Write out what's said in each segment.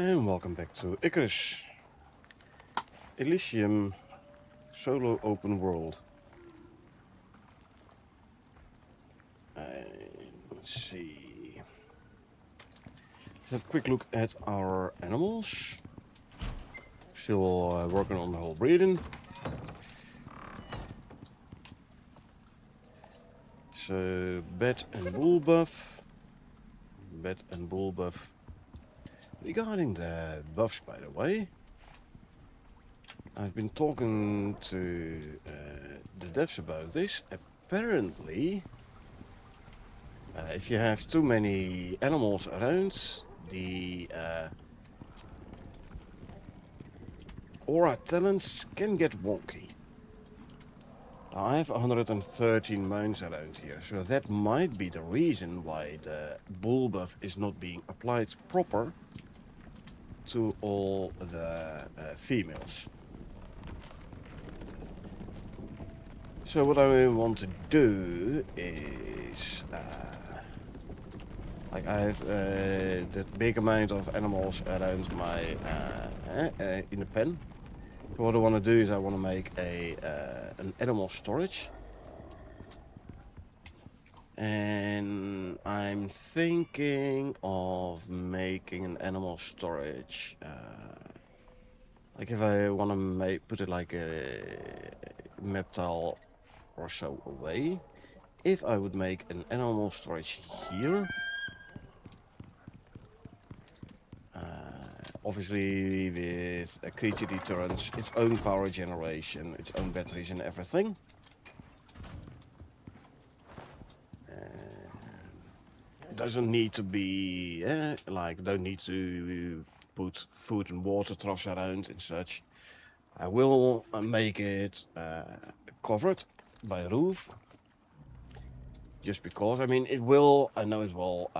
And welcome back to Icarus, Elysium, solo open world. Let's see. Let's have a quick look at our animals. Still working on the whole breeding. So, bat and bull buff. Bat and bull buff. Regarding the buffs, by the way, I've been talking to the devs about this. Apparently, if you have too many animals around, the aura talents can get wonky. I have 113 mounts around here, so that might be the reason why the bull buff is not being applied proper to all the females. So what I want to do is, like I have that big amount of animals around my in the pen. So what I want to do is I want to make an animal storage, and I'm thinking of making an animal storage. Like if I want to put it like a map tile or so away, if I would make an animal storage here, obviously with a creature deterrence, its own power generation, its own batteries and everything. Doesn't need to be, don't need to put food and water troughs around and such. I will make it covered by a roof. Just because, I mean, I know it will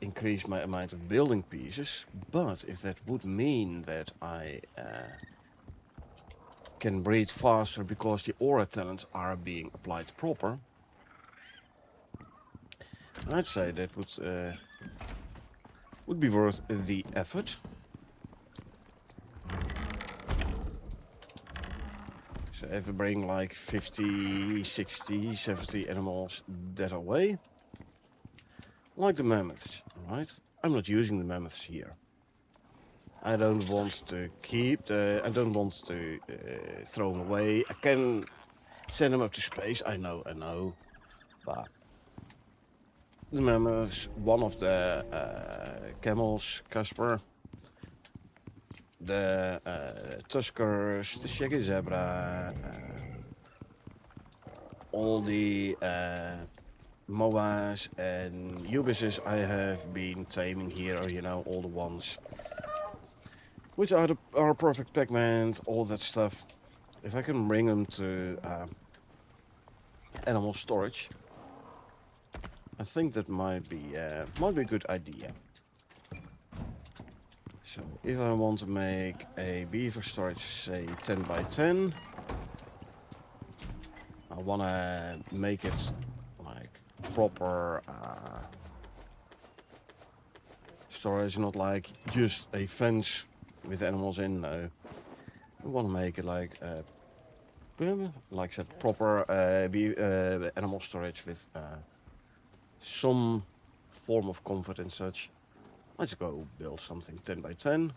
increase my amount of building pieces, but if that would mean that I can breed faster because the aura talents are being applied proper, I'd say that would be worth the effort. So if I bring like 50, 60, 70 animals that away, like the mammoths, right? I'm not using the mammoths here. I don't want to I don't want to throw them away. I can send them up to space, I know, but the mammoths, one of the camels, Casper, the tuskers, the shaggy zebra, all the moas and ubises I have been taming here, all the ones which are perfect Pac-Man, all that stuff. If I can bring them to animal storage, I think that might be a good idea. So if I want to make a beaver storage, say 10 by 10, I want to make it like proper storage, not like just a fence with animals in. No, I want to make it like I said, proper animal storage with some form of comfort and such. Let's go build something 10 by 10.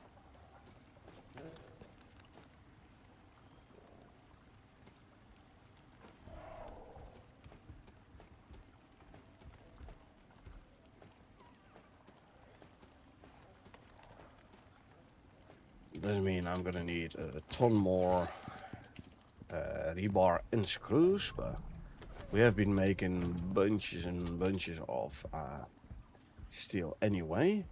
Doesn't mean I'm gonna need a ton more rebar and screws, but we have been making bunches and bunches of steel anyway.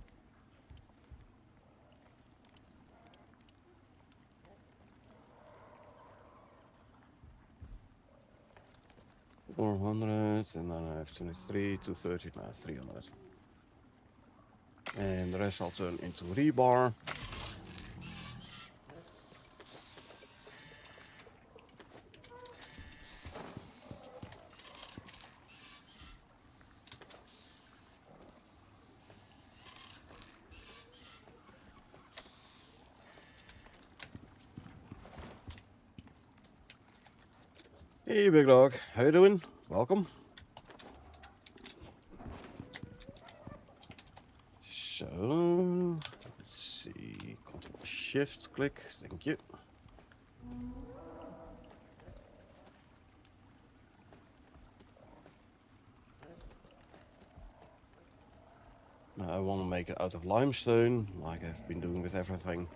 $400, and then I have 23, 230, now 300. And the rest I'll turn into rebar. Hey, big dog. How you doing? Welcome. So, let's see. Control Shift click. Thank you. Now I want to make it out of limestone, like I've been doing with everything.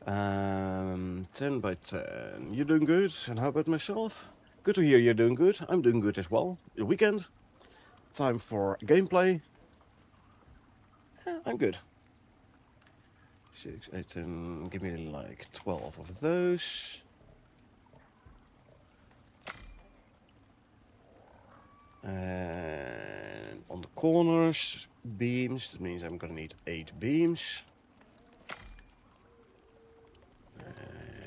10 by 10. You doing good? And how about myself? Good to hear you're doing good. I'm doing good as well. The weekend. Time for gameplay. Yeah, I'm good. 6, 8, 10. Give me like 12 of those. And on the corners, beams. That means I'm gonna need 8 beams.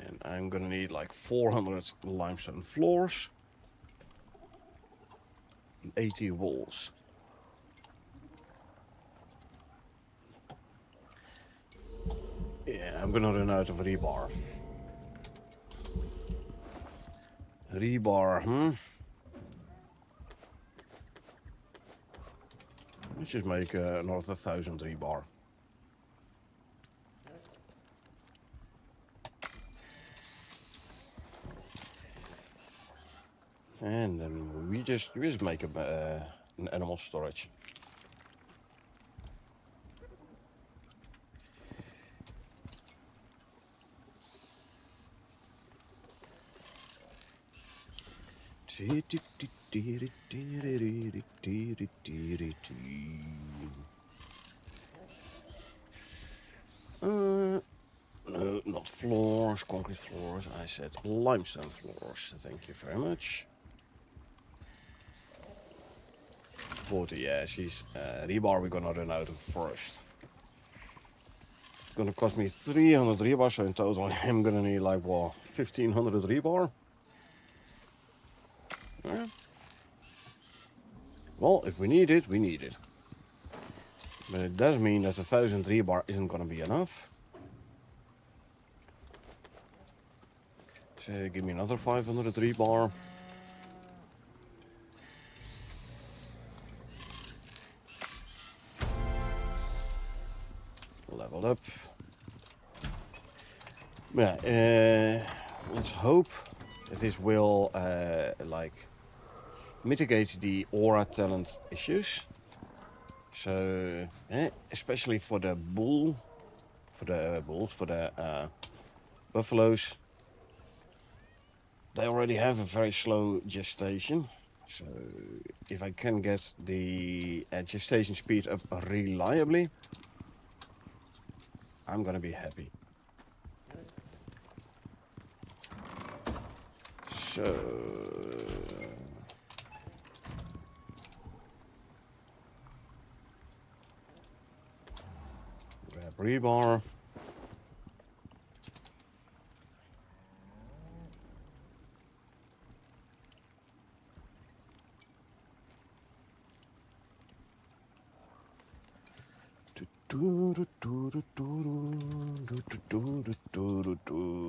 And I'm gonna need like 400 limestone floors. And 80 walls. Yeah, I'm gonna run out of rebar. Rebar, Let's just make another 1,000 rebar. And then we just make an animal storage. No, not floors, concrete floors. I said limestone floors. Thank you very much. 40, yeah, she's rebar we're gonna run out of first. It's gonna cost me 300 rebar, so in total I'm gonna need like, well, 1,500 rebar. Yeah. Well, if we need it, we need it. But it does mean that 1,000 rebar isn't gonna be enough. So give me another 500 rebar. Leveled up. Yeah, let's hope that this will like mitigate the aura talent issues. So, especially for the buffaloes, they already have a very slow gestation. So, if I can get the gestation speed up reliably, I'm gonna be happy. So, grab rebar.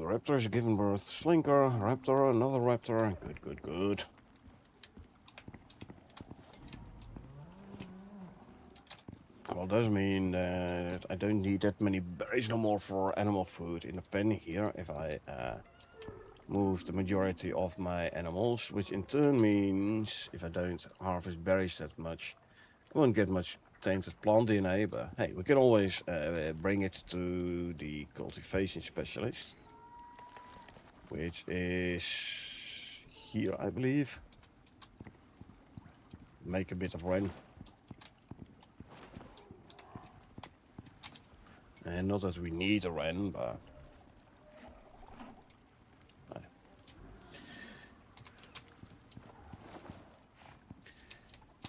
Raptor is giving birth. Slinker, raptor, another raptor. Good, good, good. Well, does mean that I don't need that many berries no more for animal food in the pen here if I move the majority of my animals, which in turn means if I don't harvest berries that much, I won't get much tainted plant DNA, but hey, we can always bring it to the cultivation specialist, which is here, I believe. Make a bit of rain. And not that we need a wren, but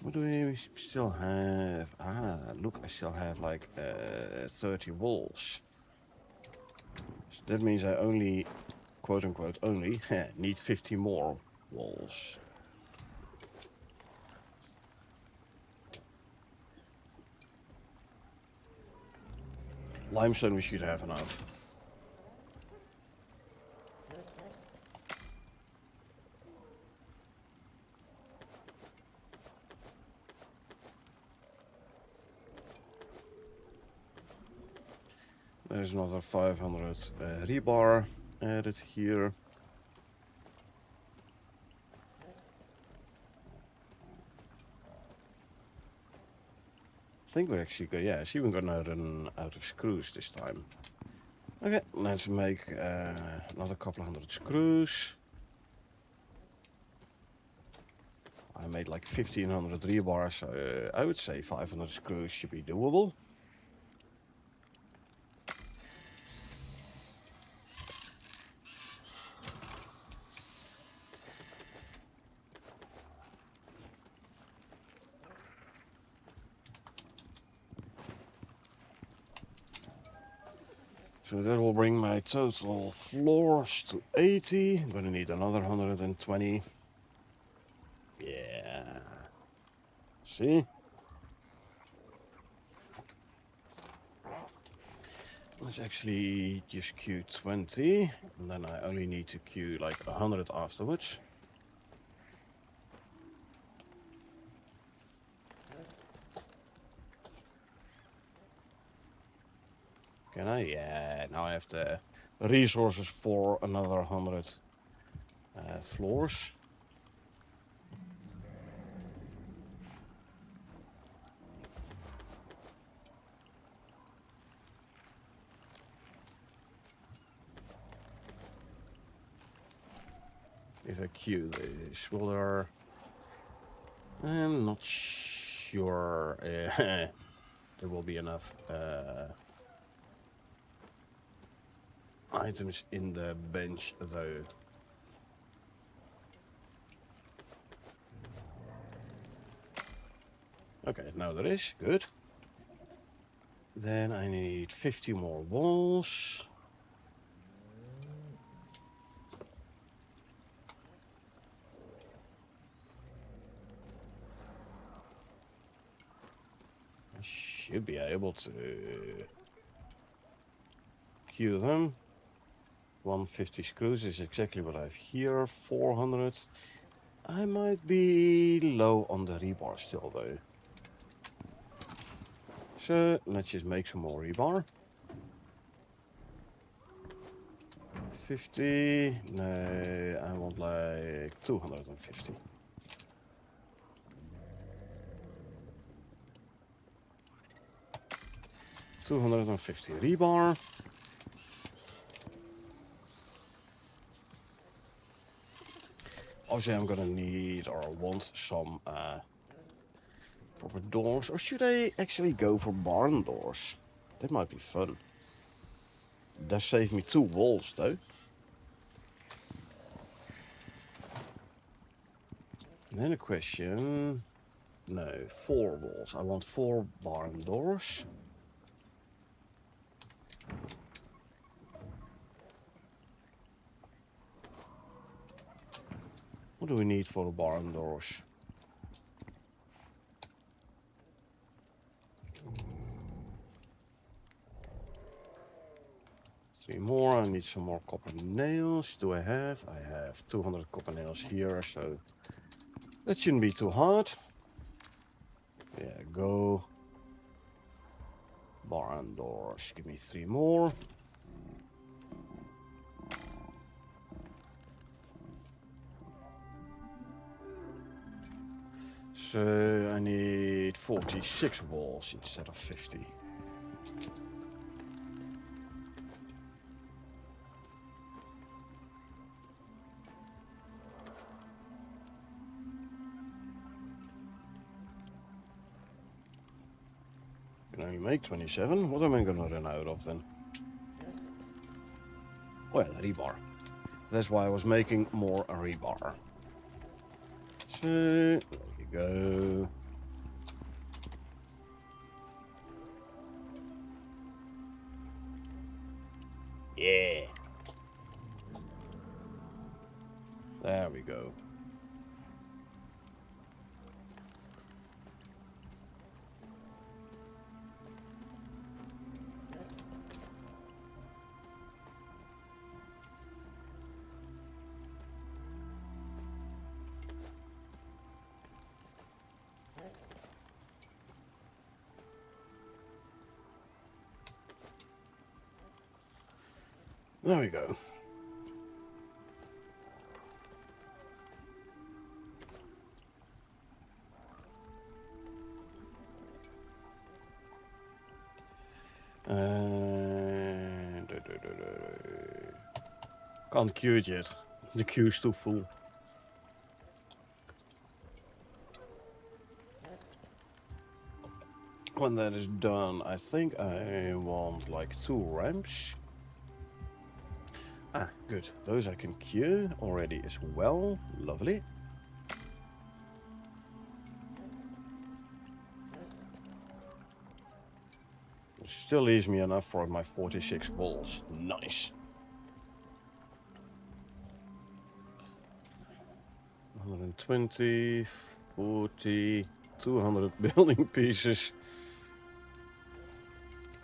what do we still have? Look, I still have like 30 walls. So that means I only, quote unquote, only need 50 more walls. Limestone we should have enough. there's another 500 rebar added here. I think we're actually good. Yeah, see, we're gonna run out of screws this time. Okay, let's make another couple hundred screws. I made like 1500 rebar, so I would say 500 screws should be doable. So that will bring my total floors to 80. I'm gonna need another 120. Yeah. See? Let's actually just queue 20, and then I only need to queue like 100 afterwards. Can I? Yeah, now I have the resources for another 100 floors. If I queue this, will there... I'm not sure there will be enough items in the bench though. Okay, now there is. Good. Then I need 50 more walls. I should be able to queue them. 150 screws is exactly what I have here. 400. I might be low on the rebar still though. So let's just make some more rebar. 50. No, I want like 250. $250 rebar. Obviously, I'm gonna need or want some proper doors. Or should I actually go for barn doors? That might be fun. That saved me 2 walls though. And then a question. No, 4 walls. I want 4 barn doors. What do we need for barn doors? Three more. I need some more copper nails. Do I have? I have 200 copper nails here, so that shouldn't be too hard. Yeah, go. Barn doors. Give me 3 more. So I need 46 walls instead of 50. Can only make 27. What am I gonna run out of then? Well, rebar. That's why I was making more rebar. So there you go. Yeah. There we go. There we go. Can't queue it yet. The queue's too full. When that is done, I think I want like 2 ramps. Ah, good. Those I can queue already as well. Lovely. Still leaves me enough for my 46 walls. Nice. 120, 40, 200 building pieces.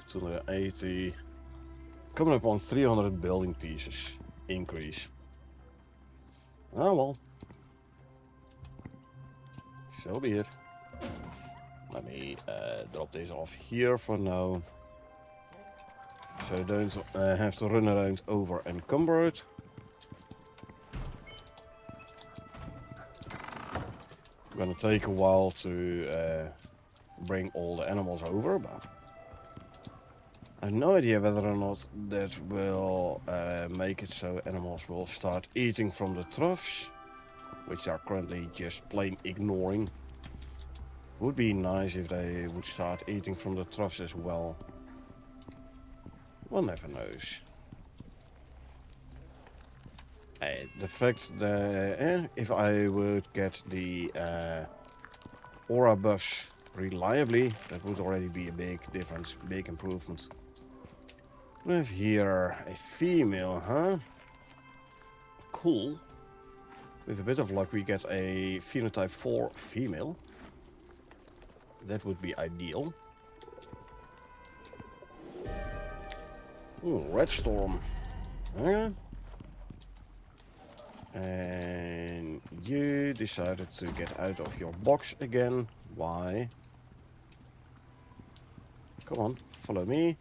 280. Coming up on 300 building pieces increase. Oh well. So be it. Let me drop this off here for now. So I don't have to run around over encumbered. Gonna take a while to bring all the animals over, but I have no idea whether or not that will make it so animals will start eating from the troughs, which they're currently just plain ignoring. Would be nice if they would start eating from the troughs as well. One never knows. The fact that if I would get the aura buffs reliably, that would already be a big difference, big improvement. We have here a female, huh? Cool. With a bit of luck we get a phenotype 4 female. That would be ideal. Ooh, red storm. Huh? And you decided to get out of your box again. Why? Come on, follow me.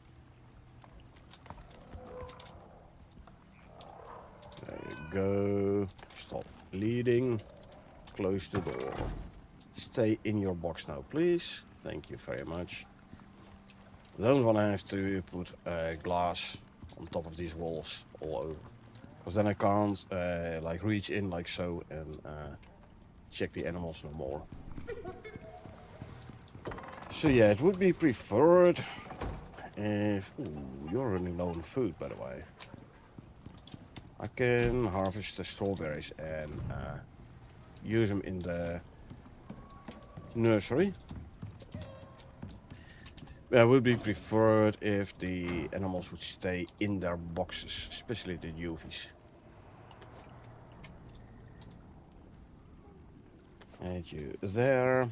There you go. Stop leading. Close the door. Stay in your box now, please. Thank you very much. Don't want to have to put glass on top of these walls all over. Because then I can't like reach in like so and check the animals no more. So yeah, it would be preferred if... Ooh, you're running low on food, by the way. I can harvest the strawberries and use them in the nursery. Yeah, it would be preferred if the animals would stay in their boxes, especially the UVs. And you there.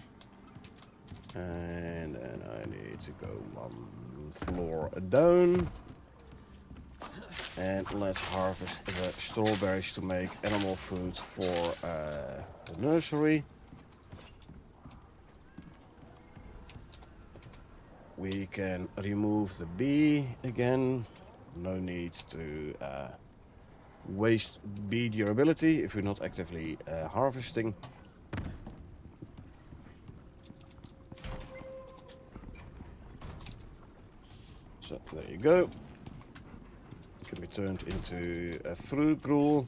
And then I need to go 1 floor down. And let's harvest the strawberries to make animal food for the nursery. We can remove the bee again. No need to waste bee durability if we're not actively harvesting. So there you go. Can be turned into a fruit gruel.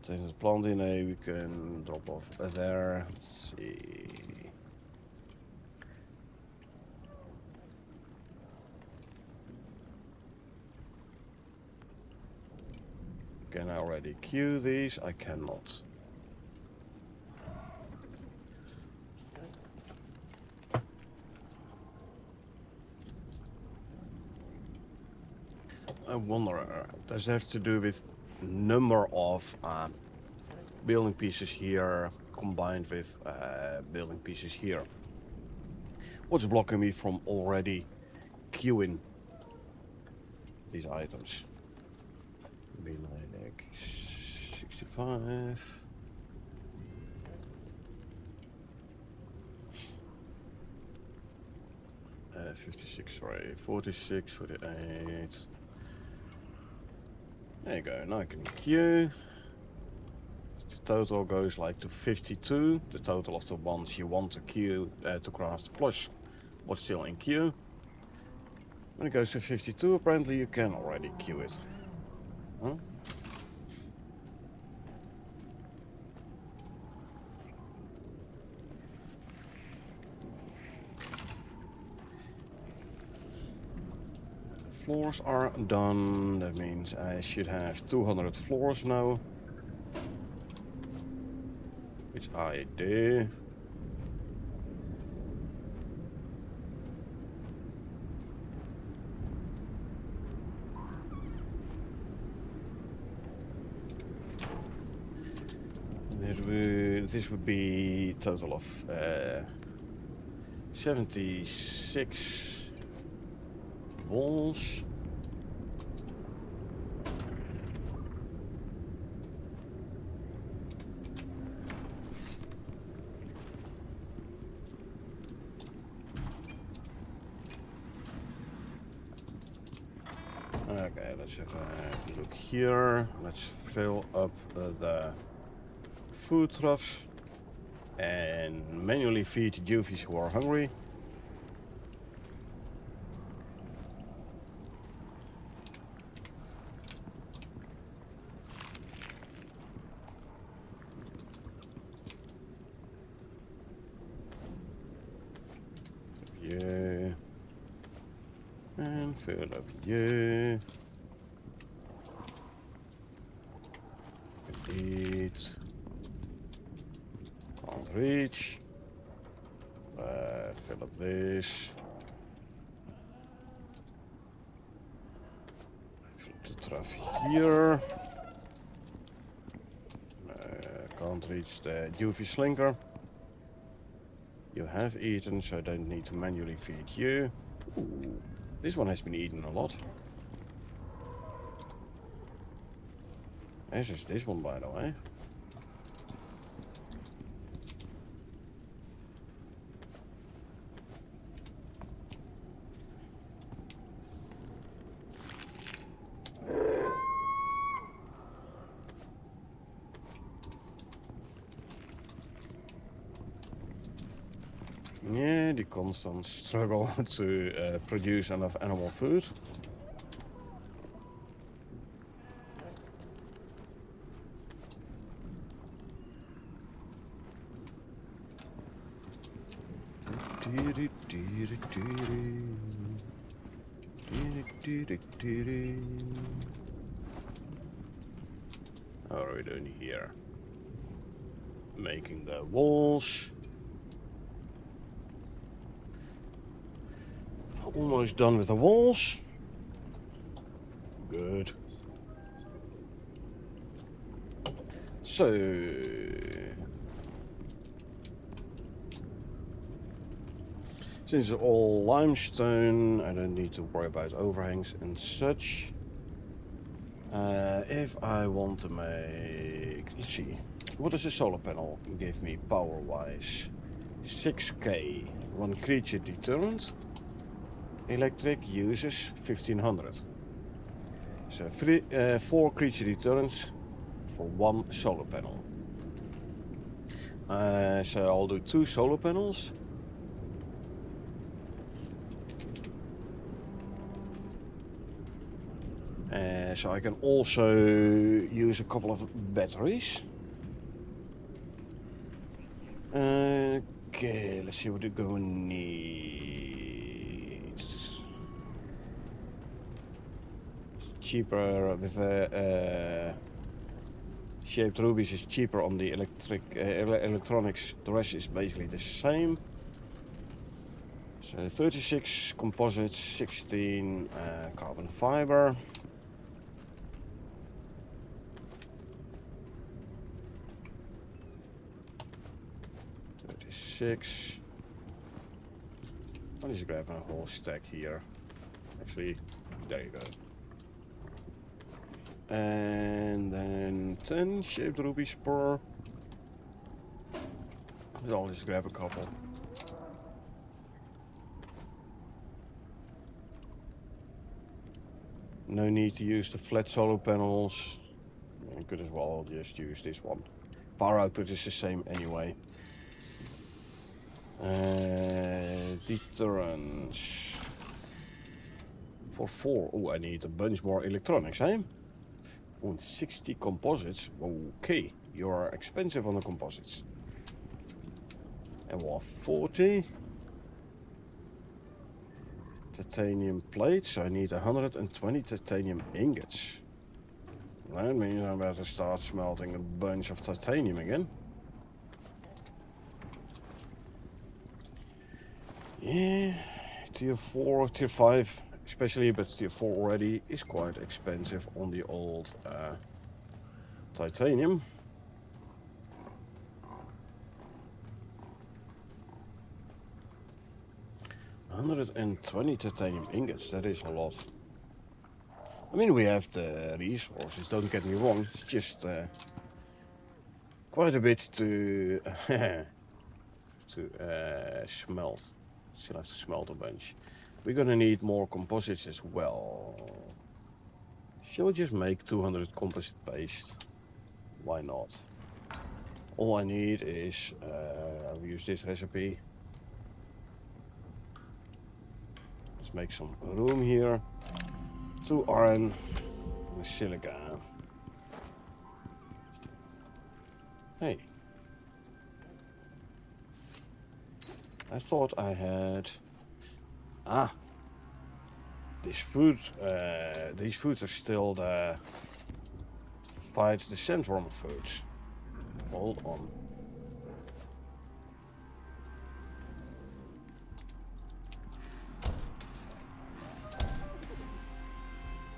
Take the plant DNA, we can drop off there. Let's see. Can I already queue these? I cannot. I wonder, does it have to do with number of building pieces here combined with building pieces here? What's blocking me from already queuing these items? Be like 65. 56, sorry, 46, 48. There you go, now I can queue. The total goes like to 52, the total of the ones you want to queue to craft plus what's still in queue. When it goes to 52, apparently you can already queue it. Huh? Floors are done, that means I should have 200 floors now. Which I do. This would be a total of 76 walls. Okay, let's have a look here. Let's fill up the food troughs and manually feed juvies who are hungry. Yeah. And fill up, yeah. Eat. Can't reach. Fill up this. Fill up the trough here. Can't reach the juvie slinker. You have eaten, so I don't need to manually feed you. Ooh, this one has been eaten a lot. As is this one, by the way. Yeah, the constant struggle to produce enough animal food. How are we doing here? Making the walls. Almost done with the walls. Good. So since it's all limestone, I don't need to worry about overhangs and such. If I want to make, let's see, what does a solar panel give me power-wise? 6k, one creature deterrent. Electric uses 1500. So 4 creature deterrents for 1 solar panel. So I'll do 2 solar panels. So I can also use a couple of batteries. Okay, let's see what we're going to need. Cheaper with the shaped rubies is cheaper on the electronics. The rest is basically the same. So 36 composites, 16 carbon fiber. I'll just grab a whole stack here. Actually, there you go. And then 10 shaped rubies per. I'll just grab a couple. No need to use the flat solar panels. You could as well just use this one. Power output is the same anyway. Deterrence. For 4. Oh, I need a bunch more electronics, eh? Oh, and 60 composites. Okay, you're expensive on the composites. And what, 40? Titanium plates. I need 120 titanium ingots. That means I better start smelting a bunch of titanium again. Yeah, tier 4, tier 5 especially, but tier 4 already is quite expensive on the old titanium. $120 titanium ingots, that is a lot. I mean, we have the resources, don't get me wrong, it's just quite a bit to smelt. Still have to smelt a bunch. We're gonna need more composites as well. Shall we just make 200 composite paste? Why not? All I need is, I'll use this recipe. Let's make some room here. 2 iron and silica. Hey. I thought I had... Ah! These foods are still the... Fight the sandworm foods. Hold on.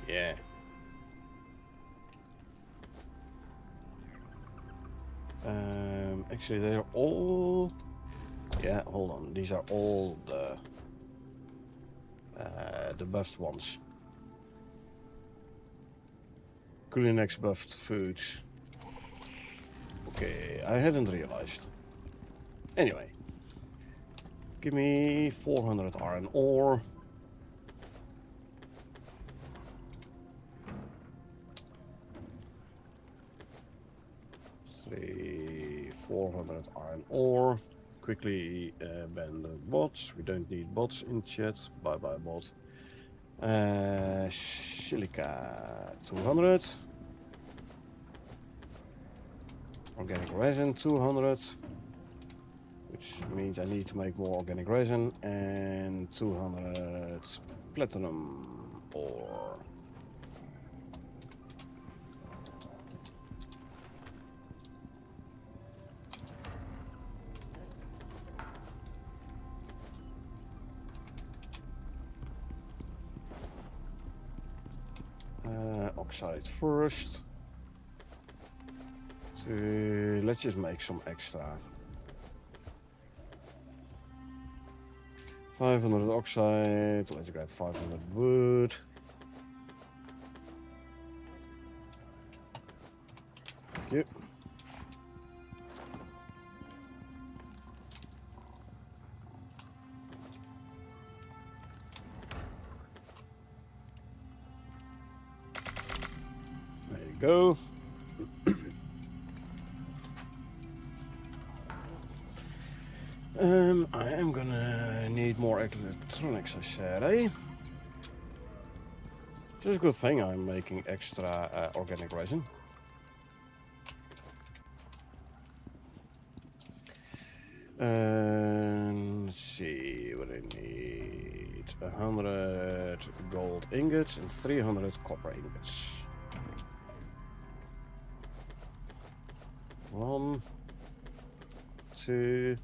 Yeah. Actually, they're all... Yeah, hold on. These are all the buffed ones. Culinex buffed foods. Okay, I hadn't realized. Anyway. Give me 400 iron ore. Say 400 iron ore. Quickly ban the bots. We don't need bots in chat. Bye bye bot. Silica 200. Organic resin 200. Which means I need to make more organic resin. And 200 platinum ore. Oxide first. So let's just make some extra. 500 oxide. Let's grab 500 wood. Thank you. Go. I am gonna need more electronics, I said, eh? Just a good thing I'm making extra organic resin. Let's see what I need. 100 gold ingots and 300 copper ingots. 1, 2,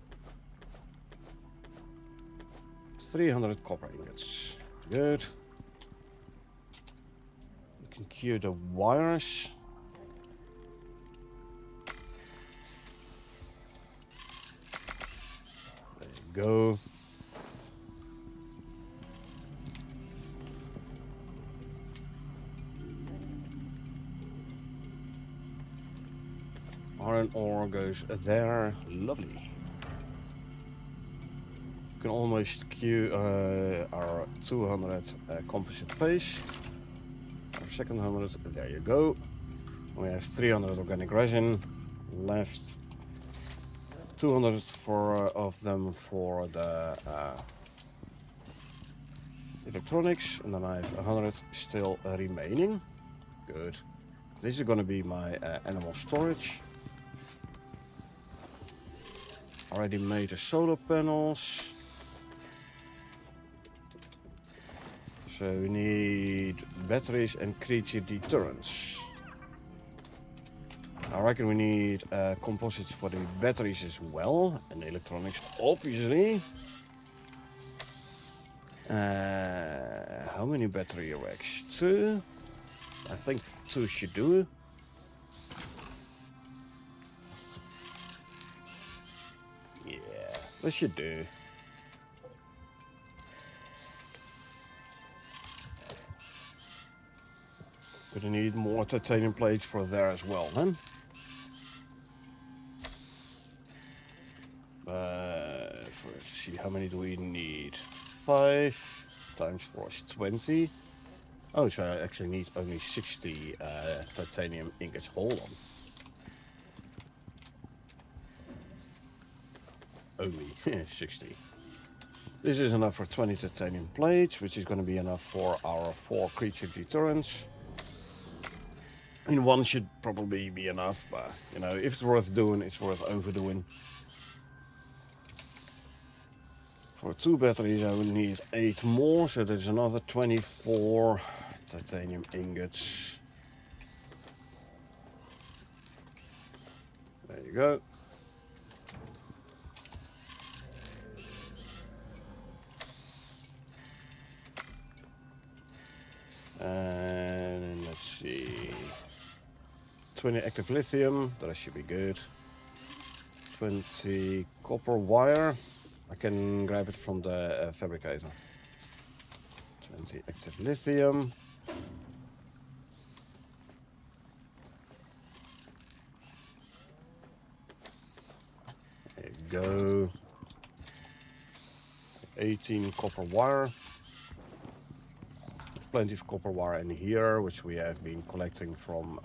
300 copper ingots. Good. We can cure the wires. There you go. Iron ore goes there. Lovely. We can almost queue our 200 composite paste. per second, 100. There you go. We have 300 organic resin left. 200 of them for the electronics, and then I have 100 still remaining. Good. This is going to be my animal storage. Already made the solar panels. So we need batteries and creature deterrents. I reckon we need composites for the batteries as well, and electronics, obviously. How many battery racks? 2? I think 2 should do. Yeah, that should do. Gonna need more titanium plates for there as well, then. Let's see, how many do we need? 5 times 4 is 20. Oh, so I actually need only 60 titanium ingots. Hold on. Only 60. This is enough for 20 titanium plates, which is going to be enough for our 4 creature deterrents. I mean, 1 should probably be enough, but, you know, if it's worth doing, it's worth overdoing. For 2 batteries, I will need 8 more, so there's another 24 titanium ingots. There you go. And let's see. 20 active lithium, that should be good. 20 copper wire. I can grab it from the fabricator. 20 active lithium. There you go. 18 copper wire. There's plenty of copper wire in here, which we have been collecting from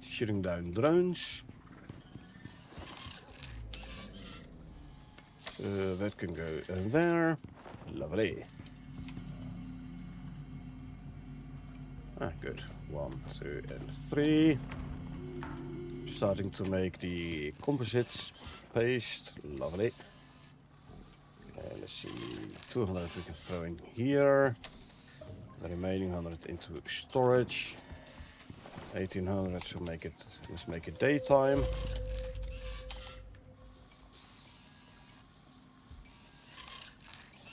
shooting down drones. That can go in there. Lovely. Ah, good. 1, 2, and 3. Starting to make the composites paste. Lovely. Let's see. 200 we can throw in here. The remaining 100 into storage. 1800, so let's make it daytime.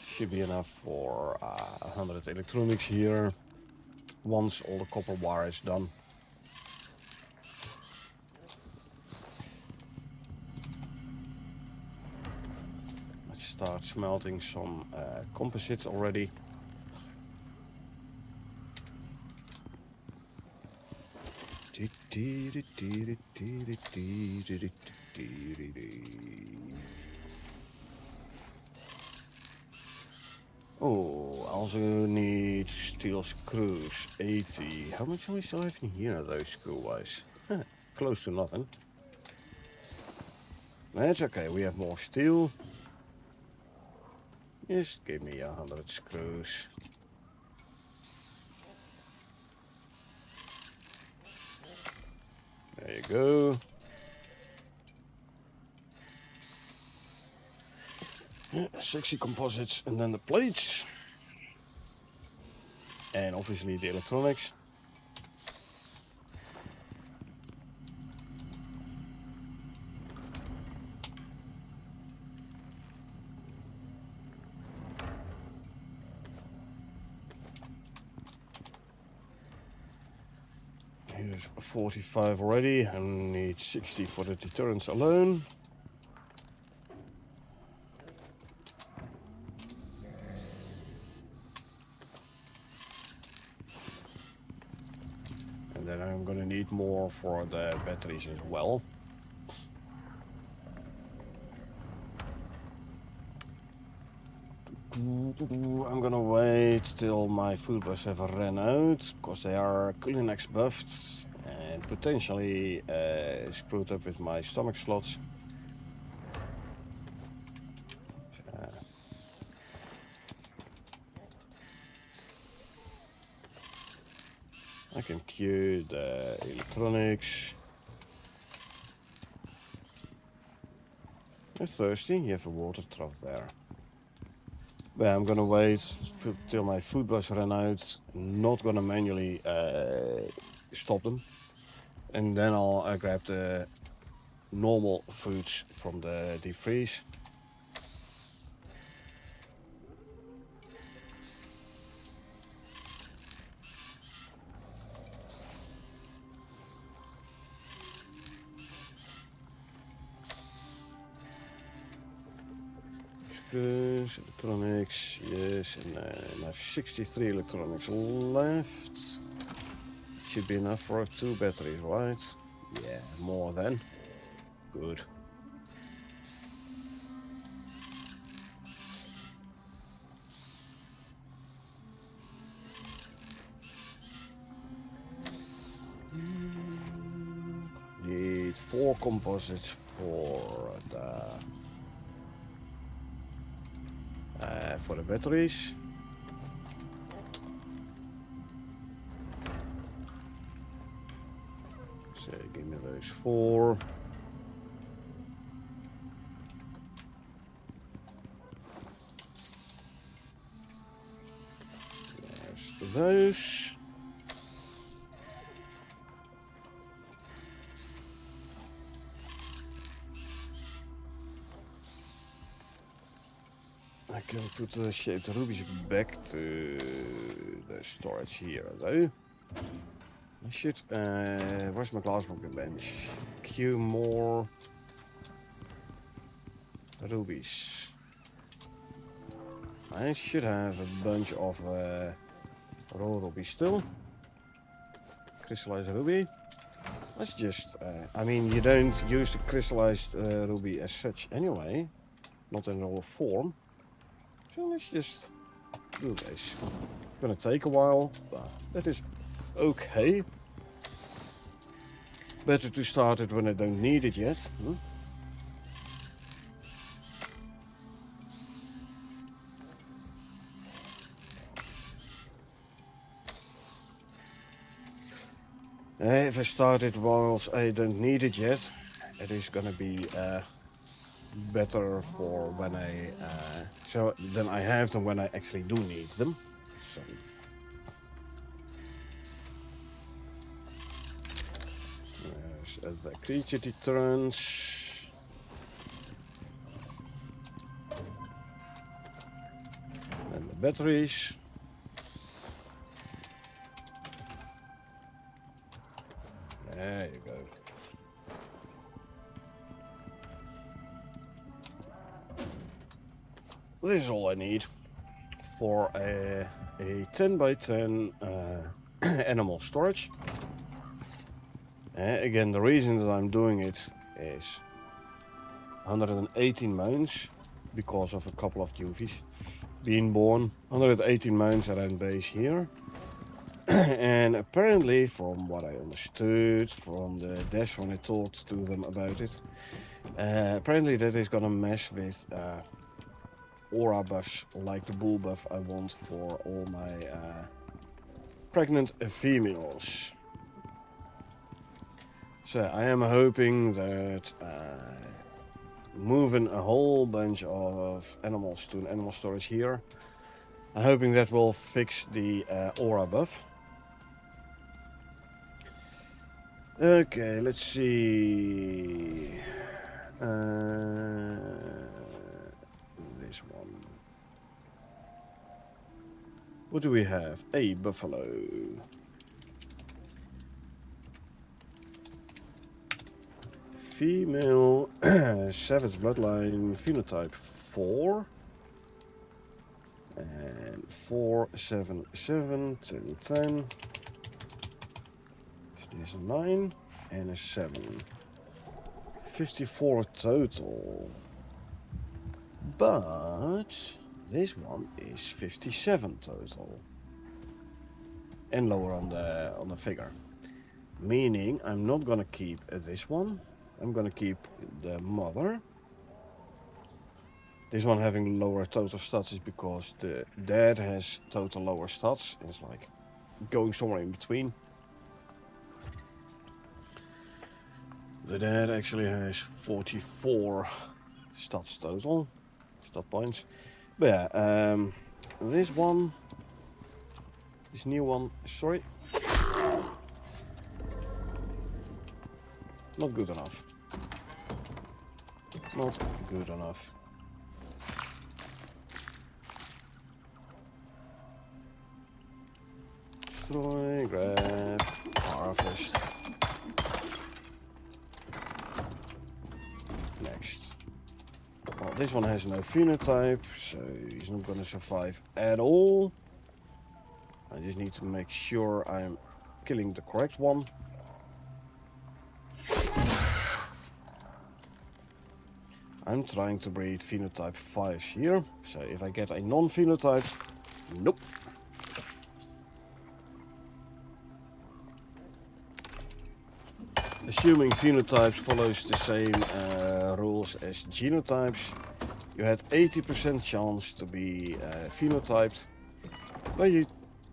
Should be enough for 100 electronics here, once all the copper wire is done. Let's start smelting some composites already. Oh, I also need steel screws, 80. How much do we still have in here, those screw-wise? Close to nothing. That's okay, we have more steel. Just give me 100 screws. There you go. Yeah, 60 composites and then the plates. And obviously the electronics. Here's 45 already. I need 60 for the deterrents alone. And then I'm gonna need more for the batteries as well. I'm gonna wait till my food buffs have run out, because they are Culinex buffed and potentially screwed up with my stomach slots. I can queue the electronics. You're thirsty? You have a water trough there. But I'm gonna wait till my food buffs run out. Not gonna manually stop them. And then I'll grab the normal foods from the deep freeze. Screws, electronics, yes, and I have 63 electronics left. Should be enough for 2 batteries, right? Yeah, more than. Good. Need 4 composites for the batteries. So give me those 4. There's those. I can put the shaped rubies back to the storage here, though. I should. Where's my glass bench? Queue more rubies. I should have a bunch of raw rubies still. Crystallized ruby. Let's just. I mean, you don't use the crystallized ruby as such anyway, not in raw form. So let's just do this. It's gonna take a while, but that is okay. Better to start it when I don't need it yet. If I start it whilst I don't need it yet, it is gonna be better for when I so then I have them when I actually do need them. So there's the creature deterrence. And the batteries. There you go. This is all I need for a 10 by 10 animal storage. Again, the reason that I'm doing it is 118 mounts because of a couple of juvies being born. 118 mounts around base here. And apparently, from what I understood from the desk when I talked to them about it, apparently that is gonna mess with aura buffs, like the bull buff I want for all my pregnant females. So I am hoping that moving a whole bunch of animals to an animal storage here, I'm hoping that will fix the aura buff. Okay, let's see. This one. What do we have? A buffalo. Female, savage bloodline, phenotype 4. And 4, 7, 7, 10, 10. There's a 9 and a 7. 54 total. But This one is 57 total. And lower on the figure. Meaning I'm not gonna keep this one. I'm gonna keep the mother. This one having lower total stats is because the dad has total lower stats. It's like going somewhere in between. The dad actually has 44 stats total. Stat points. But yeah, this one, this new one, sorry. Not good enough. Not good enough. Destroy, grab, harvest. Next. Well, this one has no phenotype, so he's not gonna survive at all. I just need to make sure I'm killing the correct one. I'm trying to breed phenotype 5s here, so if I get a non-phenotype, nope. Assuming phenotypes follows the same rules as genotypes, you had 80% chance to be phenotyped, but you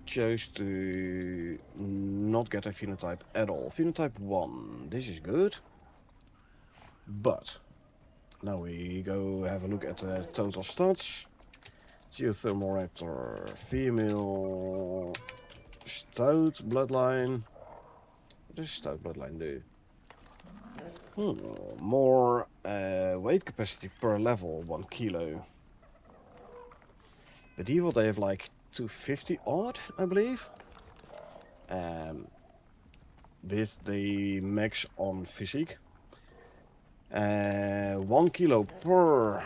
chose to not get a phenotype at all. Phenotype 1, this is good, but now we go have a look at the total stats. Geothermal raptor, female, stout bloodline. What does stout bloodline do? More weight capacity per level, 1 kilo. By default they have like 250 odd, I believe. With the max on physique. 1 kilo per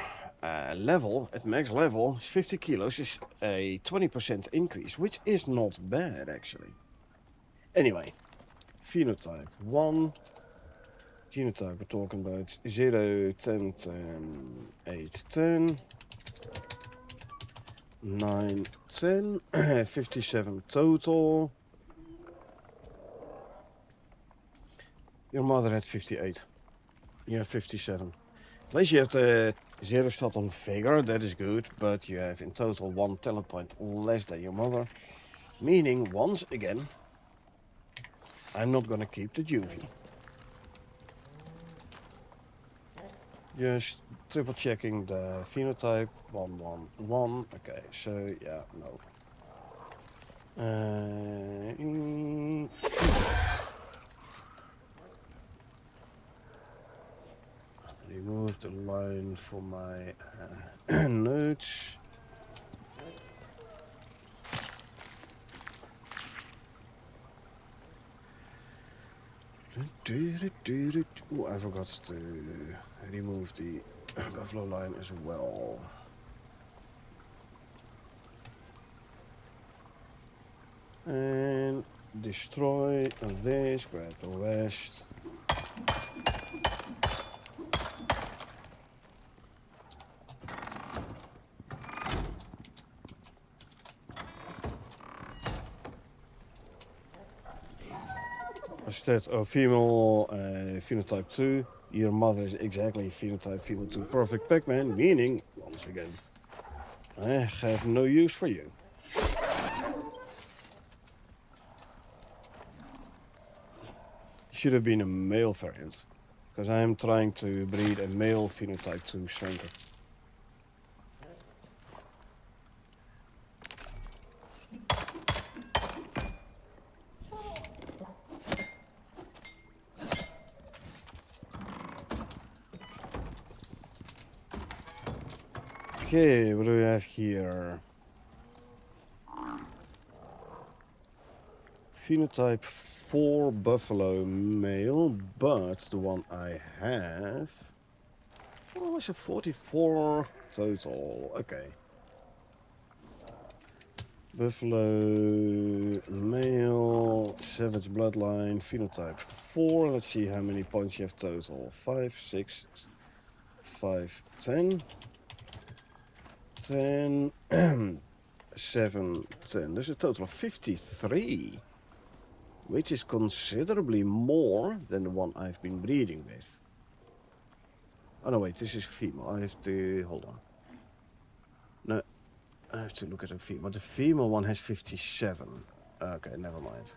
level, at max level, 50 kilos is a 20% increase, which is not bad actually. Anyway, phenotype 1. Genotype we're talking about 0, 10, 10, 8, 10, 9, 10, 57 total. Your mother had 58. You have 57. At least you have the 0 stat on figure, that is good, but you have in total 1 talent point less than your mother. Meaning, once again, I'm not gonna keep the juvie. Just triple checking the phenotype. 1, 1, 1. Okay, so yeah, no. Remove the line from my notes. Oh, I forgot to remove the buffalo line as well. And destroy this, grab the rest. Stats of female phenotype 2. Your mother is exactly phenotype female 2 perfect Pac-Man, meaning, once again, I have no use for you. Should have been a male variant, because I am trying to breed a male phenotype 2 shrinker. Okay, what do we have here? Phenotype 4 buffalo male, but the one I have... Oh, it's a 44 total. Okay. Buffalo male, savage bloodline, phenotype 4. Let's see how many points you have total. 5, 6, 5, 10. 10, 7, 10. There's a total of 53. Which is considerably more than the one I've been breeding with. Oh no, wait, this is female. I have to... hold on. No, I have to look at the female. The female one has 57. Okay, never mind.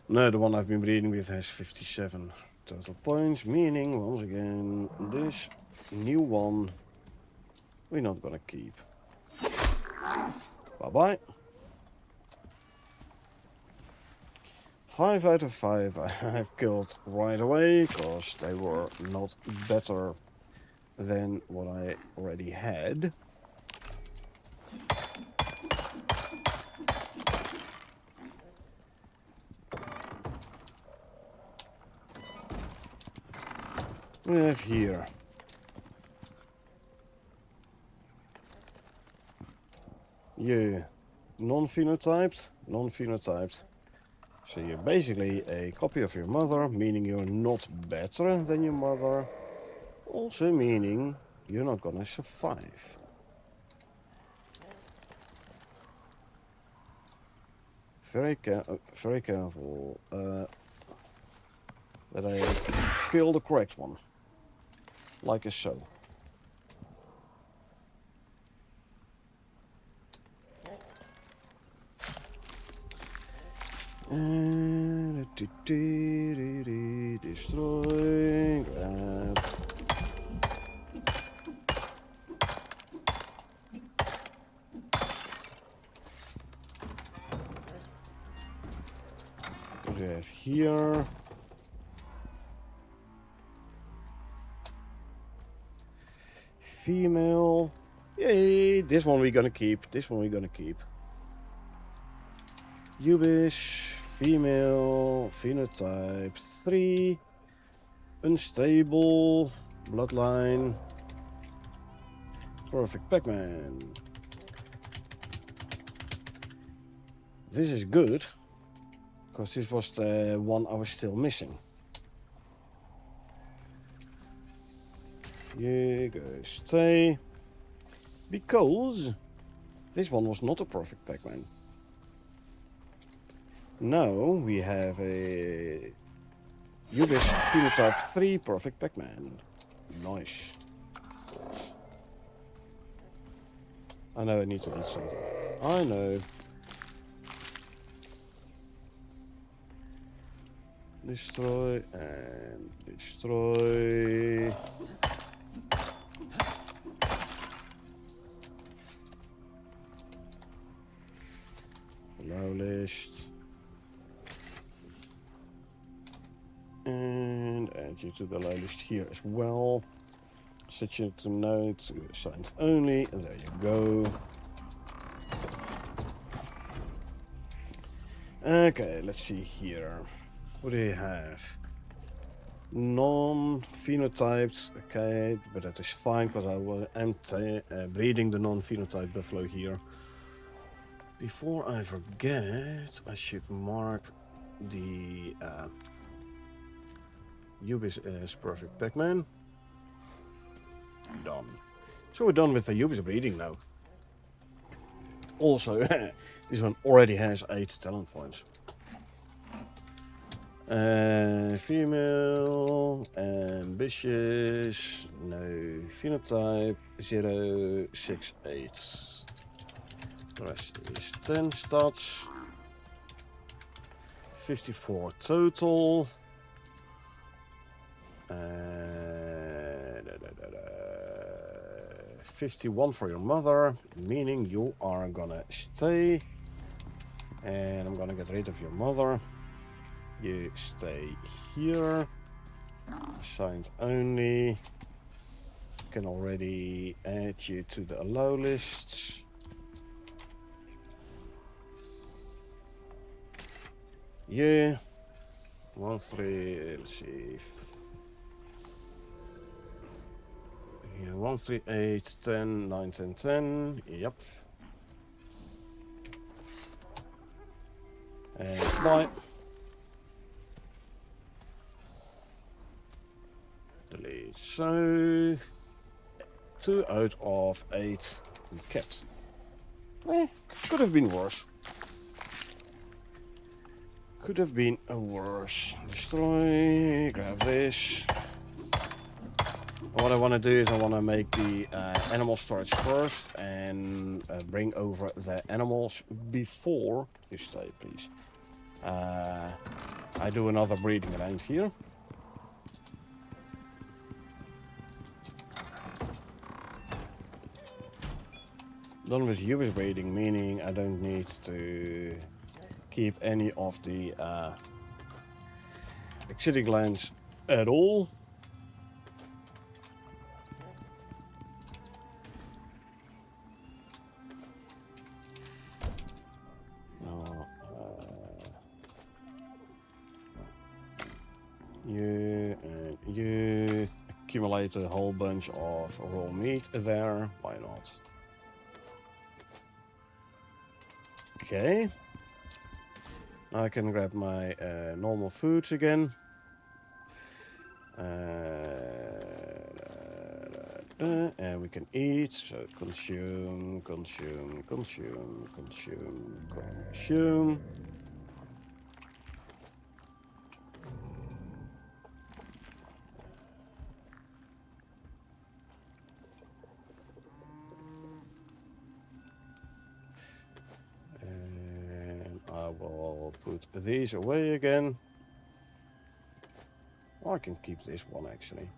No, the one I've been breeding with has 57 total points, meaning, once again, this new one we're not gonna keep. Bye-bye. 5 out of 5 I've killed right away, because they were not better than what I already had. We have here you non-phenotyped. So you're basically a copy of your mother, meaning you're not better than your mother, also meaning you're not gonna survive. Very careful that I kill the correct one, like so. And destroy, grab. What do we have here? Female. Yay, this one we're gonna keep. Ubish, female, phenotype 3, unstable, bloodline, perfect Pac-Man. This is good, because this was the one I was still missing. You go stay, because this one was not a perfect Pac-Man. Now we have a Ubish phenotype 3 perfect Pac-Man. Nice. I know I need to eat something. I know. Destroy and destroy. Allow list. And add you to the allow list here as well. Set you to no to assigned only, and there you go. Okay, let's see here. What do you have? Non-phenotyped, okay, but that is fine because I am breeding the non-phenotyped buffalo here. Before I forget, I should mark the Ubish as perfect Pac-Man. Done. So we're done with the Ubish breeding now. Also, this one already has 8 talent points. Female, ambitious, no phenotype, 0, 6, 8. The rest is 10 stats. 54 total. 51 for your mother, meaning you are gonna stay. And I'm gonna get rid of your mother. You stay here. Assigned only. Can already add you to the allow lists. Yeah. 1, 3, let's see. Yeah, 1, 3, 8, 10, 9, 10, 10. Yep. And bye. The so 2 out of 8 we kept. Could have been worse. Could have been worse. Destroy, grab this. What I want to do is I want to make the animal storage first and bring over the animals before you stay, please. I do another breeding range here. Done with US breeding, meaning I don't need to keep any of the exciting glands at all. You and you accumulate a whole bunch of raw meat there. Why not? Okay. Now I can grab my normal foods again. And we can eat. So consume, consume, consume, consume, consume. I will put these away again. Well, I can keep this one actually.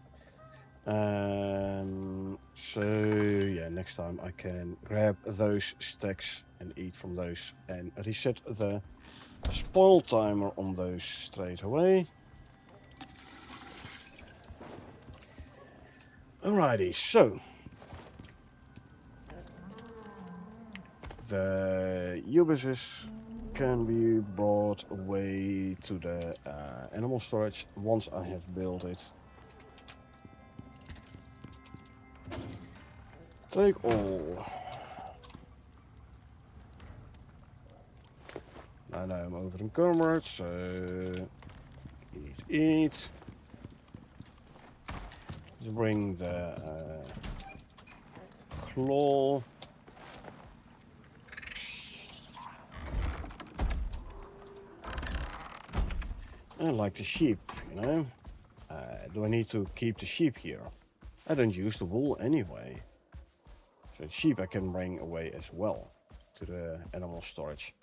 So yeah, next time I can grab those stacks and eat from those and reset the spoil timer on those straight away. Alrighty, so the ubuses can be brought away to the animal storage once I have built it. Take all. I know I'm over encumbered, so eat. Let's bring the claw. And like the sheep, you know. Do I need to keep the sheep here? I don't use the wool anyway. So the sheep I can bring away as well to the animal storage.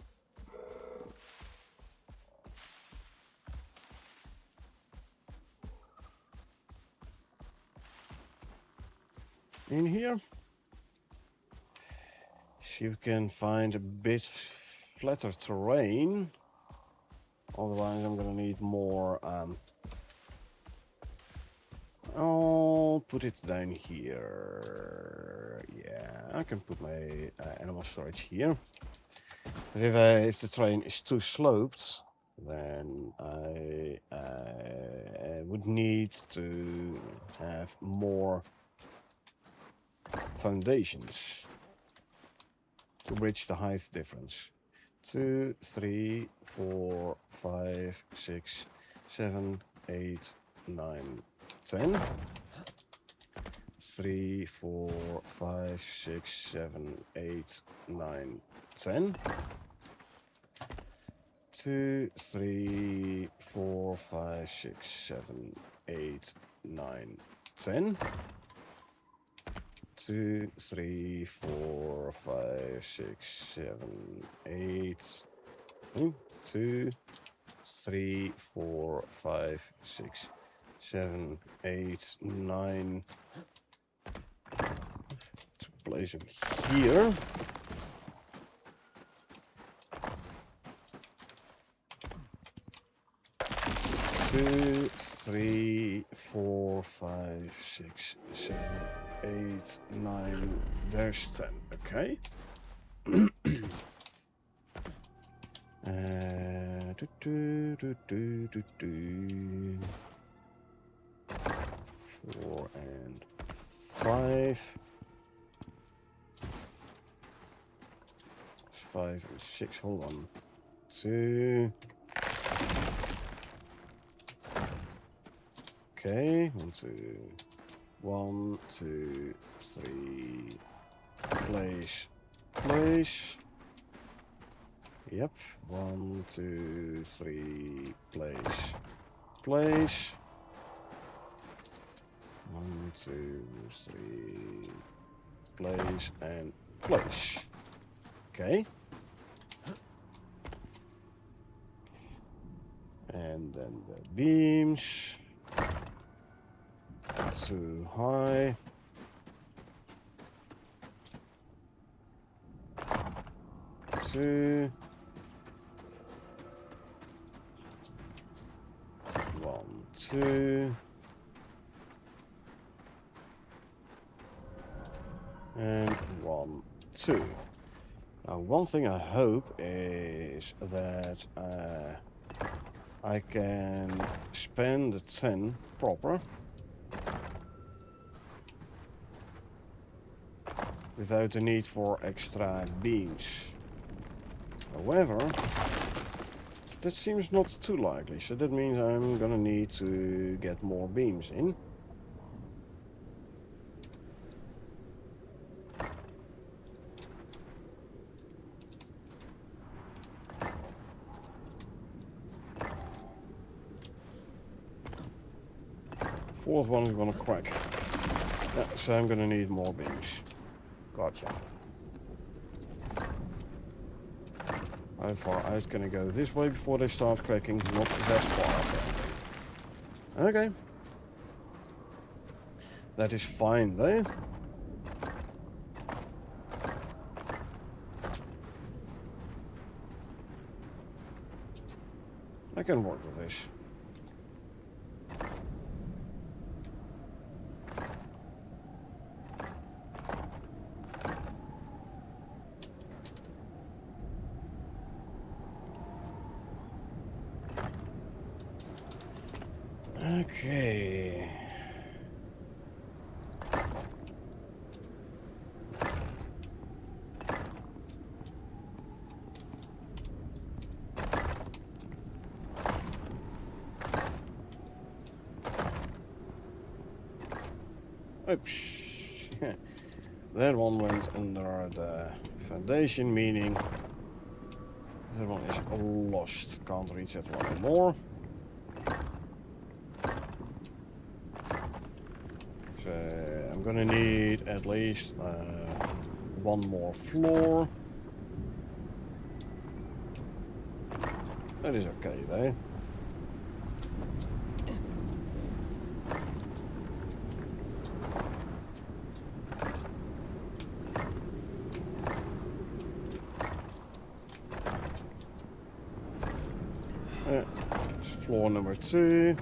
In here. See if we can find a bit flatter terrain. Otherwise I'm gonna need more. I'll put it down here. Yeah, I can put my animal storage here. But if the terrain is too sloped, then I would need to have more foundations to bridge the height difference. 2, 3, 4, 5, 6, 7, 8, 9, 10. 3, 4, 5, 6, 7, 8, 9, 10. 2, 3, 4, 5, 6, 7, 8, 9, 10. 2, 3, 4, 5, 6, 7, 8. 2, 3, 4, 5, 6, 7, 8, 9. To place them here. Two, 3, 4, 5, 6, 7, 8, 9. There's 10. Okay. Do. 4 and 5. 5 and 6. Hold on. 2. Okay. 1, 2. 1, 2, 3. Place. Place. Yep. 1, 2, 3. Place. Place. 1, 2, 3. Place and place. Okay. And then the beams. Too high. Two. 1, 2. And 1, 2. Now, one thing I hope is that I can span the 10 proper without the need for extra beams. However, that seems not too likely, so that means I'm gonna need to get more beams in. Fourth one is gonna crack. Yeah, so I'm gonna need more beams. Gotcha. How far out can I go? This way before they start cracking? Not that far. Okay. That is fine though. I can work with this. Okay. Oops. That one went under the foundation, meaning that one is lost. Can't reach that one anymore. So I'm gonna need at least one more floor. That is okay though. Floor number 2.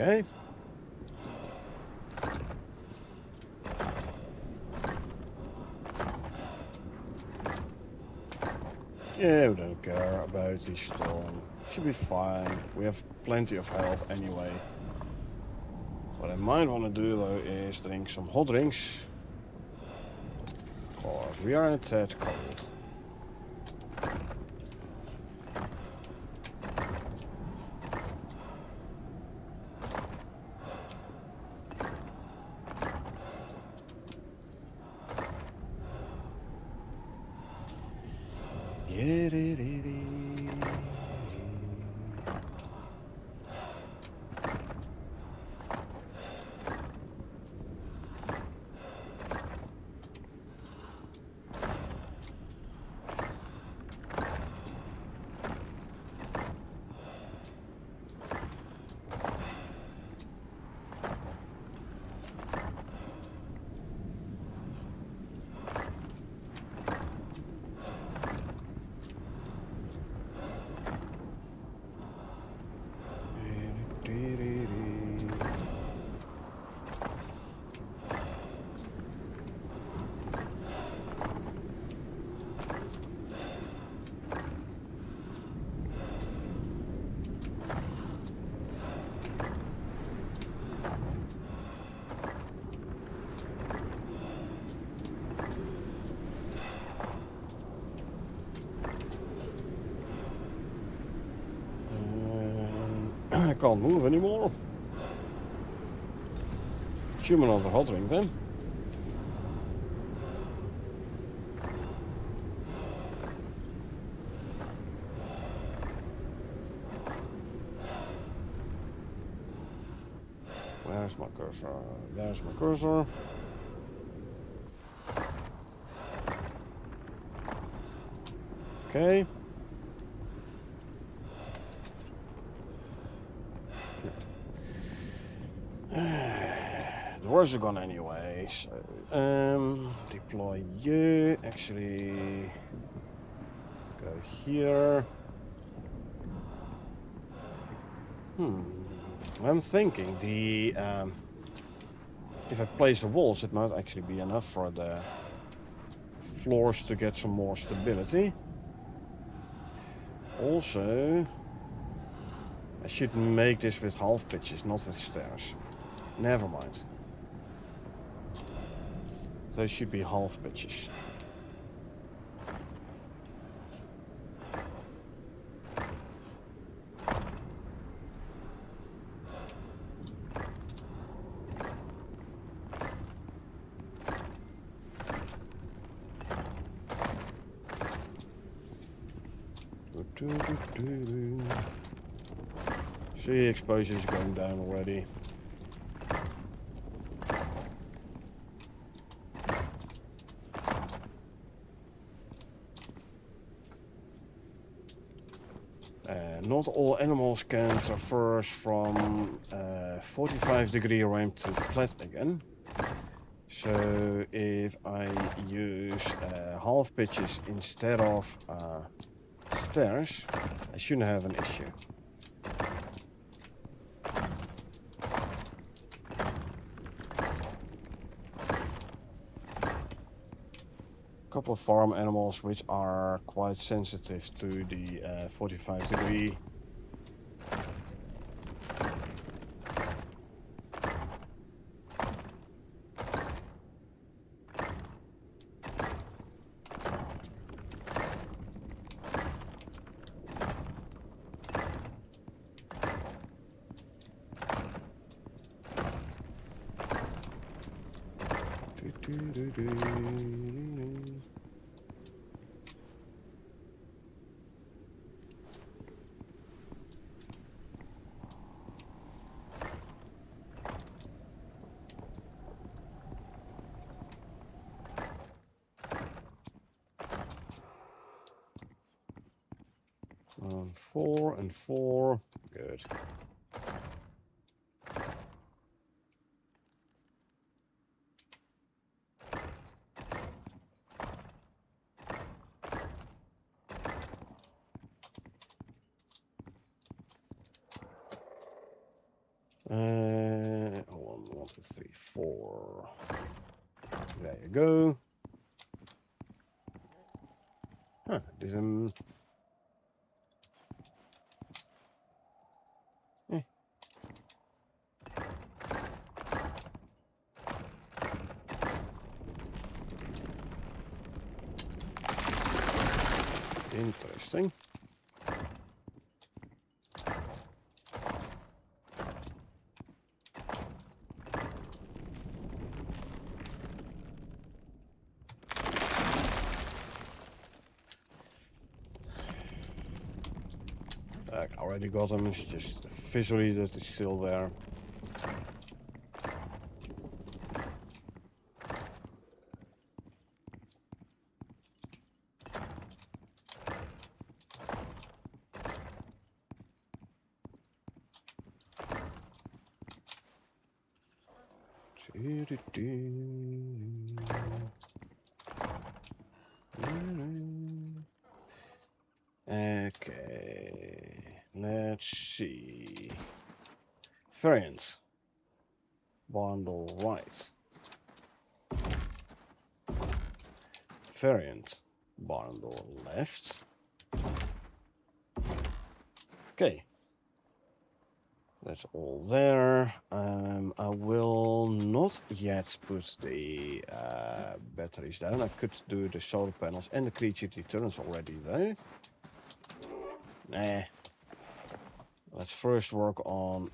Okay. Yeah, we don't care about the storm. Should be fine. We have plenty of health anyway. What I might want to do though is drink some hot drinks. Cause we are a tad cold. I can't move anymore. Human of the hot ring then. Where's my cursor? There's my cursor. Okay. The horse are gone anyway, so deploy you. Actually, go here. I'm thinking the if I place the walls, it might actually be enough for the floors to get some more stability. Also, I should make this with half pitches, not with stairs. Never mind. Those should be half pitches. See, exposure is going down already. Not all animals can traverse from 45-degree ramp to flat again. So if I use half pitches instead of stairs, I shouldn't have an issue. Couple of farm animals which are quite sensitive to the 45-degree. Four and four. Good. One, two, three, four. There you go. Huh, didn't. Interesting. I already got them, it's just visually that it's still there. Okay, let's see. Variants. Bundle right. Variant. Bundle left. Okay. That's all there. I will not yet put the batteries down. I could do the solar panels and the creature deterrence already though. Nah. Let's first work on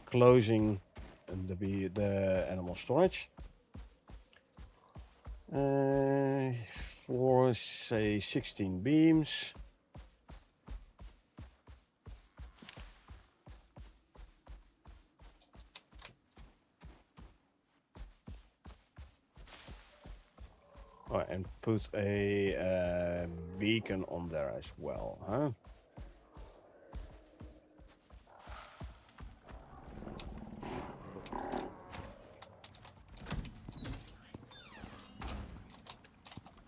closing the animal storage. For say 16 beams. Oh, and put a beacon on there as well, huh?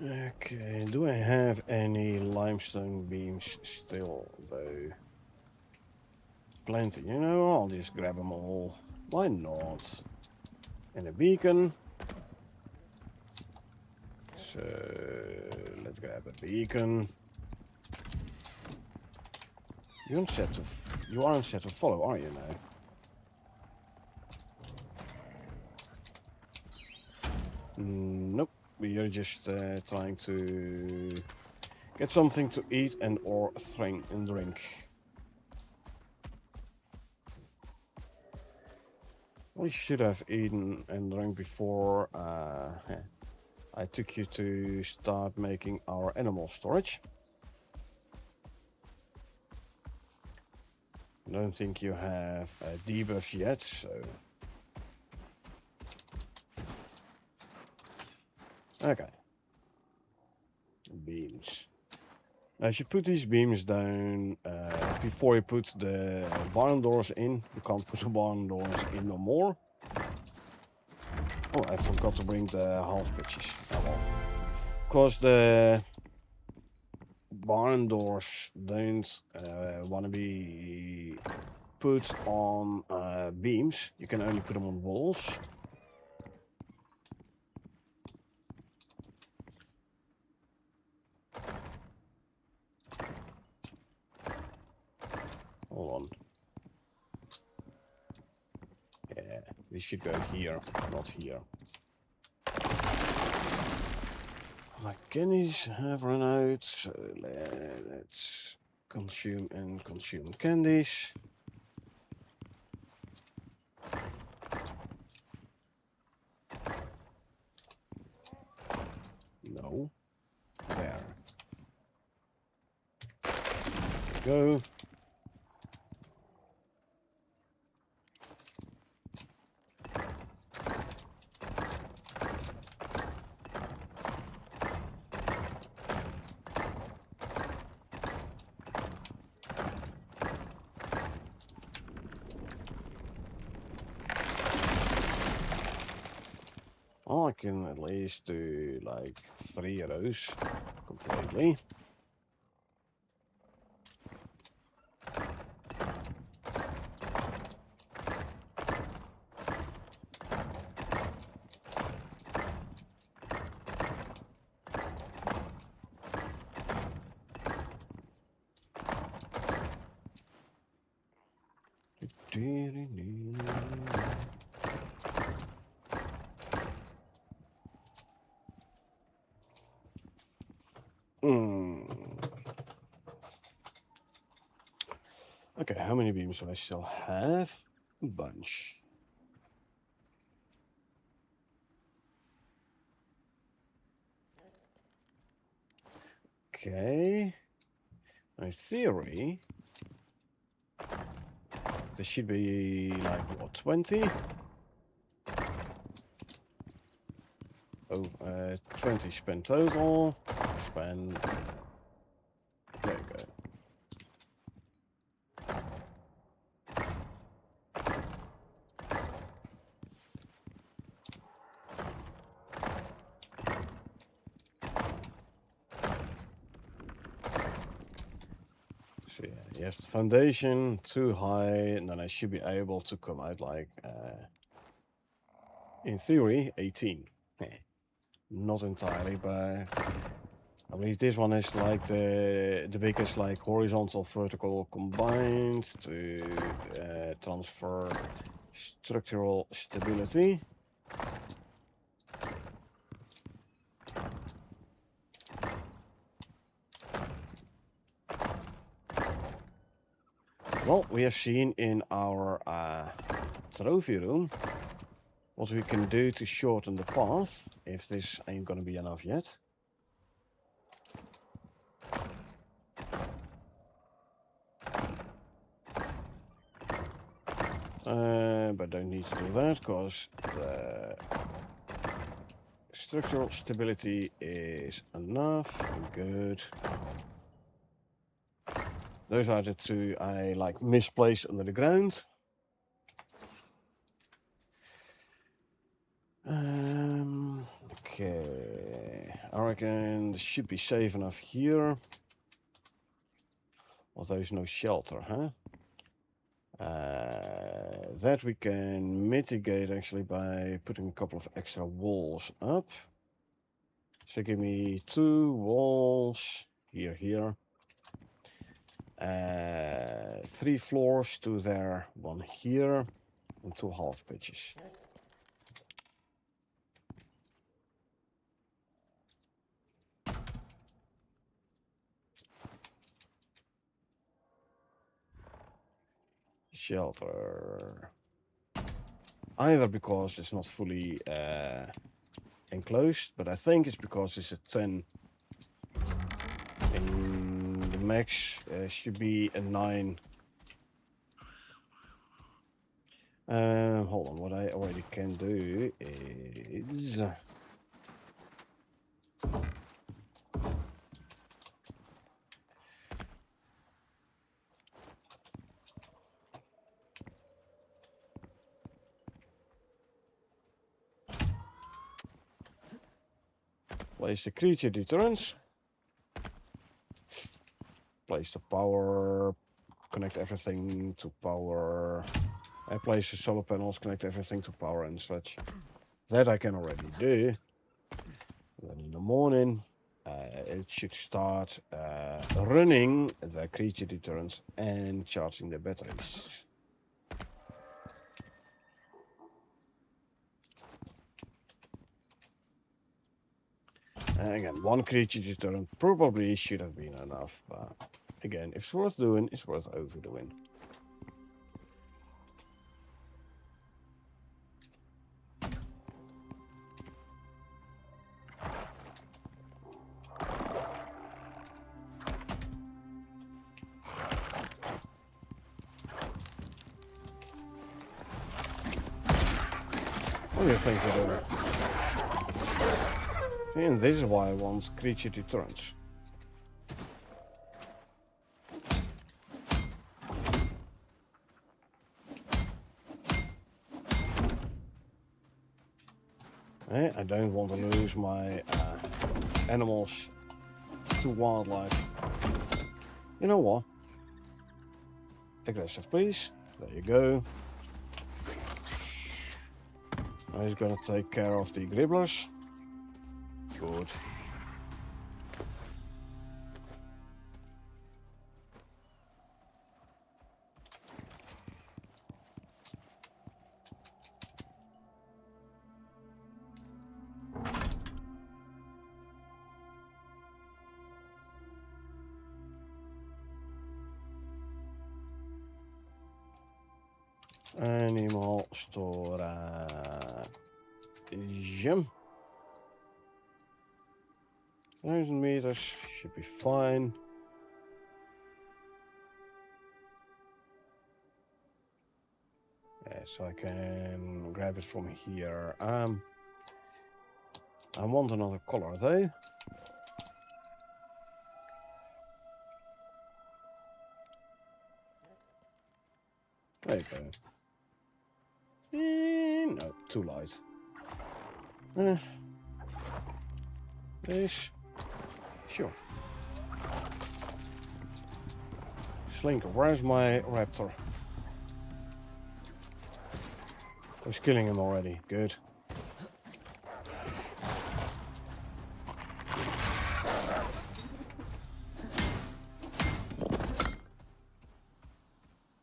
Okay, do I have any limestone beams still, though? Plenty, you know, I'll just grab them all. Why not? And a beacon. So, let's grab a beacon. You aren't set to follow, are you now? Nope. We are just trying to get something to eat and or drink. We should have eaten and drink before I took you to start making our animal storage. I don't think you have debuffs yet, so... Okay. Beams. Now if you put these beams down before you put the barn doors in, you can't put the barn doors in no more. Oh, I forgot to bring the half pitches. Oh well. Because the barn doors don't want to be put on beams. You can only put them on walls. Hold on. Yeah, this should go here, not here. My candies have run out, so let's consume candies. No. There. Go. I can at least do like 3 of those completely. Okay, how many beams do I still have? A bunch. Okay. In theory, this should be like, what, 20? Oh, 20 spent total. Spend. There you go. So yeah, you have the foundation too high, and then I should be able to come out like, in theory, 18. Not entirely, but I believe this one is like the biggest like horizontal vertical combined to transfer structural stability. we have seen in our trophy room what we can do to shorten the path, if this ain't gonna be enough yet. But don't need to do that, because the structural stability is enough and good. Those are the two I like misplaced under the ground. Okay, I reckon this should be safe enough here. Although there's no shelter, huh? That we can mitigate actually by putting a couple of extra walls up. So give me 2 walls here. 3 floors, 2 there, 1 here, and 2 half pitches. Shelter. Either because it's not fully enclosed, but I think it's because it's a 10. And the max should be a 9. Hold on, what I already can do is... place the creature deterrence. Place the power, connect everything to power. I place the solar panels, connect everything to power and such. That I can already do. Then in the morning, it should start running the creature deterrence and charging the batteries. And again, 1 creature deterrent probably should have been enough, but again, if it's worth doing, it's worth overdoing. What do you think we're doing? And this is why I want creature deterrence. I don't want to lose my animals to wildlife. You know what? Aggressive, please. There you go. Now he's gonna take care of the gribblers. Good. Animal storage. 1000 meters should be fine. Yeah, so I can grab it from here. I want another color though. There you go. No, too light. This. Sure. Slinker, where's my raptor? I was killing him already. Good.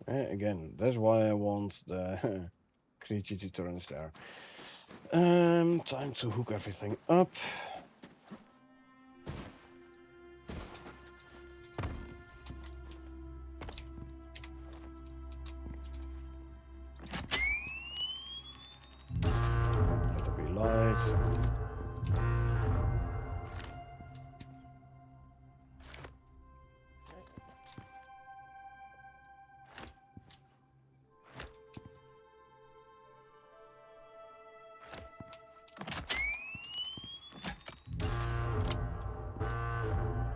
Again, that's why I want the creature deterrence there. Time to hook everything up. Right.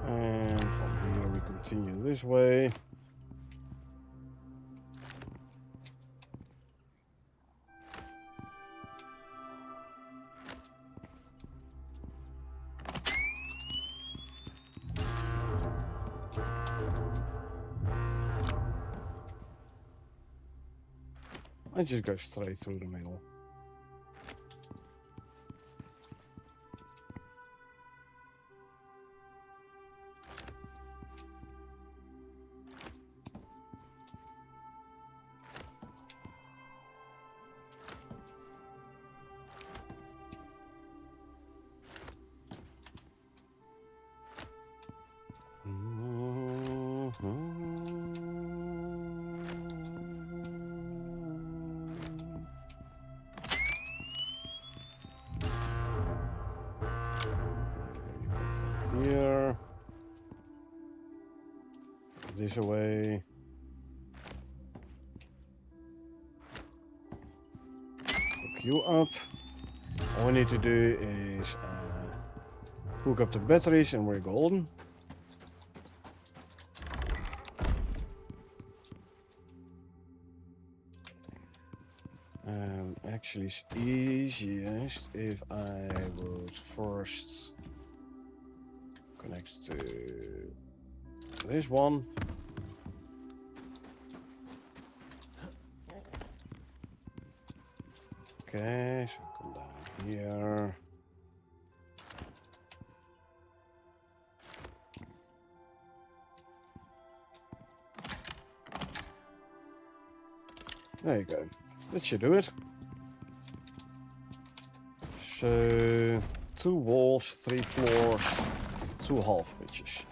And from here we continue this way. I just go straight through the middle. Here. This away. Hook you up. All we need to do is hook up the batteries and we're golden. Actually, it's easiest if I would first connect to this one. Okay, so come down here. There you go. That should do it. So 2 walls, 3 floors, 2 half pitches.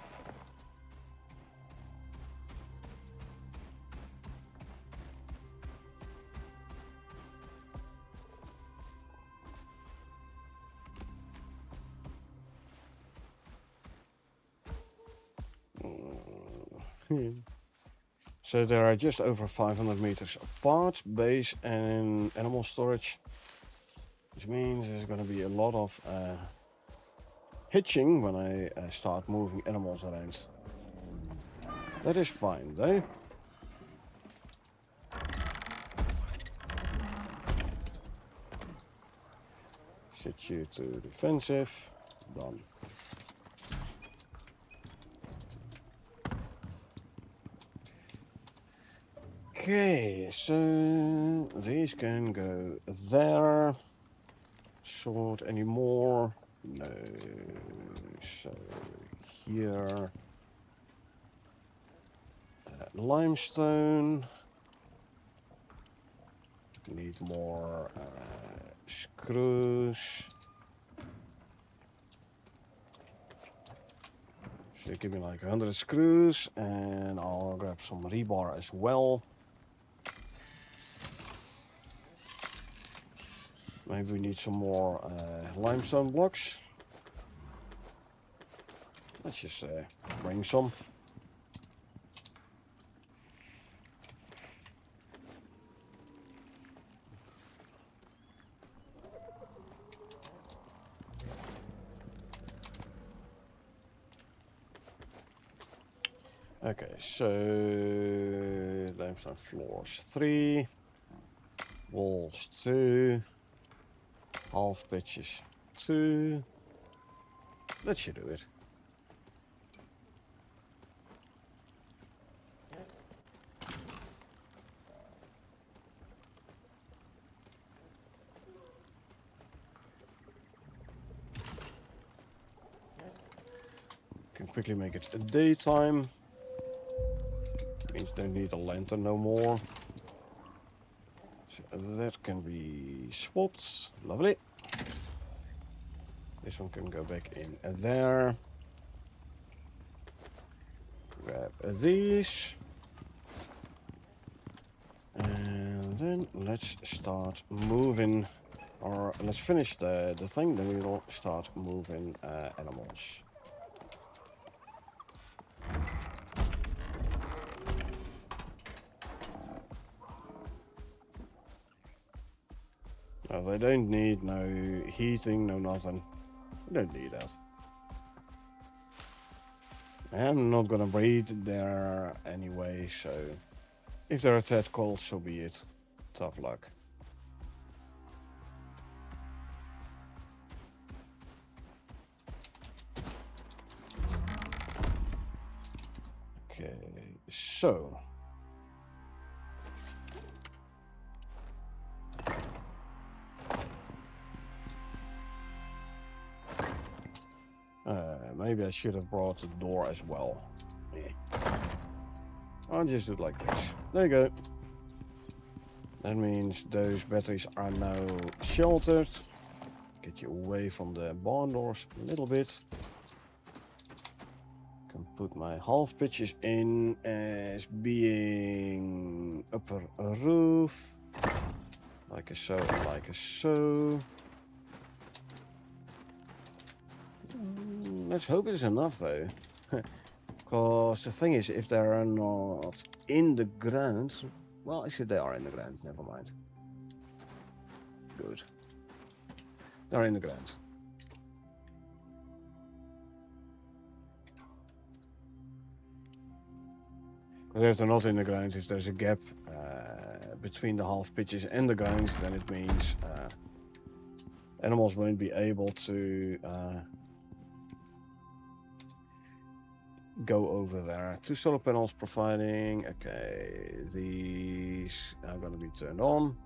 So they are just over 500 meters apart, base and animal storage, which means there's going to be a lot of hitching when I start moving animals around. That is fine, though. Set you to defensive. Done. Okay, so these can go there. Sort anymore? No. So here. Limestone. Need more screws. So give me like 100 screws and I'll grab some rebar as well. Maybe we need some more limestone blocks. Let's just bring some. Okay, so limestone floors 3, walls 2, half pitches 2. That should do it. Can quickly make it a daytime. Means don't need a lantern no more. So that can be swapped. Lovely. This one can go back in there. Grab these. And then let's start moving Or let's finish the thing, then we will start moving animals. No, they don't need no heating, no nothing. They don't need that. I'm not gonna breed there anyway, so if they're that cold, so be it. Tough luck. Okay, so maybe I should have brought the door as well. I'll just do it like this. There you go. That means those batteries are now sheltered. Get you away from the barn doors a little bit. Can put my half pitches in as being upper roof. Like a so and like a so. Let's hope it's enough though. Because the thing is, if they are not in the ground... Well, actually they are in the ground, never mind. Good. They're in the ground. But if they're not in the ground, if there's a gap between the half pitches and the ground, then it means animals won't be able to go over there. 2 solar panels providing. Okay, these are going to be turned on.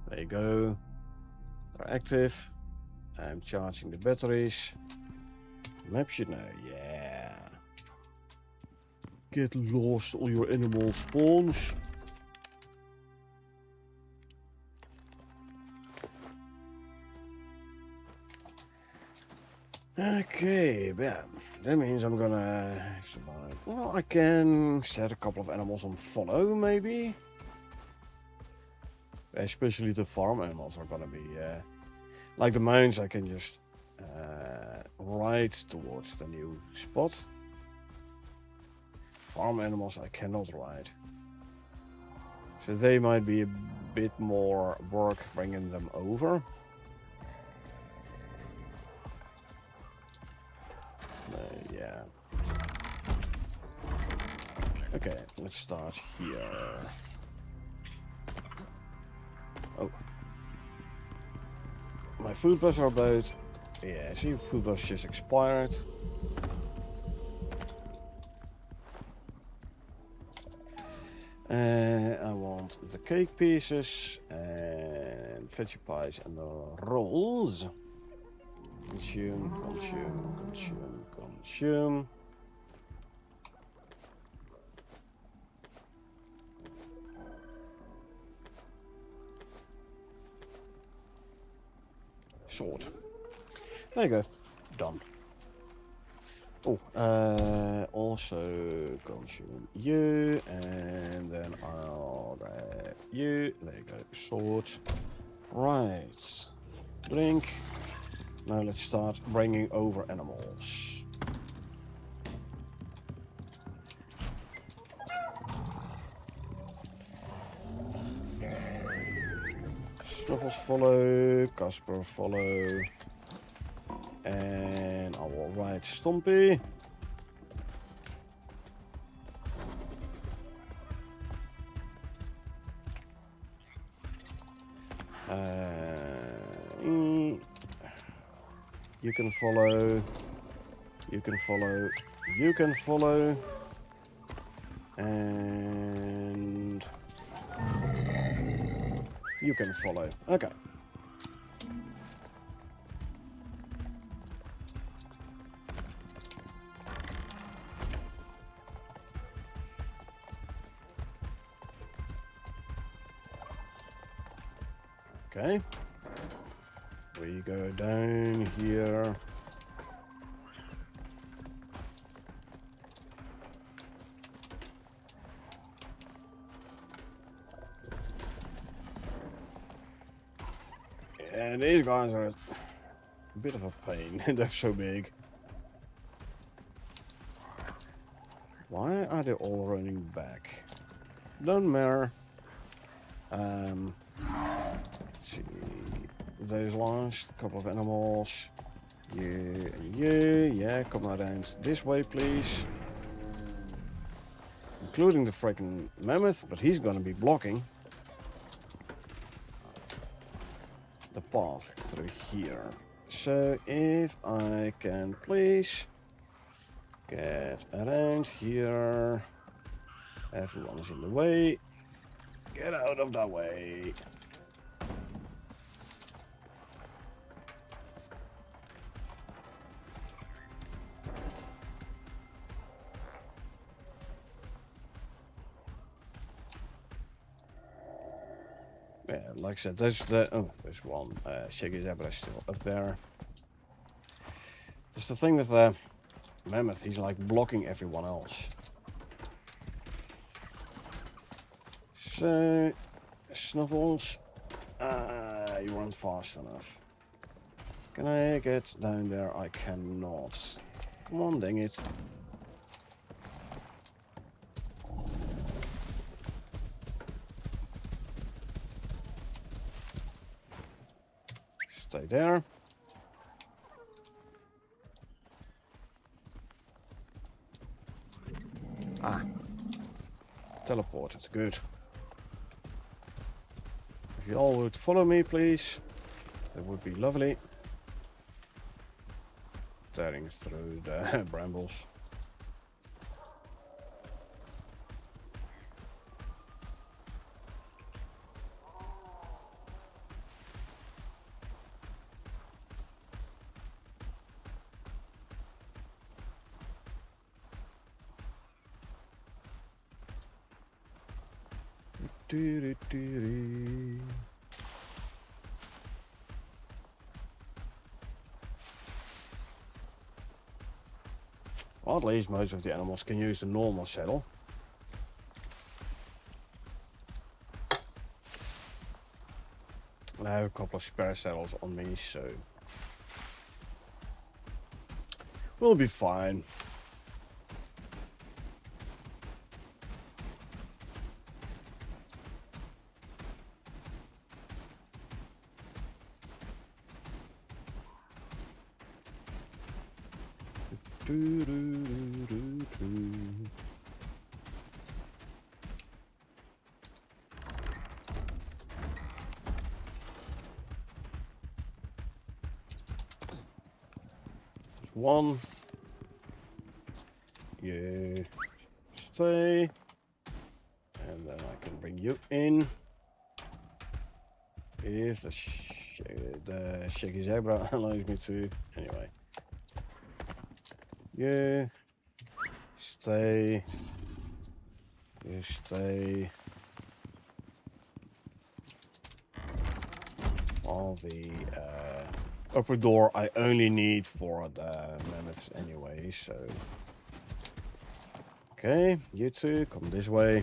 There you go. They're active. I'm charging the batteries. Map should know. Yeah. Get lost, all your animal spawns. Okay, bam. That means I'm gonna have to buy. Well, I can set a couple of animals on follow, maybe. Especially the farm animals are gonna be like the mounds. I can just ride towards the new spot. Farm animals I cannot ride, so they might be a bit more work bringing them over. Yeah. Okay, let's start here. Oh. My food buffs are about... Yeah, see, food buffs just expired. I want the cake pieces and veggie pies and the rolls. Consume, consume, consume, consume. Sword. There you go. Done. Oh, also consume you, and then I'll grab you. There you go. Sword. Right. Drink. Now let's start bringing over animals. Snuffles follow, Casper follow, and I will ride Stompy. You can follow, you can follow, you can follow, and you can follow. Okay. Okay. We go down here. And these guys are a bit of a pain. They're so big. Why are they all running back? Don't matter. Let's see. Those last couple of animals. Yeah, come around this way, please. Including the freaking mammoth, but he's gonna be blocking the path through here. So if I can please get around here. Everyone is in the way. Get out of the way. Yeah, like I said, there's one shaggy zebra still up there. That's the thing with the mammoth, he's like blocking everyone else. So, Snuffles, you weren't fast enough. Can I get down there? I cannot. Come on, dang it. Stay there. Ah. Teleported, good. If you all would follow me, please. That would be lovely. Tearing through the brambles. Well, at least most of the animals can use the normal saddle. And I have a couple of spare saddles on me, so we'll be fine. One. You stay. And then I can bring you in. If the shaggy zebra allows me to. Anyway. You stay. You stay. All the upper door I only need for the mammoths anyway, so. Okay, you two, come this way.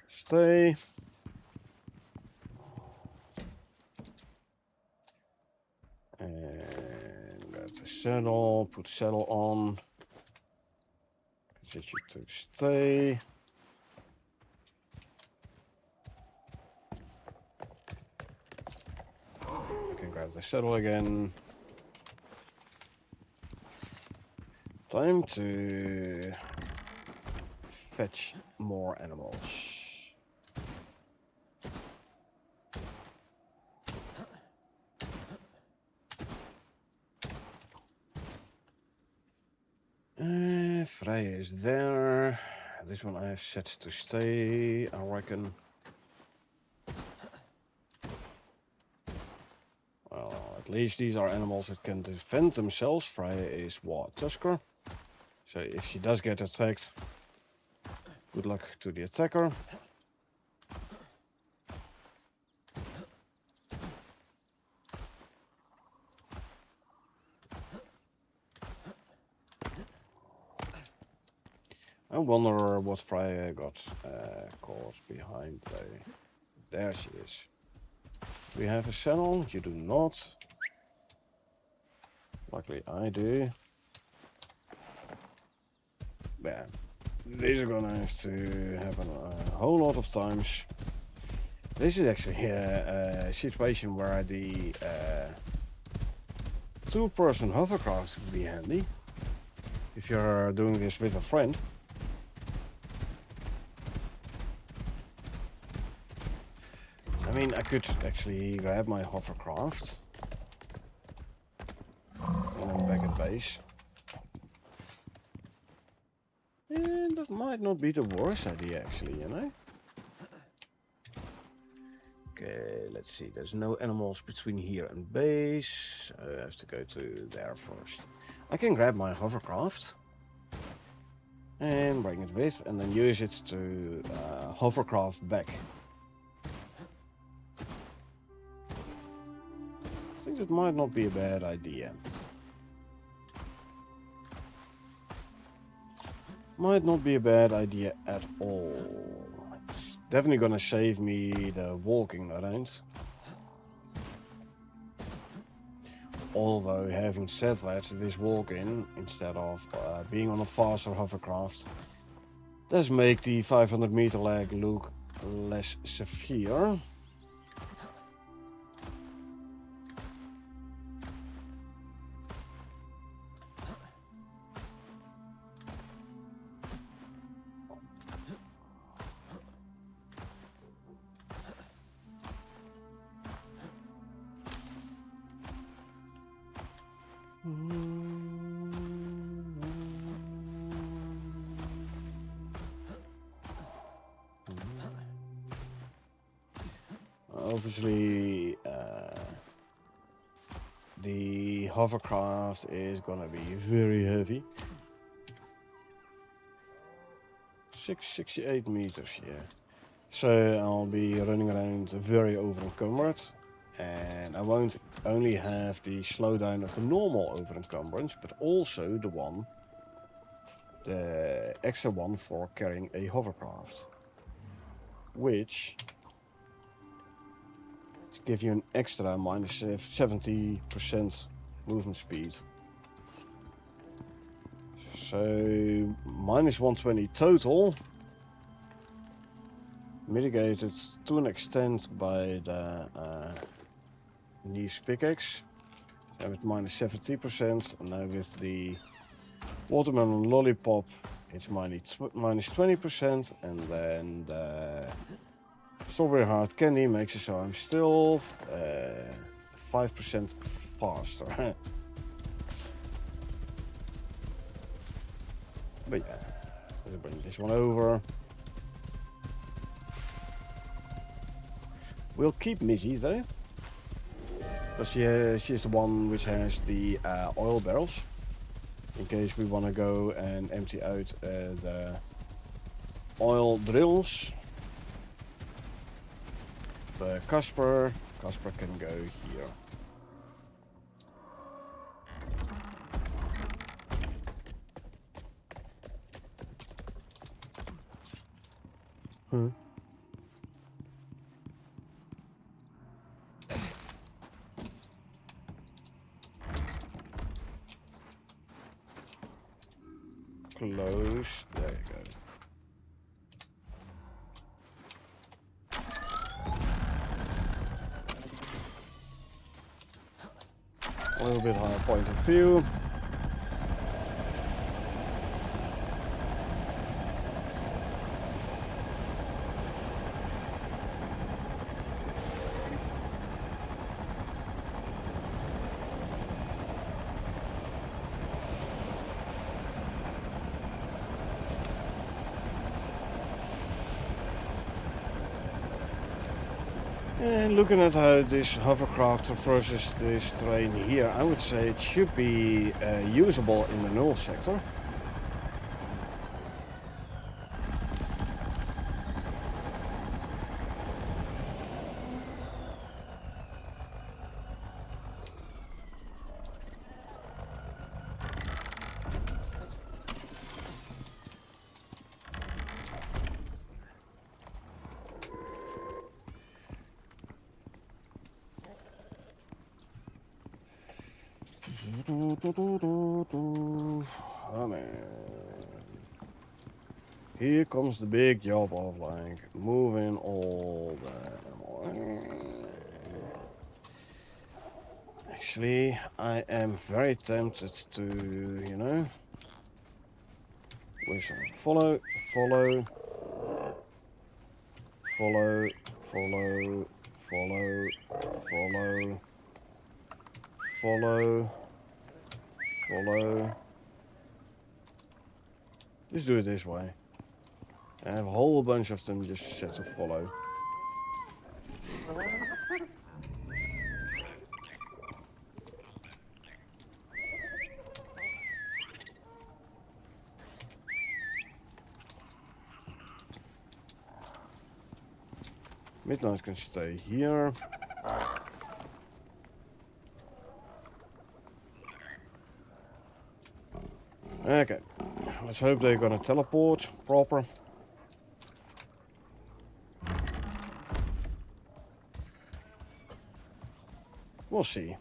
Stay. And grab the saddle, put the saddle on. Get you to stay. I can grab the saddle again. Time to fetch more animals. Freya is there. This one I have set to stay, I reckon. Well, at least these are animals that can defend themselves. Freya is what? Tusker. So if she does get attacked, good luck to the attacker. I wonder what Freya got caught behind there. There she is. Do we have a channel? You do not. Luckily I do. Yeah. This is gonna have to happen a whole lot of times. This is actually a situation where the two-person hovercraft would be handy. If you're doing this with a friend. I mean, I could actually grab my hovercraft. And I'm back at base. And that might not be the worst idea, actually, you know? Okay, let's see. There's no animals between here and base. I have to go to there first. I can grab my hovercraft. And bring it with, and then use it to hovercraft back. I think that might not be a bad idea. Might not be a bad idea at all. It's definitely gonna save me the walking around. Although, having said that, this walk-in, instead of being on a faster hovercraft, does make the 500 meter lag look less severe. Obviously, the hovercraft is gonna be very heavy. 668 meters, yeah. So I'll be running around very over encumbered. And I won't only have the slowdown of the normal over encumbrance, but also the extra one for carrying a hovercraft. Which give you an extra minus 70% movement speed. So minus 120 total. Mitigated to an extent by the Nice pickaxe. And with minus 70%. And now with the watermelon lollipop, it's minus 20%. And then the strawberry hard candy makes it so I'm still 5% faster. But yeah, let's bring this one over. We'll keep Mizzy though, because she's the one which has the oil barrels, in case we want to go and empty out the oil drills. But Casper can go here. Huh? Close. There you go. A little bit higher point of view. And looking at how this hovercraft traverses this terrain here, I would say it should be usable in the null sector. Oh man. Here comes the big job of like moving all the... Actually, I am very tempted to, you know, whistle. Follow, follow, follow, follow, follow, follow, follow, follow. Just do it this way. I have a whole bunch of them just set to follow. Midnight can stay here. Okay, let's hope they're gonna teleport proper. We'll see.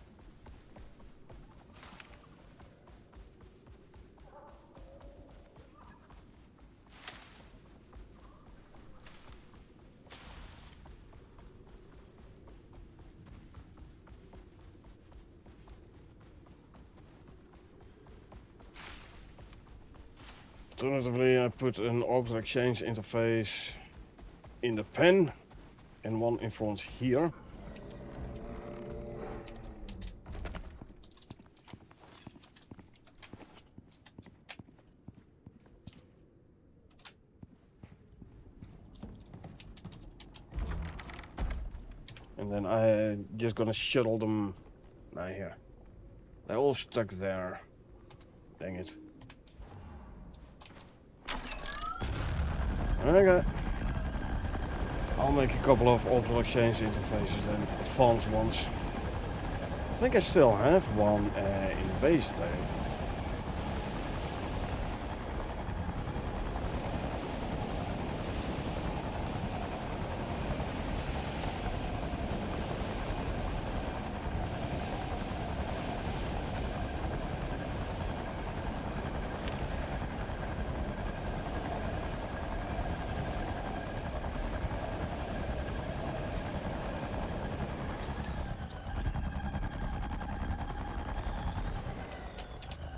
Alternatively, I put an orbital exchange interface in the pen and one in front here. And then I'm just gonna shuttle them here. They're all stuck there. Dang it. Okay. I'll make a couple of orbital exchange interfaces then, advanced ones. I think I still have one in the base though.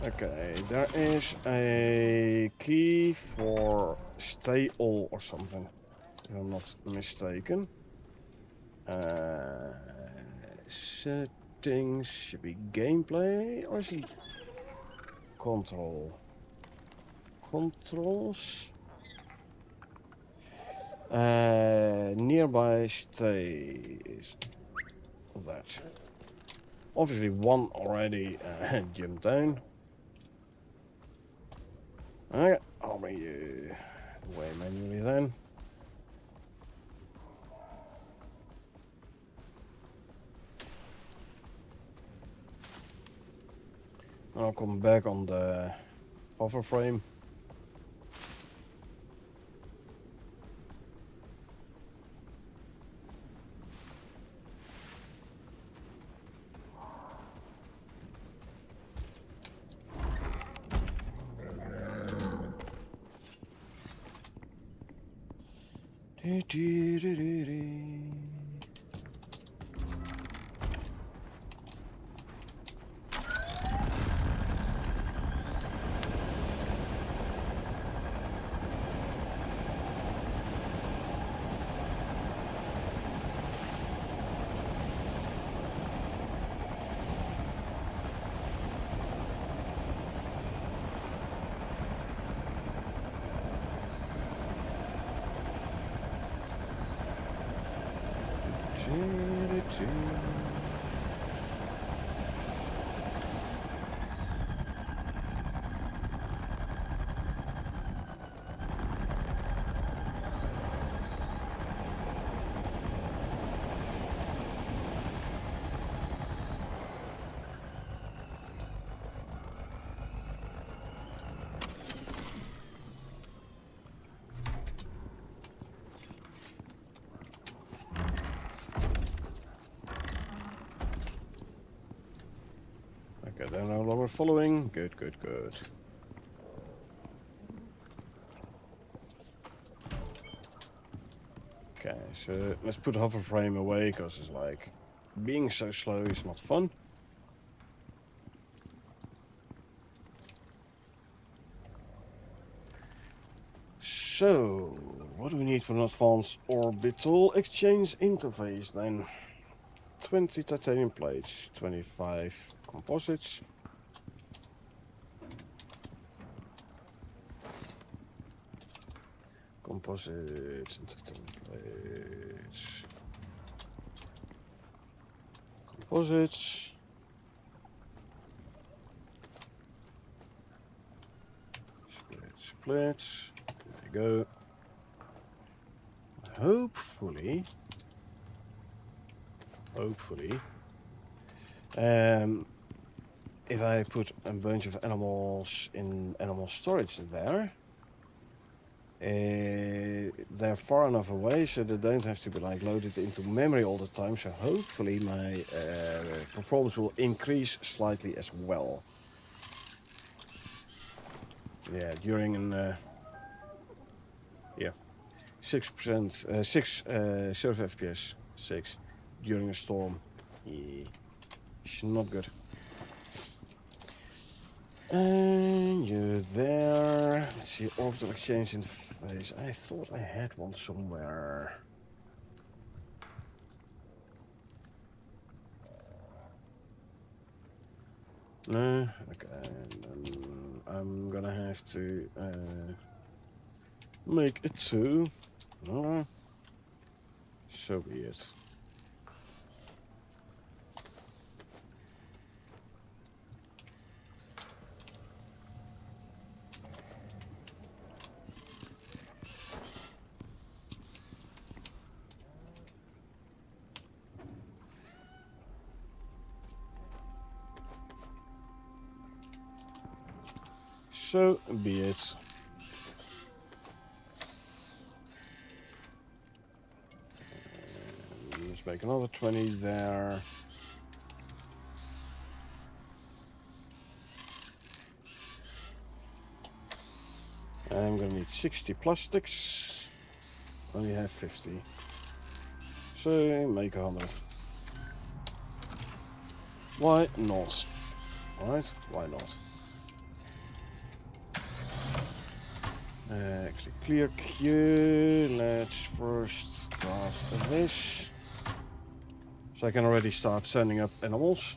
Okay, there is a key for stay all or something, if I'm not mistaken. Settings should be gameplay or is it control? Controls. Nearby stay is that. Obviously one already jumped down. Okay, I'll bring you away manually then. I'll come back on the hover frame. they're no longer following. Good, good, good. Okay, so let's put hover frame away, because it's like being so slow is not fun. So, what do we need for an advanced orbital exchange interface then? 20 titanium plates, 25 composites. Composites and titanium plates. Composites. Splits. There you go. Hopefully, if I put a bunch of animals in animal storage there, they're far enough away so they don't have to be like loaded into memory all the time. So hopefully my performance will increase slightly as well. Yeah, during an 6%, 6 server FPS, 6 during a storm. Yeah, it's not good. And you're there. Let's see, orbital exchange interface. I thought I had one somewhere. No? Okay, I'm gonna have to make it 2. So be it. So be it. Let's make another 20 there. I'm gonna need 60 plastics. Only have 50. So make 100. Why not? Right? Why not? Actually, clear queue. Let's first craft this. So I can already start sending up animals.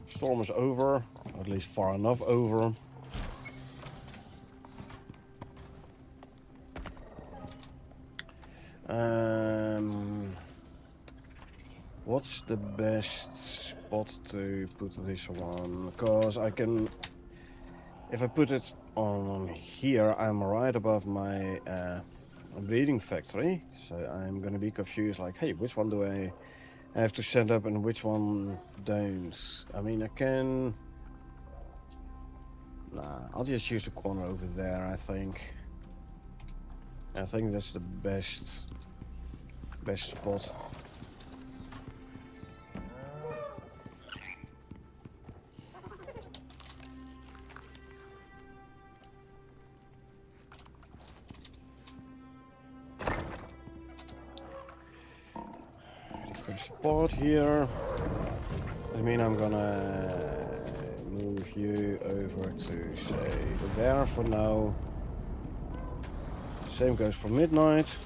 Storm is over, at least far enough over. What's the best spot to put this one? Because I can, if I put it on here, I'm right above my breeding factory. So I'm gonna be confused, like, hey, which one do I have to set up and which one don't? I mean, I can... Nah, I'll just use the corner over there, I think. I think that's the best spot. Good spot here. I mean, I'm gonna move you over to, say, there for now. Same goes for midnight.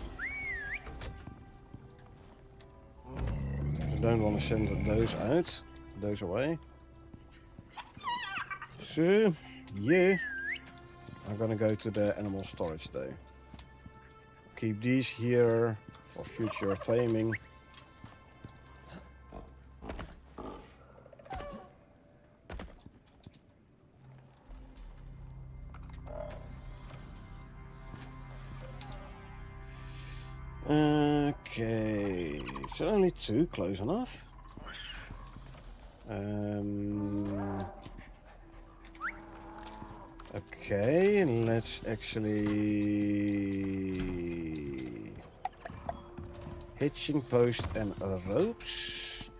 I don't want to send those out, those away. So, yeah, I'm gonna go to the animal storage day. Keep these here for future taming. Okay, so only two, close enough. Okay, let's actually hitching post and ropes.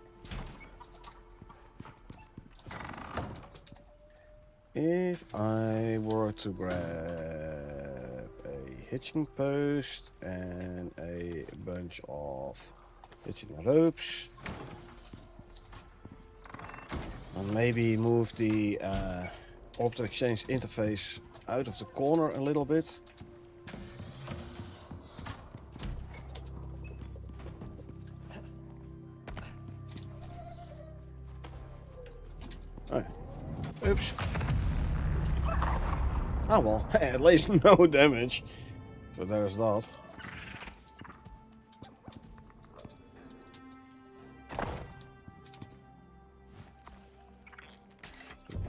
If I were to grab a hitching post and a bunch of hitching ropes, and maybe move the Orbital Exchange interface out of the corner a little bit. Oh. Oops. Oh well, at least no damage. So there's that.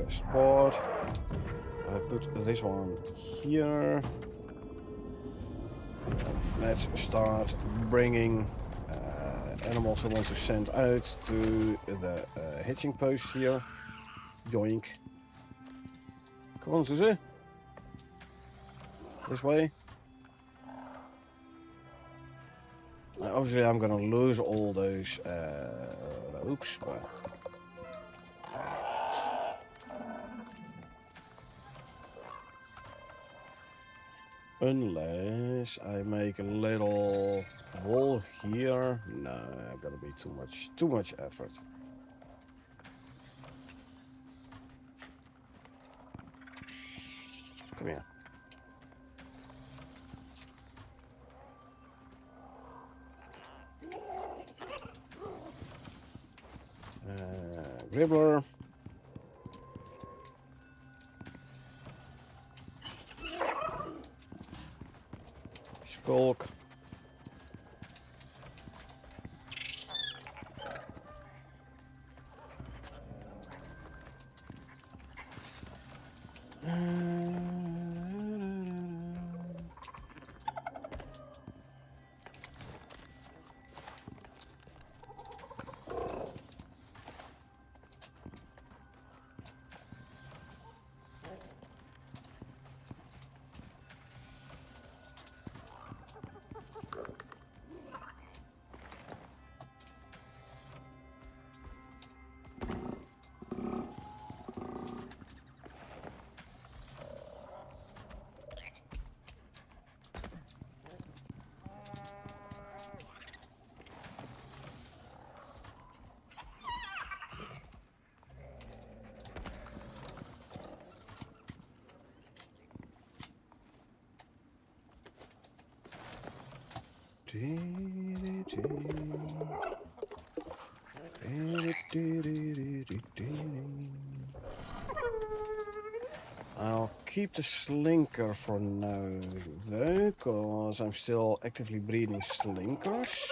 Spot. I put this one here. Let's start bringing animals I want to send out to the hitching post here. Yoink. Come on, Susie. This way. Now, obviously, I'm gonna lose all those ropes, but unless I make a little wall here, no, gonna be too much effort. Come here. Gribbler. Skulk. I'll keep the slinker for now, though, because I'm still actively breeding slinkers.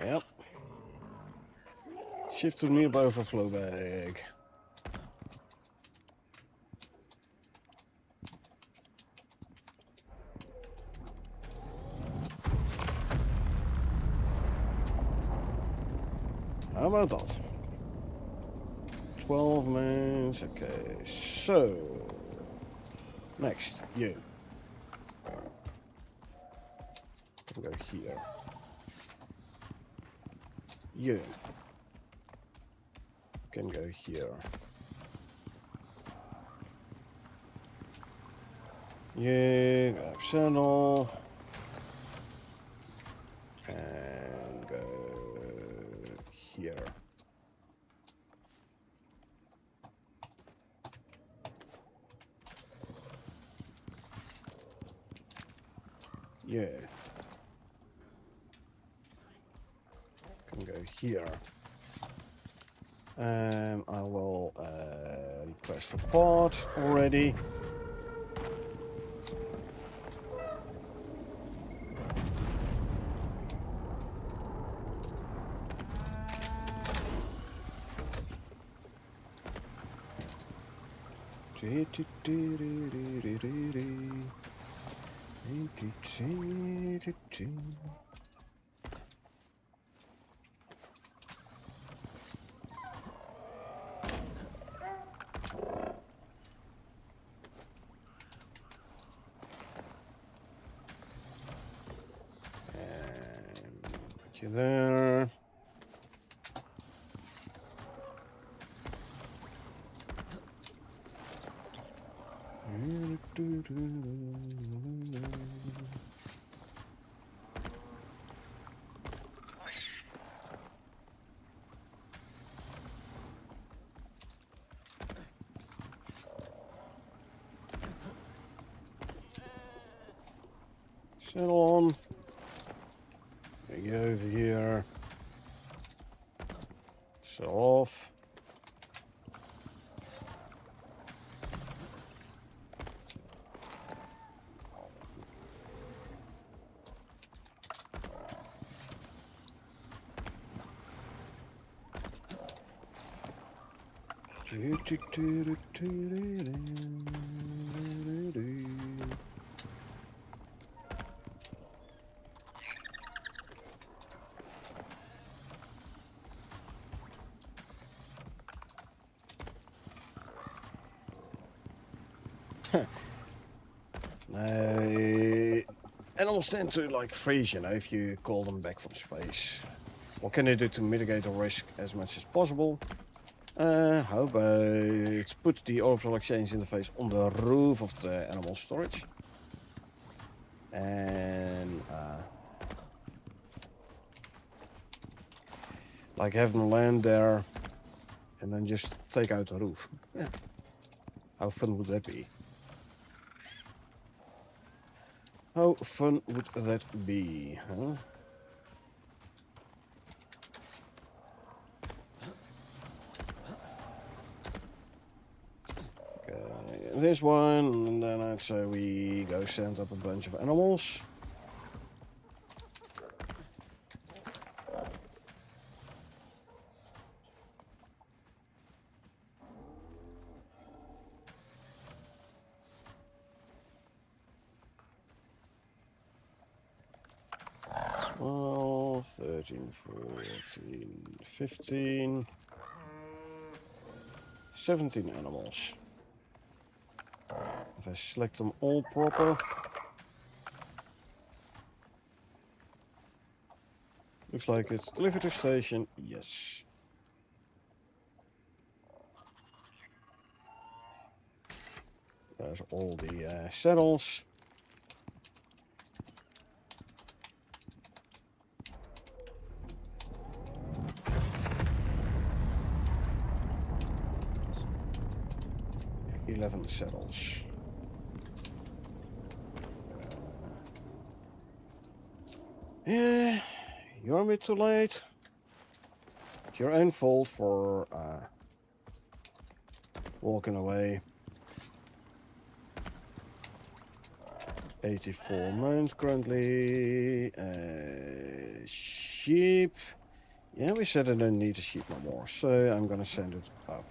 Yep. Shift to nearby overflow bag. How about that? 12 mans, okay, so next, you. Go here. You can go here. You go channel and go here. Yeah. go here. I will request a part already. Put you there. Settle on. We go over here. So off. Animals tend to like freeze, you know, if you call them back from space. What can they do to mitigate the risk as much as possible? How about put the orbital exchange interface on the roof of the animal storage? And like have them land there and then just take out the roof. Yeah. How fun would that be? How fun would that be, huh? Okay, this one, and then I'd say we go send up a bunch of animals. Well, 13, 14, 15, 17 animals. If I select them all proper. Looks like it's delivered to station, yes. There's all the saddles. Uh, 11 saddles. Yeah, you're a bit too late. It's your own fault for walking away. 84 mounts currently. Sheep. Yeah, we said I don't need a sheep no more, so I'm gonna send it up.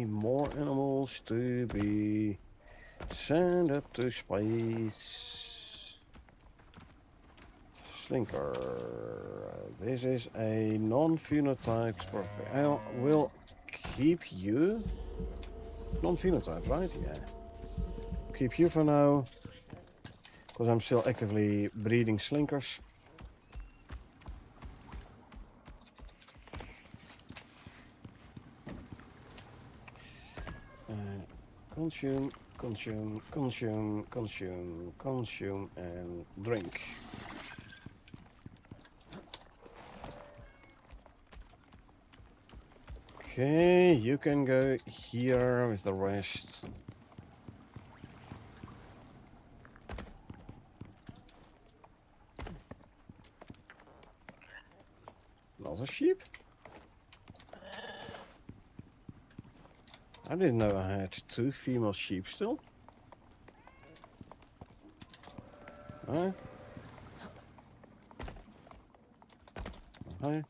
More animals to be sent up to space. Slinker. This is a non-phenotyped property. I will keep you. Non-phenotyped, right? Yeah. Keep you for now. Because I'm still actively breeding slinkers. Consume, consume, consume, consume, consume, and drink. Okay, you can go here with the rest. Another sheep? I didn't know I had 2 female sheep still. Huh? Okay.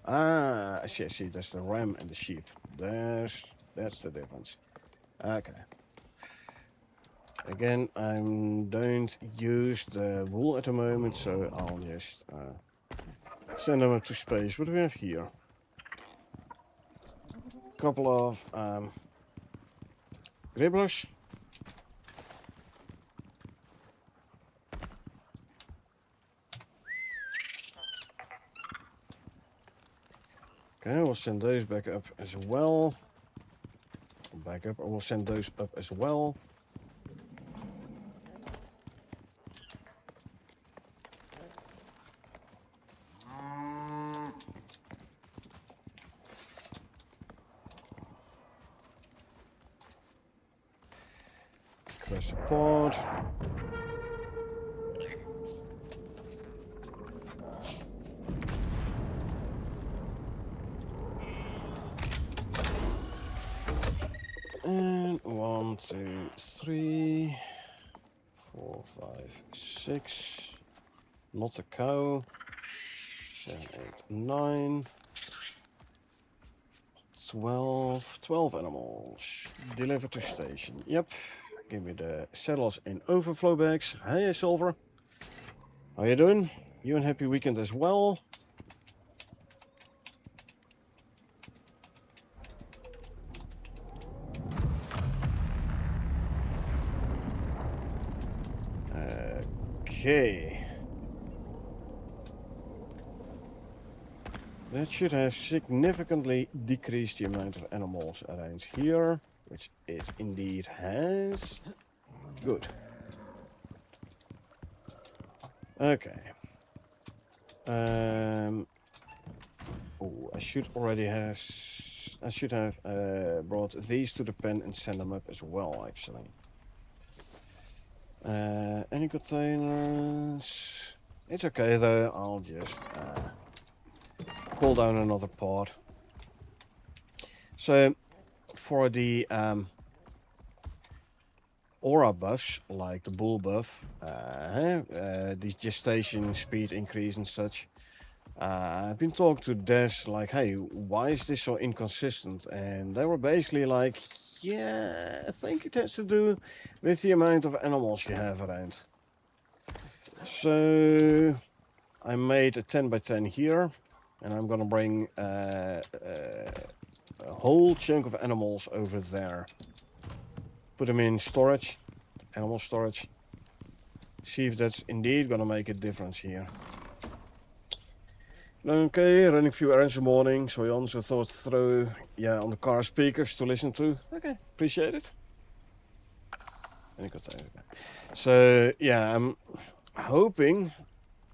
Ah, I see, that's the ram and the sheep. That's the difference. Okay. Again, I don't use the wool at the moment, so I'll just send them up to space. What do we have here? Couple of gribblers. Okay, we'll send those back up as well. Back up, I will send those up as well. Press support. And 1, 2, 3, 4, 5, 6. Not a cow. 7, 8, 9. 12 animals. Delivered to station. Yep. Give me the saddles in overflow bags. Hey, Silver. How you doing? You and happy weekend as well. Okay. That should have significantly decreased the amount of animals around here, which it indeed has. Good. Okay. Oh, I should have brought these to the pen and send them up as well, actually. Any containers? It's okay though, I'll just call down another pod. So, for the aura buffs, like the bull buff, the gestation speed increase and such, I've been talking to devs like, hey, why is this so inconsistent? And they were basically like, yeah, I think it has to do with the amount of animals you have around. So I made a 10 by 10 here, and I'm gonna bring a whole chunk of animals over there. Put them in storage, animal storage. See if that's indeed gonna make a difference here. Okay, running a few errands in the morning, so I also thought throw on the car speakers to listen to. Okay, appreciate it. And so yeah, I'm hoping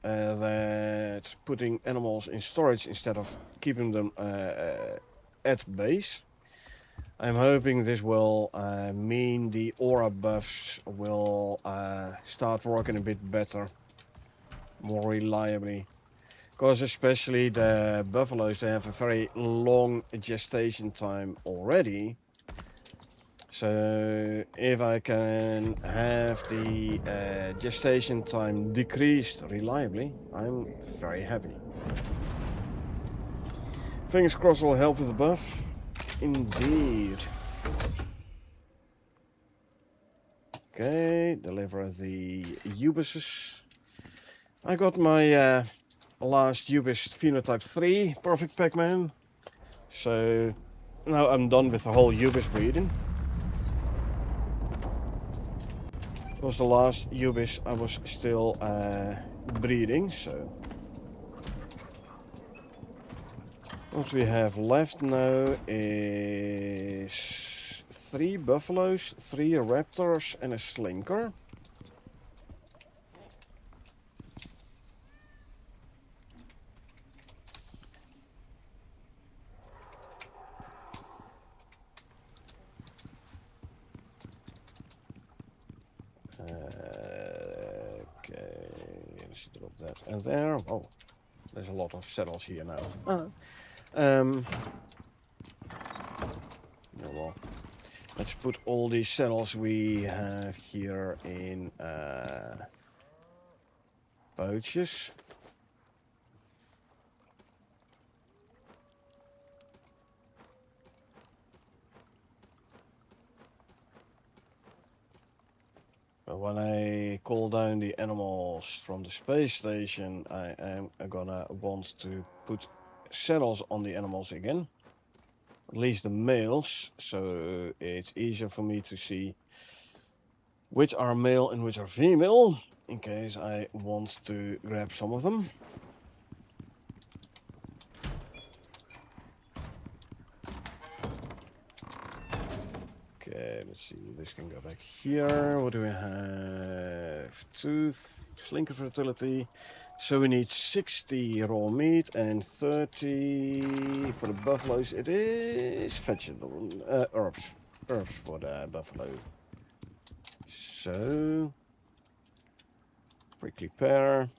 that putting animals in storage instead of keeping them at base, I'm hoping this will mean the aura buffs will start working a bit better, more reliably. Because especially the buffaloes, they have a very long gestation time already. So if I can have the gestation time decreased reliably, I'm very happy. Fingers crossed will help with the buff. Indeed. Okay, deliver the ubuses. I got my last ubis phenotype 3 perfect Pac-Man. So now I'm done with the whole ubis breeding. It was the last ubis I was still breeding, so. What we have left now is 3 buffaloes, 3 raptors and a slinker. Okay, let's drop that and there. Oh, there's a lot of saddles here now. Yeah, well, let's put all these saddles we have here in pouches. But when I call down the animals from the space station, I am gonna want to put saddles on the animals again. At least the males, so it's easier for me to see which are male and which are female, in case I want to grab some of them. Okay, let's see, this can go back here. What do we have? 2 slinker fertility. So we need 60 raw meat and 30 for the buffaloes. It is vegetable, herbs. Herbs for the buffalo. So, prickly pear.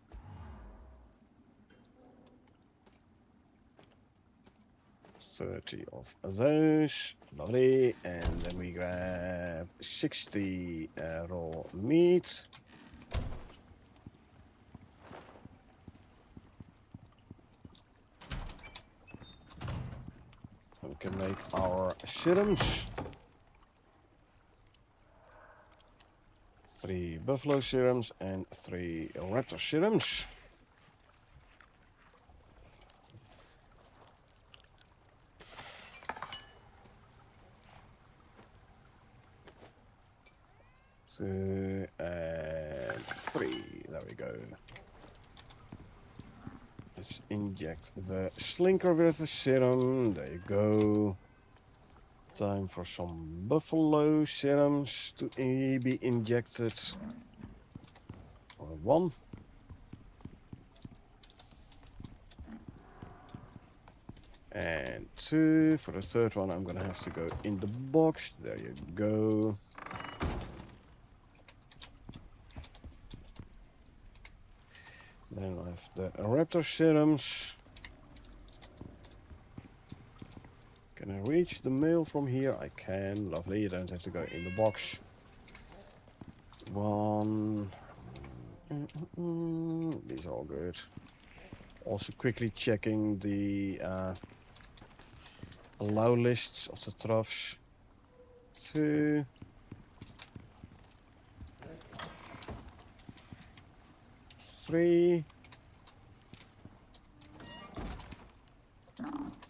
$30 of those, lovely, and then we grab 60 raw meat. We can make our serums. 3 buffalo serums and 3 raptor serums. And 3, there we go. Let's inject the slinker with the serum, there you go. Time for some buffalo serums to be injected. 1. And 2, for the third one I'm gonna have to go in the box, there you go. Then I have the raptor serums. Can I reach the male from here? I can. Lovely. You don't have to go in the box. 1. These are all good. Also quickly checking the allow lists of the troughs. 2. 3.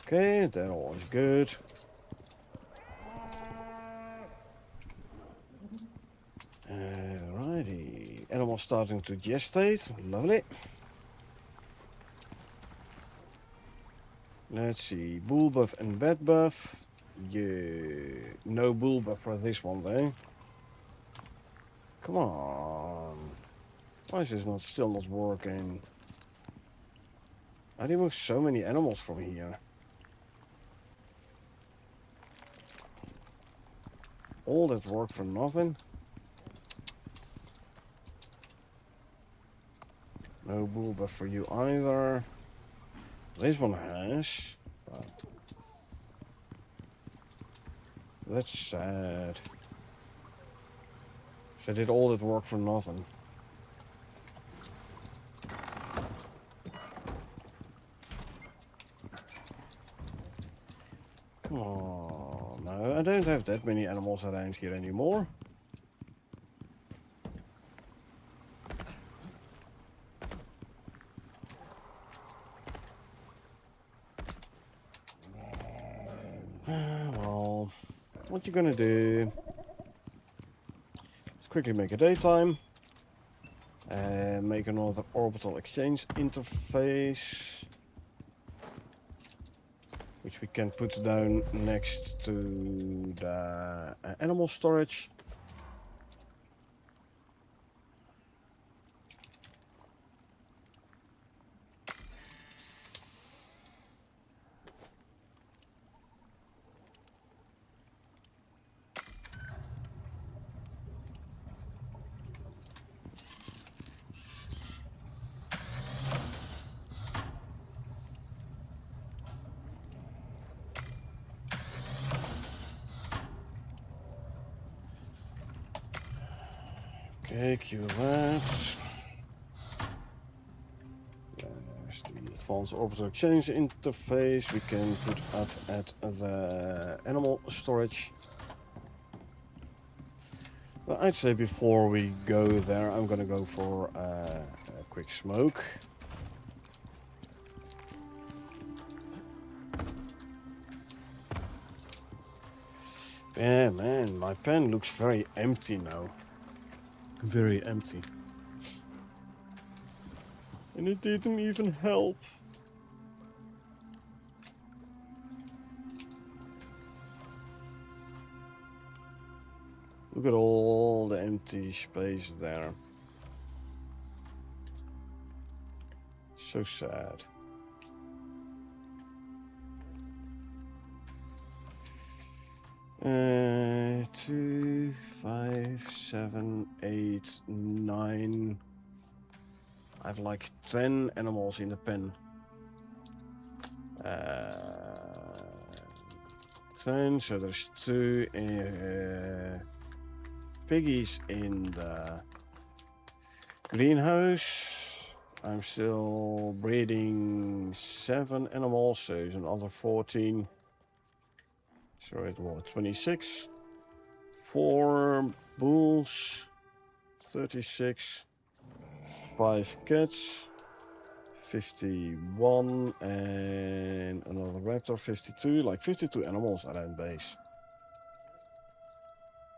Okay, that all is good. Alrighty, animal starting to gestate, lovely. Let's see, bull buff and bed buff. Yeah, no bull buff for this one though. Come on. Why is this still not working? I removed so many animals from here. All that work for nothing. No bull buff for you either. This one has. But that's sad. So I did all that work for nothing. Come on, no, I don't have that many animals around here anymore. Well, what you gonna do? Let's quickly make a daytime. And make another orbital exchange interface. Which we can put down next to the animal storage. Okay, cue that. There's the advanced orbital exchange interface we can put up at the animal storage. But I'd say before we go there, I'm gonna go for a quick smoke. Yeah, man, my pen looks very empty now. Very empty. And it didn't even help. Look at all the empty space there. So sad. Uh, 2, 5, 7, 8, 9. I have like 10 animals in the pen. 10, so there's 2 piggies in the greenhouse. I'm still breeding 7 animals, so there's another 14. So it was 26. 4 bulls, 36. 5 cats, 51, and another raptor, 52. Like 52 animals around base.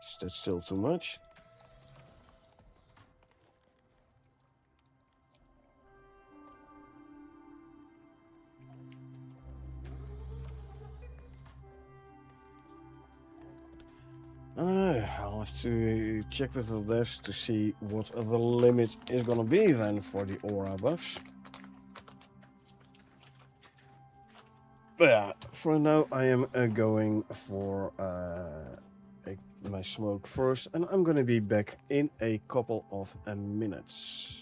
Is that still too much? I don't know. I'll have to check with the devs to see what the limit is gonna be then for the aura buffs. But yeah, for now I am going for my smoke first, and I'm gonna be back in a couple of minutes.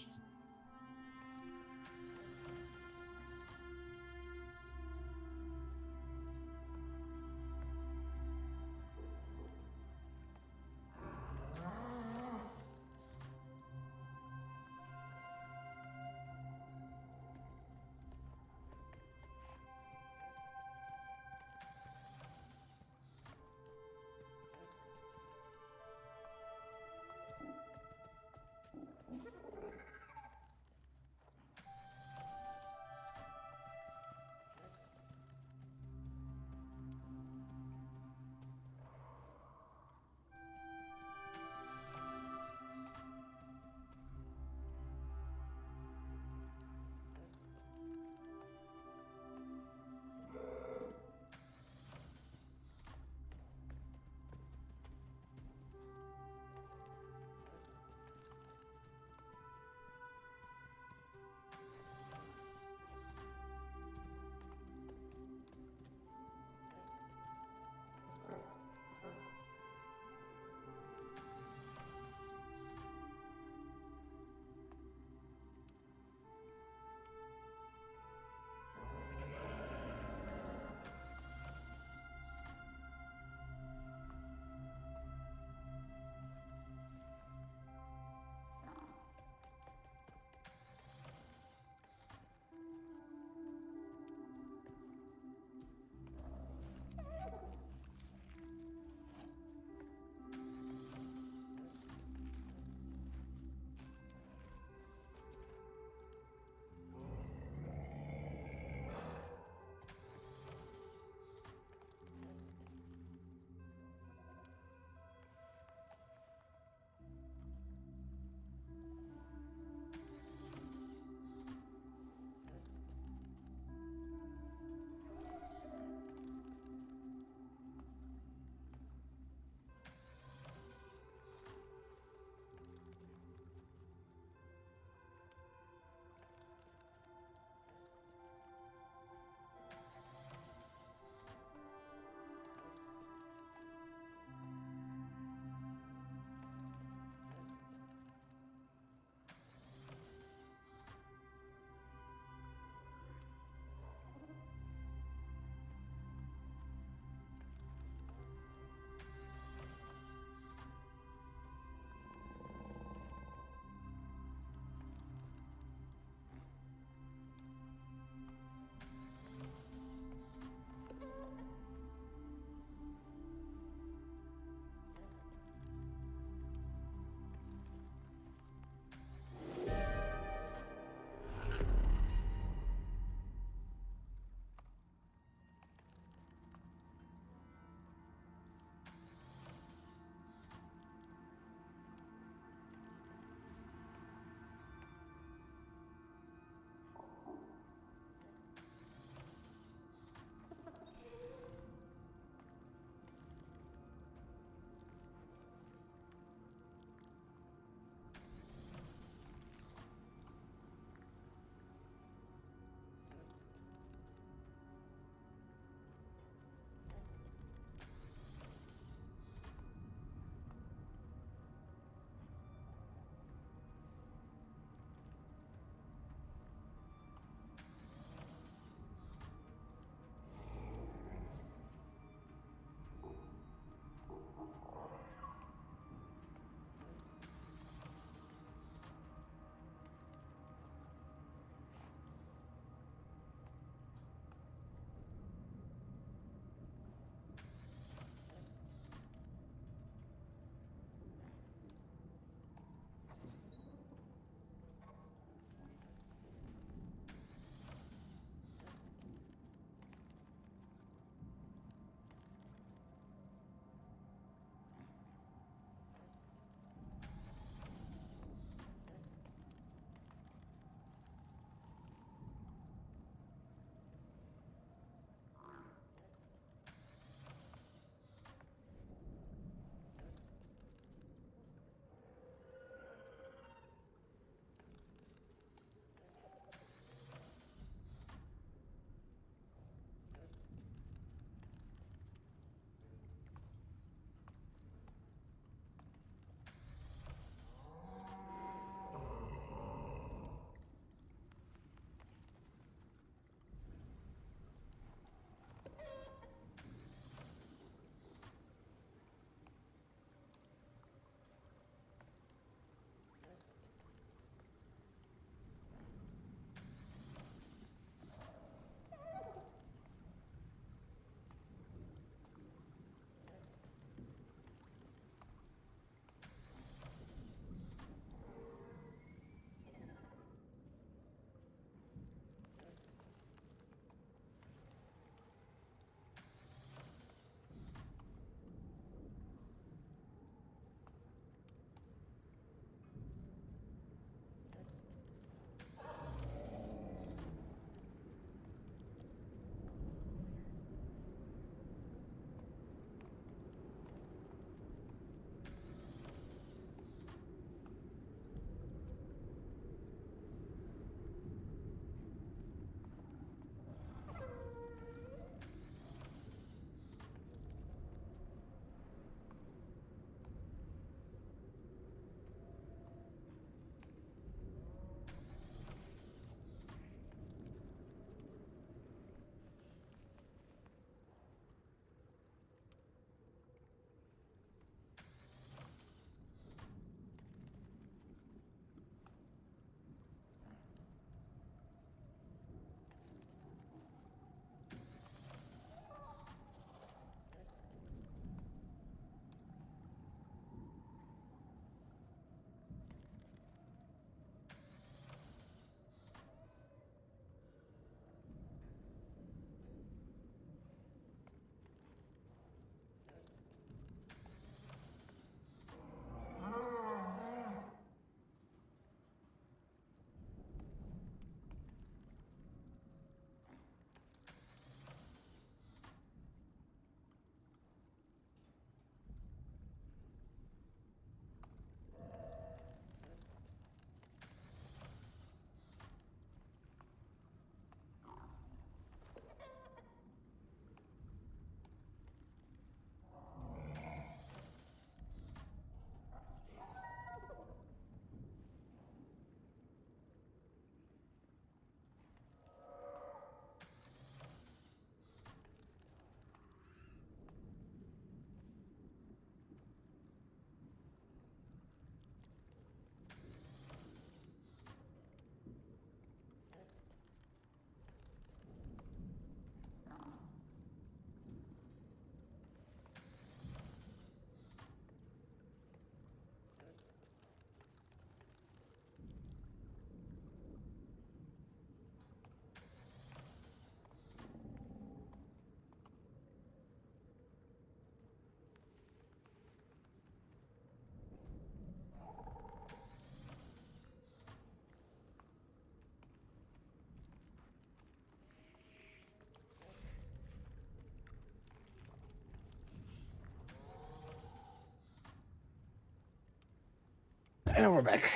And we're back.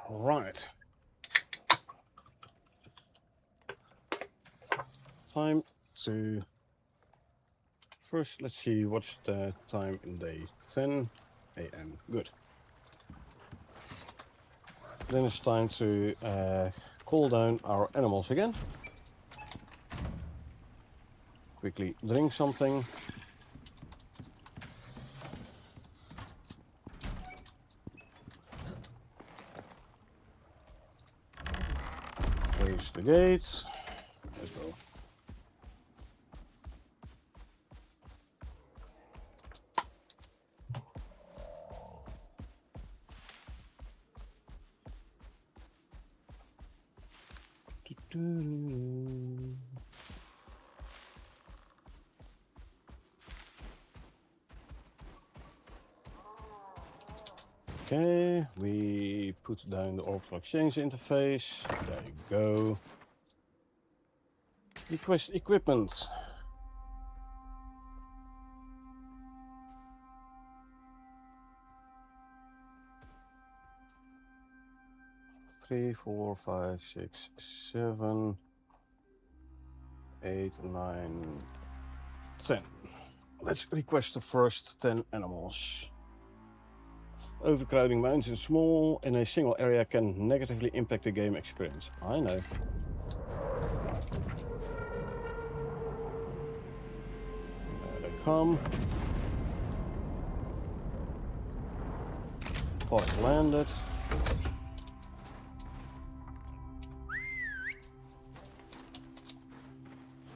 Right. Time to... First, let's see what's the time in day. 10 a.m. Good. Then it's time to cool down our animals again. Quickly drink something. Close the gates. Let's go. Okay, we put down the orbital exchange interface. There you go. Request equipment. Three, 4, 5, 6, 7, 8, 9, 10. Let's request the first 10 animals. Overcrowding mountains and small in a single area can negatively impact the game experience. I know. There they come. Pod landed.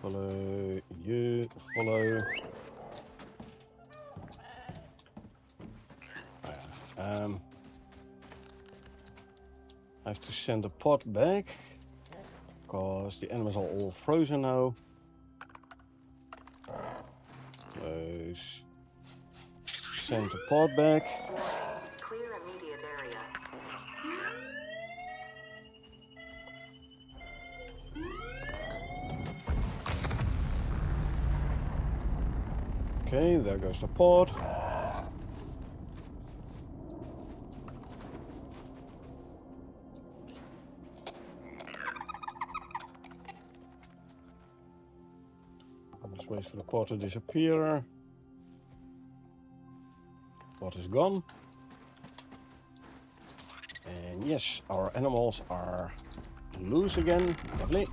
Follow you, follow. I have to send the pod back because the animals are all frozen now. Close. Send the pod back. Clear immediate area. Okay, there goes the pod. Let's wait for the pod to disappear. Pod is gone. And yes, our animals are loose again. Lovely.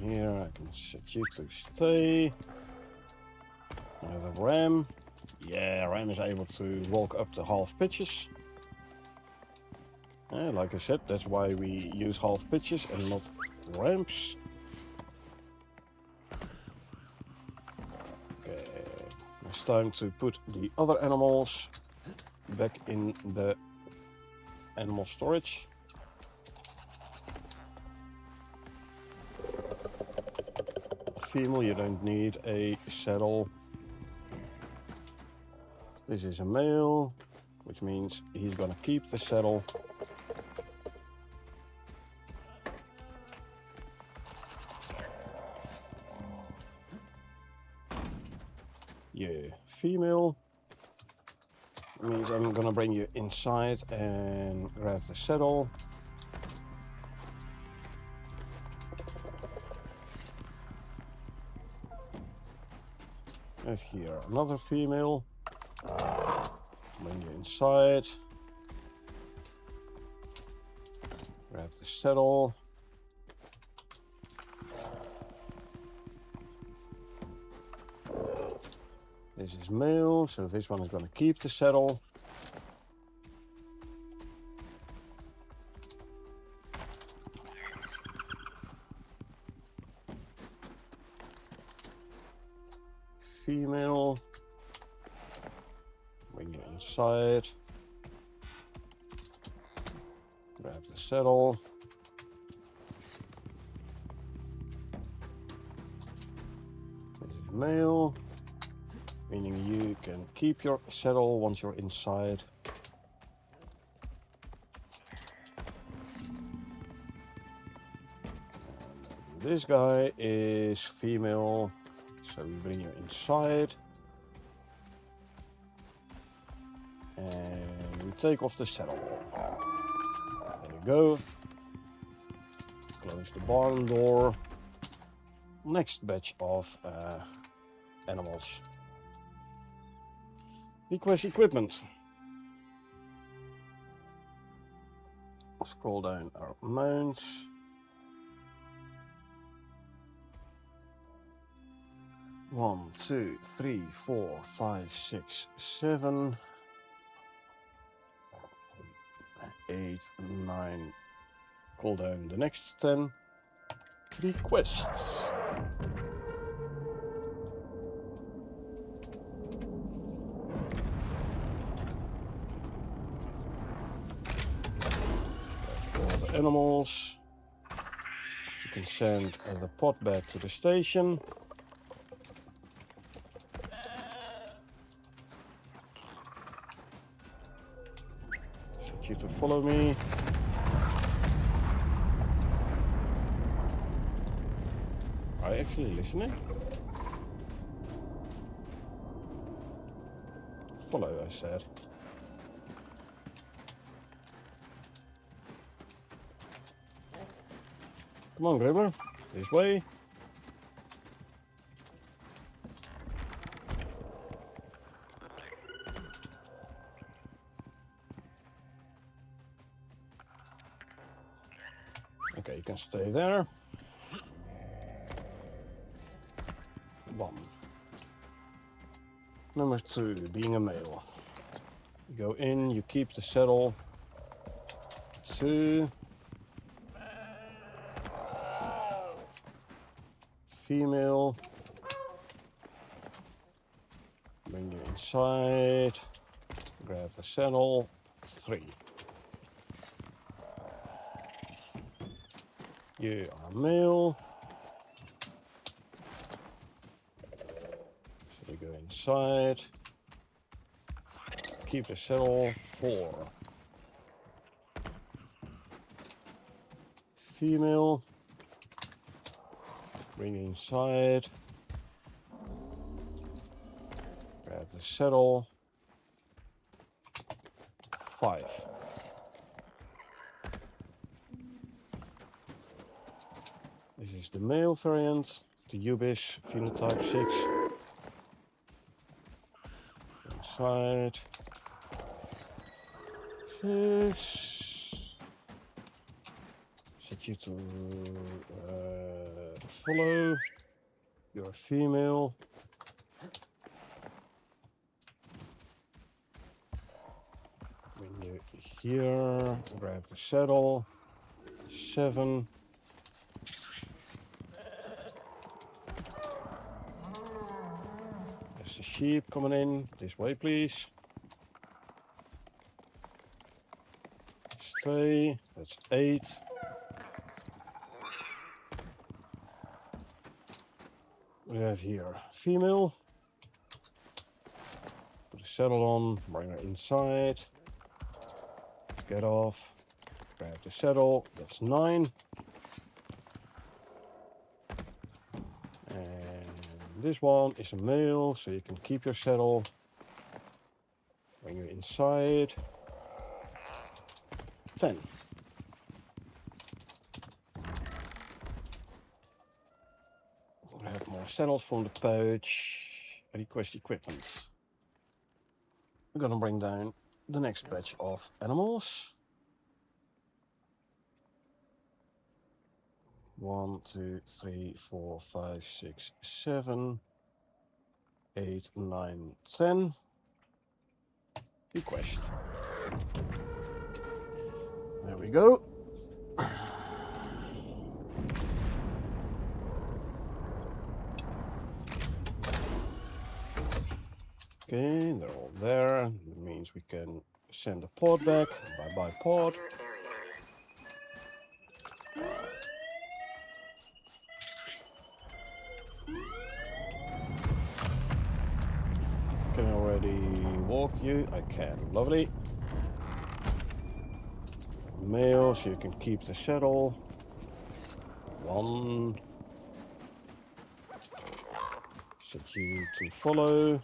Here I can set you to stay. The ram. Yeah, ram is able to walk up to half pitches. Like I said, that's why we use half pitches and not ramps. Okay, it's time to put the other animals back in the animal storage. Female, you don't need a saddle. This is a male, which means he's gonna keep the saddle. Yeah, female. Means I'm gonna bring you inside and grab the saddle. I have here another female. Bring you inside. Grab the saddle. This is male, so this one is going to keep the saddle. Female. Bring you inside. Grab the saddle. This is male. Meaning you can keep your saddle once you're inside. And this guy is female, So we bring you inside. And we take off the saddle. There you go. Close the barn door. Next batch of animals. Request equipment. Scroll down our mounts. One, 2, 3, 4, 5, 6, 7, 8, 9. Call down the next 10. Requests. All the animals. You can send the pot back to the station. You to follow me. Are you actually listening? Follow, I said. Come on, Gribbler. This way. Okay, you can stay there. 1. Number 2, being a male. You go in, you keep the saddle. 2. Female. Bring you inside. Grab the saddle. 3. You are male. So you go inside. Keep the saddle. 4. Female. Bring it inside. Grab the saddle. 5. This is the male variant of the Ubis phenotype 6. Inside. 6. Set you to follow. You're a female. When you're here, grab the saddle. 7. There's a sheep coming in. This way, please. Stay. That's 8. We have here female. Put the saddle on, bring her inside. Get off. Grab the saddle. That's 9. And this one is a male, so you can keep your saddle. Bring her inside. 10. Grab more saddles from the pouch. Request equipment. We're gonna bring down the next batch of animals. 1, 2, 3, 4, 5, 6, 7, 8, 9, 10. Request. There we go. Okay, they're all there. That means we can send a pod back. Bye-bye pod. Can I already walk you? I can. Lovely. Male, so you can keep the saddle. 1. Set you to follow.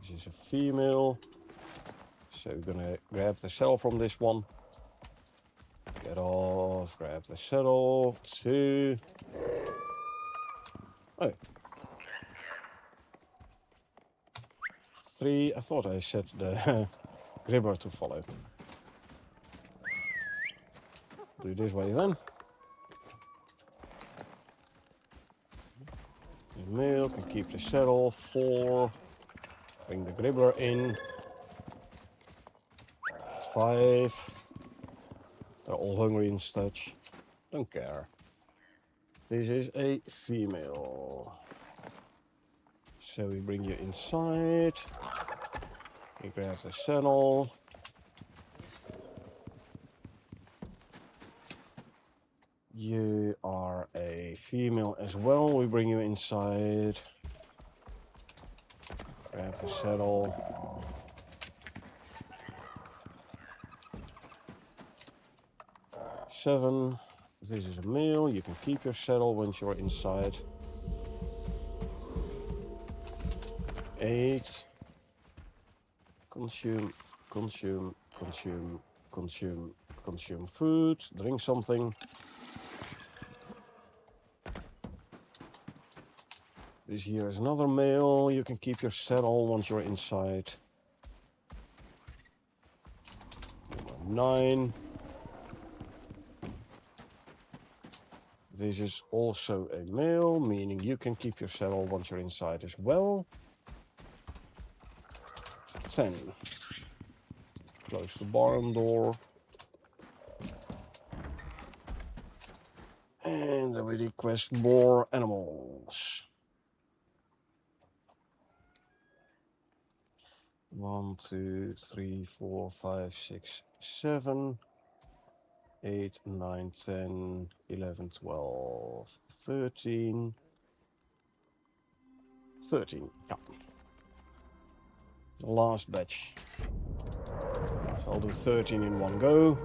This is a female. So we're gonna grab the saddle from this one. Get off, grab the saddle. 2. Oh. 3. I thought I set the gribber to follow. Do it this way then. The male can keep the saddle. 4. Bring the gribbler in. 5. They're all hungry and such. Don't care. This is a female. So we bring you inside. We grab the saddle. You are a female as well. We bring you inside. Grab the saddle. Seven. This is a male. You can keep your saddle once you're inside. 8. Consume, consume, consume, consume, consume food. Drink something. This here is another male. You can keep your saddle once you're inside. Number 9. This is also a male, meaning you can keep your saddle once you're inside as well. 10. Close the barn door. And then we request more animals. 1, 2, 3, 4, 5, 6, 7, 8, 9, 10, 11, 12, 13. 13, yeah. The last batch. So I'll do 13 in one go.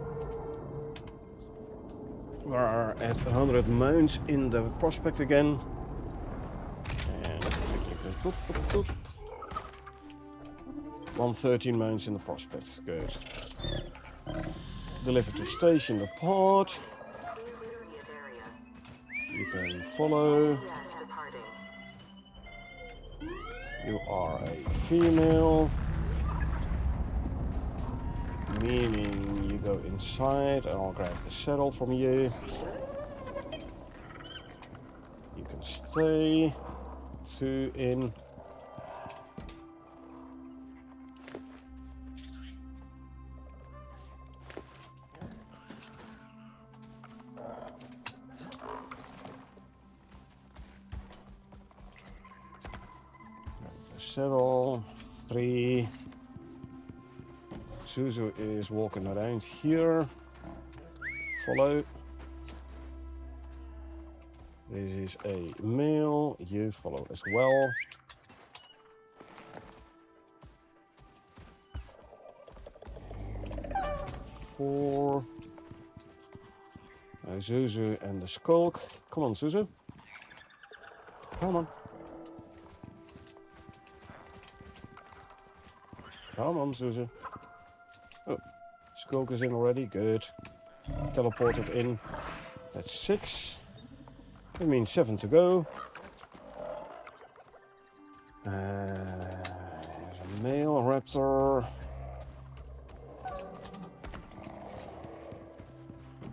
We are at 100 mounts in the prospect again. And boop, boop, boop. 113 mounts in the prospect. Good. Deliver to station the pod. You can follow. You are a female. Meaning you go inside. I'll grab the saddle from you. You can stay. 2 in. Saddle. 3. Suzu is walking around here. Follow. This is a male. You follow as well. Four. Suzu and the skulk. Come on, Suzu. Come on. Come on, Suzu. Oh, skulk is in already. Good. Teleported in. That's 6. That means 7 to go. There's a male raptor.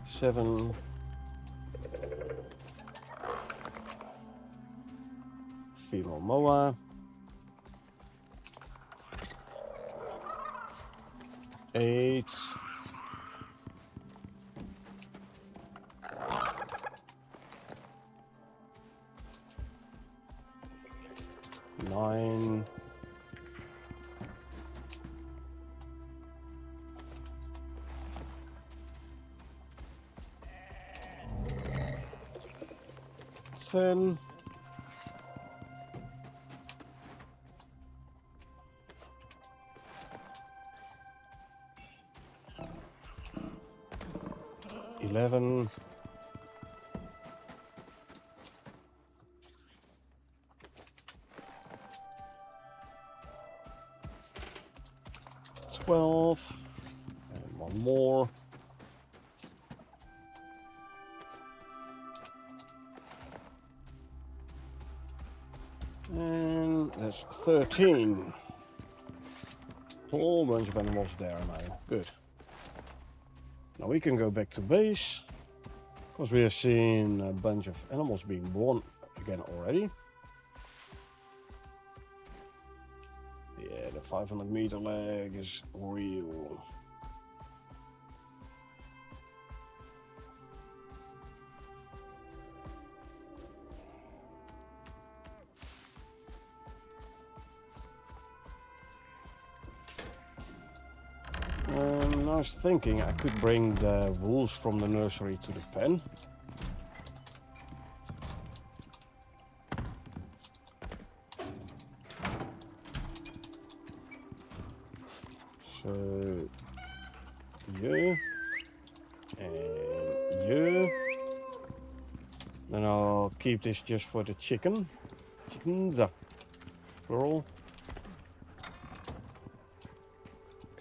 7. Female moa. 8. Nine. 10. 11. 12. One more. And that's 13. Whole bunch of animals there now. Good. Now we can go back to base. Because we have seen a bunch of animals being born again already. Yeah, the 500-meter lag is real. I was thinking I could bring the wolves from the nursery to the pen. So, you and you. Then I'll keep this just for the chickens. Plural.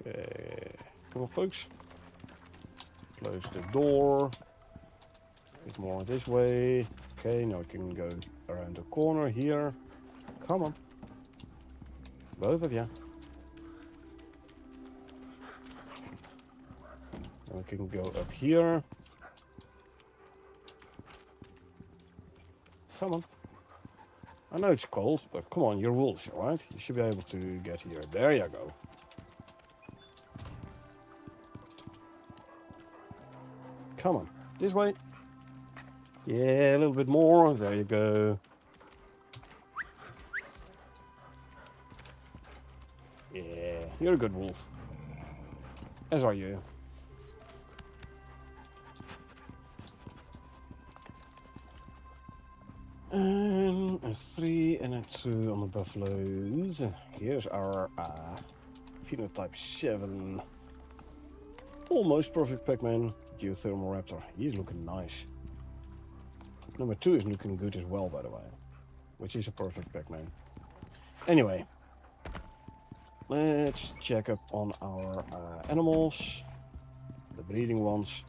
Okay, come on, folks. Close the door. A bit more this way. Okay, now we can go around the corner here. Come on. Both of you. Now we can go up here. Come on. I know it's cold, but come on, you're wolves, right? You should be able to get here. There you go. Come on, this way. Yeah, a little bit more. There you go. Yeah, you're a good wolf. As are you. And a 3 and a 2 on the buffaloes. Here's our phenotype 7. Almost perfect Pac-Man. Geothermal Raptor. He's looking nice. Number 2 is looking good as well, by the way. Which is a perfect Pac-Man. Anyway. Let's check up on our animals. The breeding ones.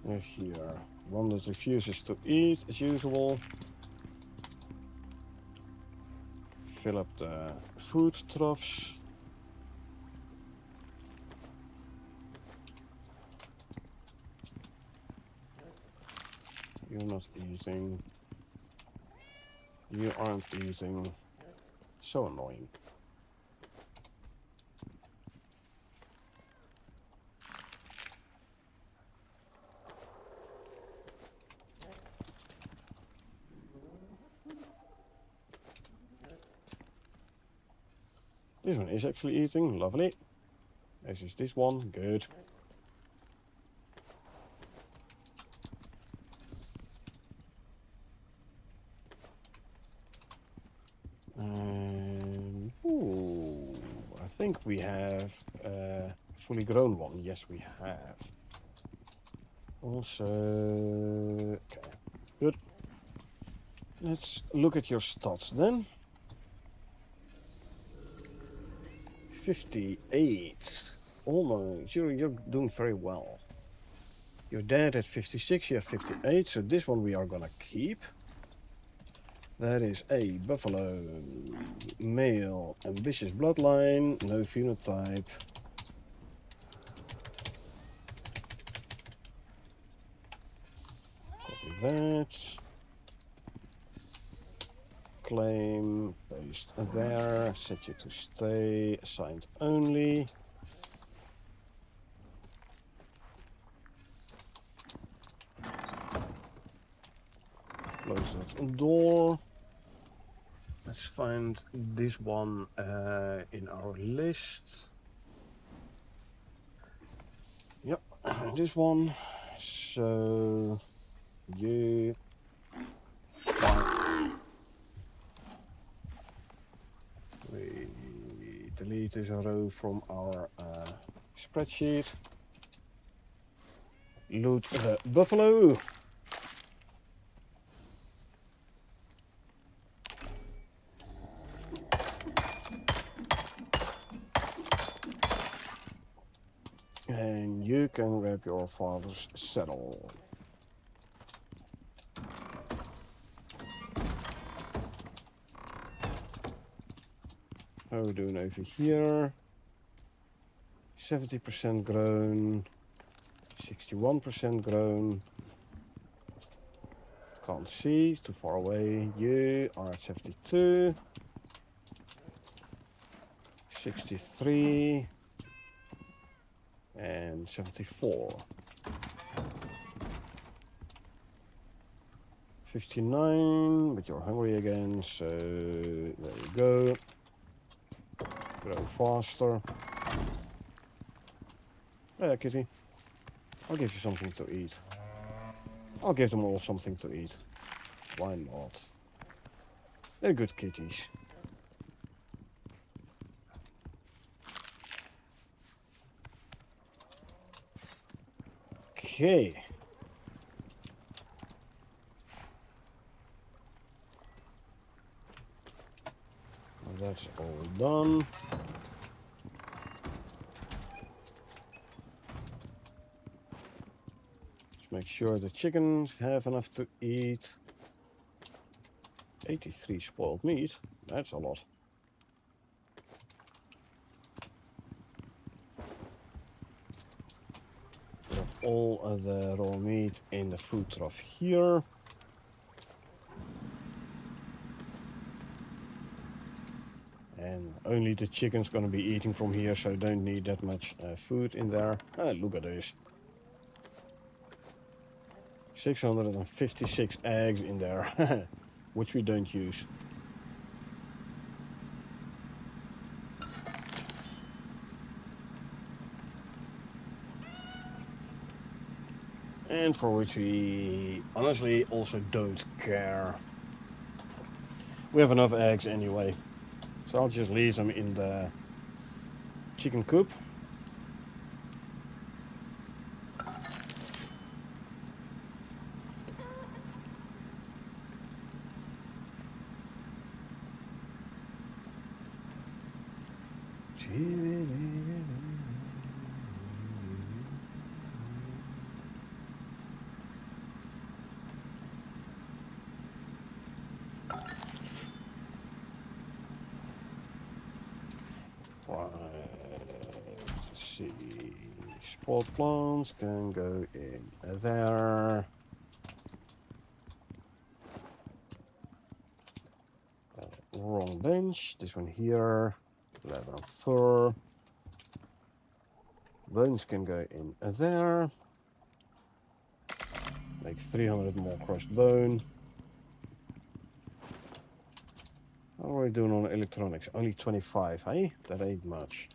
We have here one that refuses to eat as usual. Fill up the food troughs. You're not eating. You aren't eating. So annoying. This one is actually eating, lovely. As is this one, good. Ooh, I think we have a fully grown one. Yes, we have. Also, okay, good. Let's look at your stats then. 58. Almost. You're doing very well. Your dad had 56, you have 58, so this one we are gonna keep. That is a buffalo, male, ambitious bloodline, no phenotype. Copy that. Claim, paste there, set you to stay, assigned only. Close that door. Let's find this one in our list. Yep, this one. So, you. We delete this row from our spreadsheet. Loot the buffalo. up your father's saddle. How are we doing over here? 70% grown, 61% grown. Can't see, too far away. You are at 72, 63, and 74. 59, but you're hungry again, so there you go. Grow faster. Yeah, kitty. I'll give you something to eat. I'll give them all something to eat. Why not? They're good kitties. Okay. Well, that's all done. Make sure the chickens have enough to eat. 83 spoiled meat, that's a lot. Put all of the raw meat in the food trough here. And only the chicken's gonna be eating from here, so don't need that much food in there. Look at this. 656 eggs in there, which we don't use. And for which we honestly also don't care. We have enough eggs anyway, so I'll just leave them in the chicken coop. Right, let's see. Sport plants can go in there. Wrong bench. This one here. Leather and fur. Bones can go in there. Make 300 more crushed bone. How are we doing on electronics? Only 25, hey? That ain't much.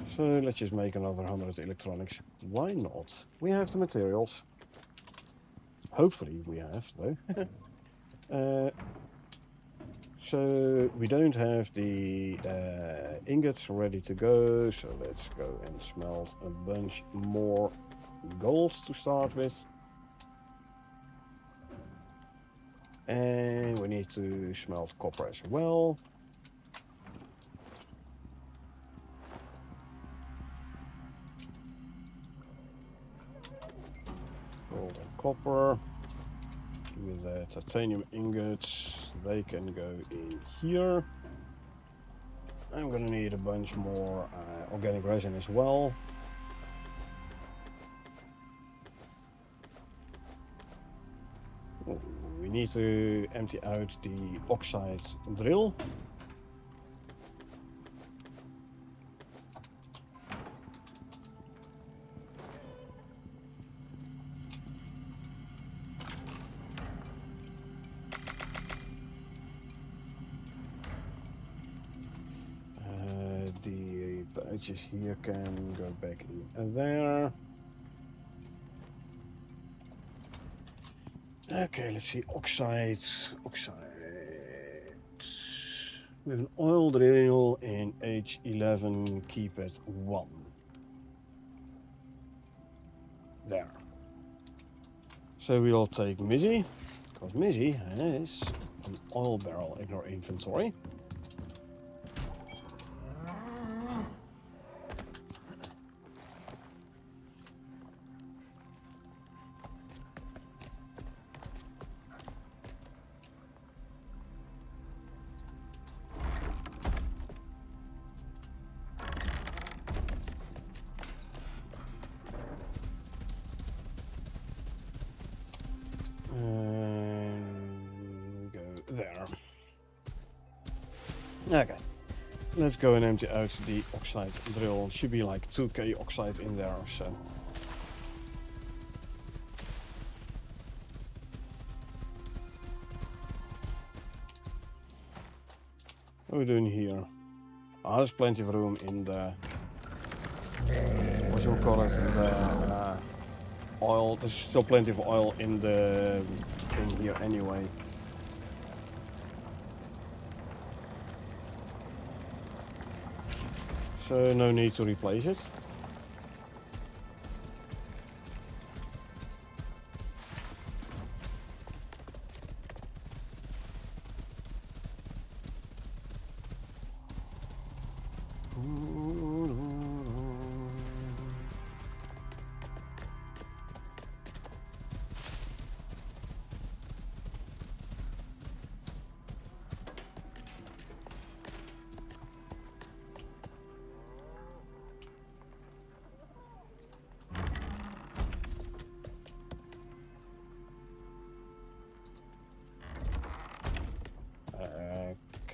So let's just make another 100 electronics. Why not? We have the materials. Hopefully we have, though. So we don't have the ingots ready to go, so let's go and smelt a bunch more gold to start with. And we need to smelt copper as well. Gold and copper. With the titanium ingots, they can go in here. I'm gonna need a bunch more organic resin as well. We need to empty out the oxide drill. The pouches here can go back in there. Okay, let's see, oxide. We have an oil drill in H11, keep it 1. There. So we'll take Mizzy, because Mizzy has an oil barrel in her inventory. And we go there. Okay. Let's go and empty out the oxide drill. Should be like 2k oxide in there or so. What are we doing here? Ah, there's plenty of room in the... What you call it? In the oil. There's still plenty of oil in the thing here anyway. So no need to replace it.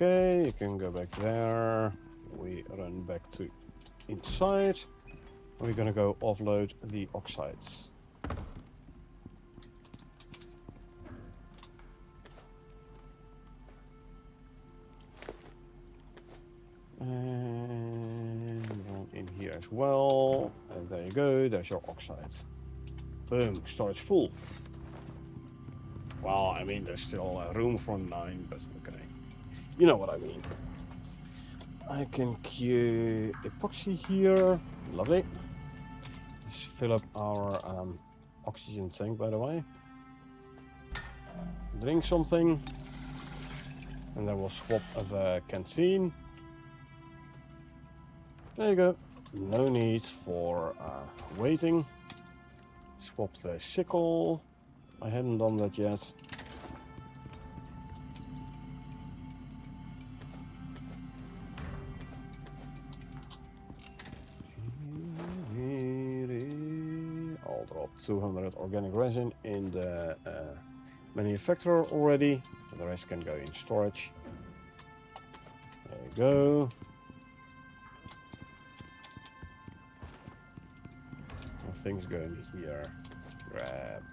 Okay, you can go back there. We run back to inside. We're gonna go offload the oxides. And one in here as well. And there you go, there's your oxides. Boom, storage full. Well, I mean, there's still room for 9, but okay. You know what I mean. I can queue epoxy here. Lovely. Let's fill up our oxygen tank, by the way. Drink something. And then we'll swap the canteen. There you go. No need for waiting. Swap the sickle. I hadn't done that yet. I'll drop 200 organic resin in the manufacturer already. The rest can go in storage. There you go. Things go in here. Grab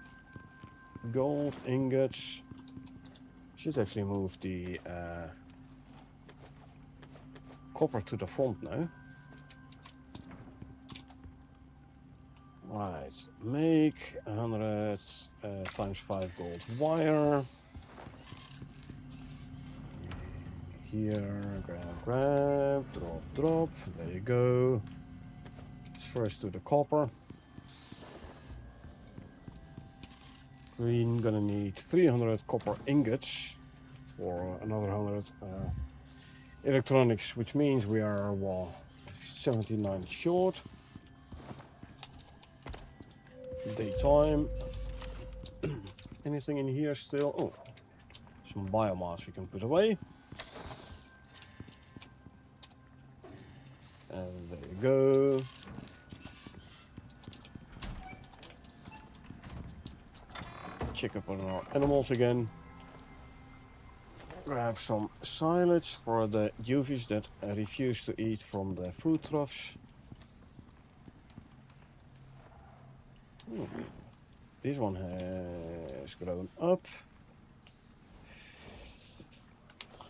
gold ingots. Should actually move the copper to the front now. Right, make 100 times 5 gold wire. Here, grab, drop. There you go. First to the copper. We're gonna need 300 copper ingots for another 100 electronics, which means we are, well, 79 short. Daytime. Anything in here still? Oh, some biomass we can put away. And there you go. Check up on our animals again. Grab some silage for the UVs that refuse to eat from the food troughs. This one has grown up.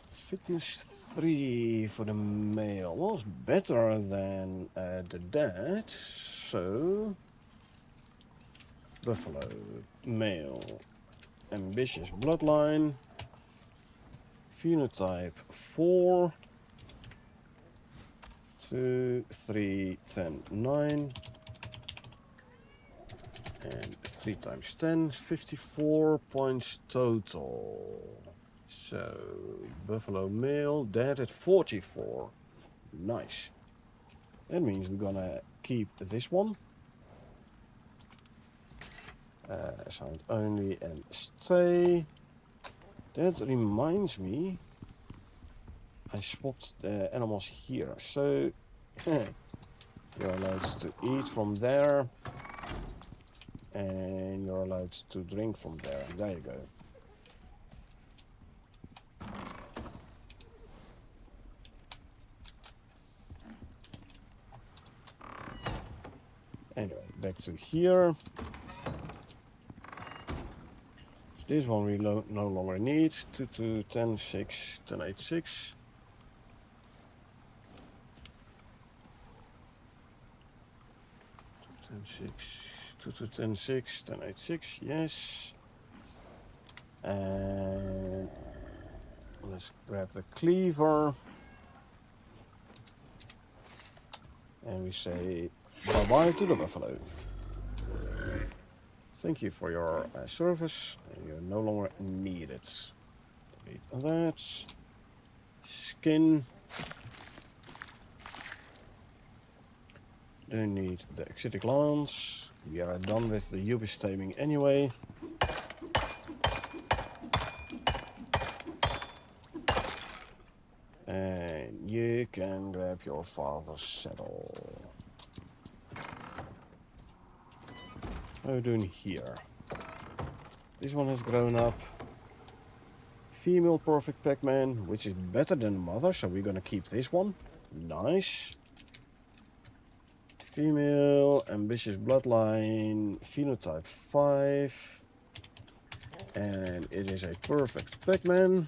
Fitness 3 for the male. Well, it's better than the dad. So, buffalo, male, ambitious bloodline, phenotype 4, 2, 3, 10, 9, and 3 times 10, 54 points total. So, buffalo male, dead at 44. Nice. That means we're gonna keep this one. Sound only and stay. That reminds me, I swapped the animals here, so you're allowed to eat from there And you're allowed to drink from there. There you go. Anyway, back to here. So this one we no longer need. 2 10 6 10 8 6. Ten six, 2 10 6 10 8 6. Yes. And let's grab the cleaver. And we say bye-bye to the buffalo. Thank you for your service. You're no longer needed. Delete that. Skin. Don't need the exotic lance. We are done with the Ubis taming anyway. And you can grab your father's saddle. What are we doing here? This one has grown up. Female perfect Pac-Man, which is better than the mother, so we're gonna keep this one. Nice. Female, ambitious bloodline, phenotype 5. And it is a perfect Pac-Man.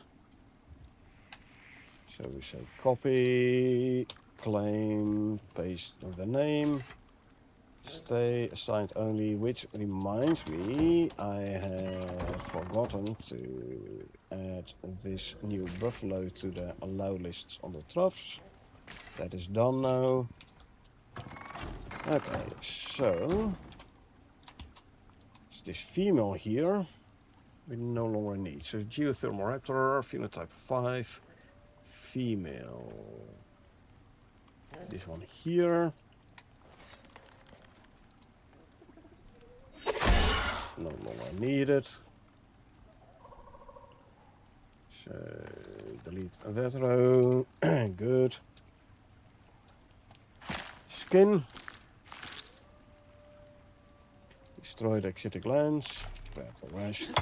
So we say copy, claim, paste the name, stay assigned only, which reminds me I have forgotten to add this new buffalo to the allow lists on the troughs. That is done now. Okay, so this female here we no longer need. So geothermal raptor, phenotype 5. Female. This one here. No longer needed. So delete that row. Good. Skin. Destroy the exotic lens. Grab the rest.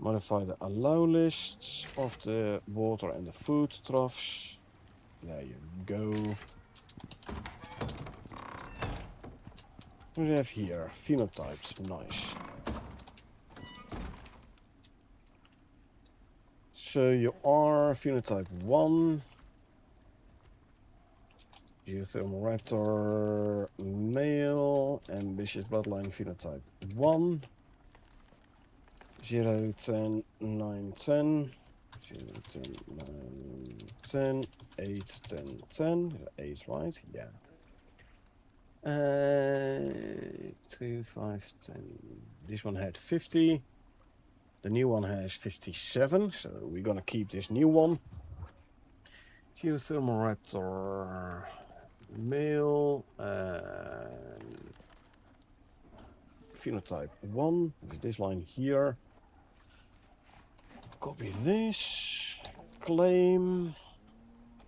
Modify the allow lists of the water and the food troughs. There you go. What do we have here? Phenotypes. Nice. So you are phenotype 1. Geothermal raptor, male, ambitious bloodline phenotype 1. 0, 10, 9, 10. 0, 10, 9, 10. 8, 10, 10. 8, right? Yeah. 2, 5, 10. This one had 50. The new one has 57. So we're gonna keep this new one. Geothermal raptor, male, phenotype 1. This line here. Copy this, claim,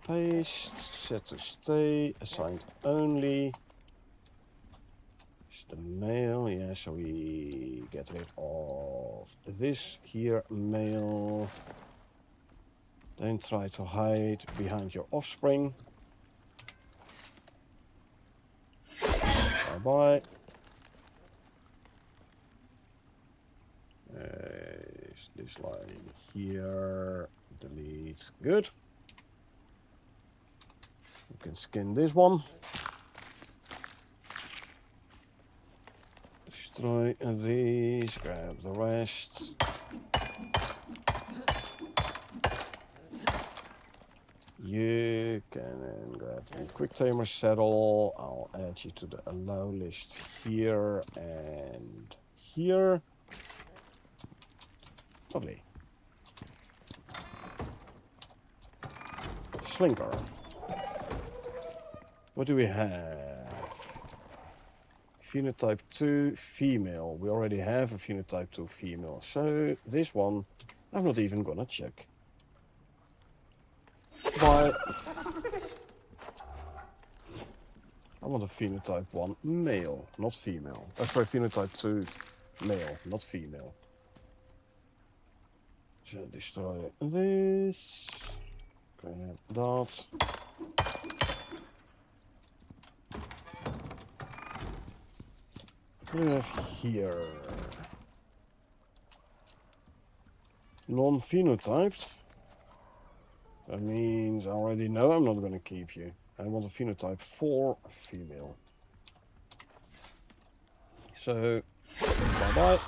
paste, set to stay, assigned only. It's the male, yeah, so we get rid of this here, male. Don't try to hide behind your offspring. Bye-bye. This line here, delete, good. You can skin this one. Destroy these, grab the rest. You can grab the quick tamer saddle. I'll add you to the allow list here and here. Lovely. Slinker. What do we have? Phenotype 2 female. We already have a phenotype 2 female. So this one I'm not even gonna check. Bye. I want a phenotype 1 male, not female. Oh, sorry, phenotype 2 male, not female. So destroy this. Grab that. What do we have here? Non-phenotyped. That means I already know I'm not going to keep you. I want a phenotype 4 female. So, bye-bye.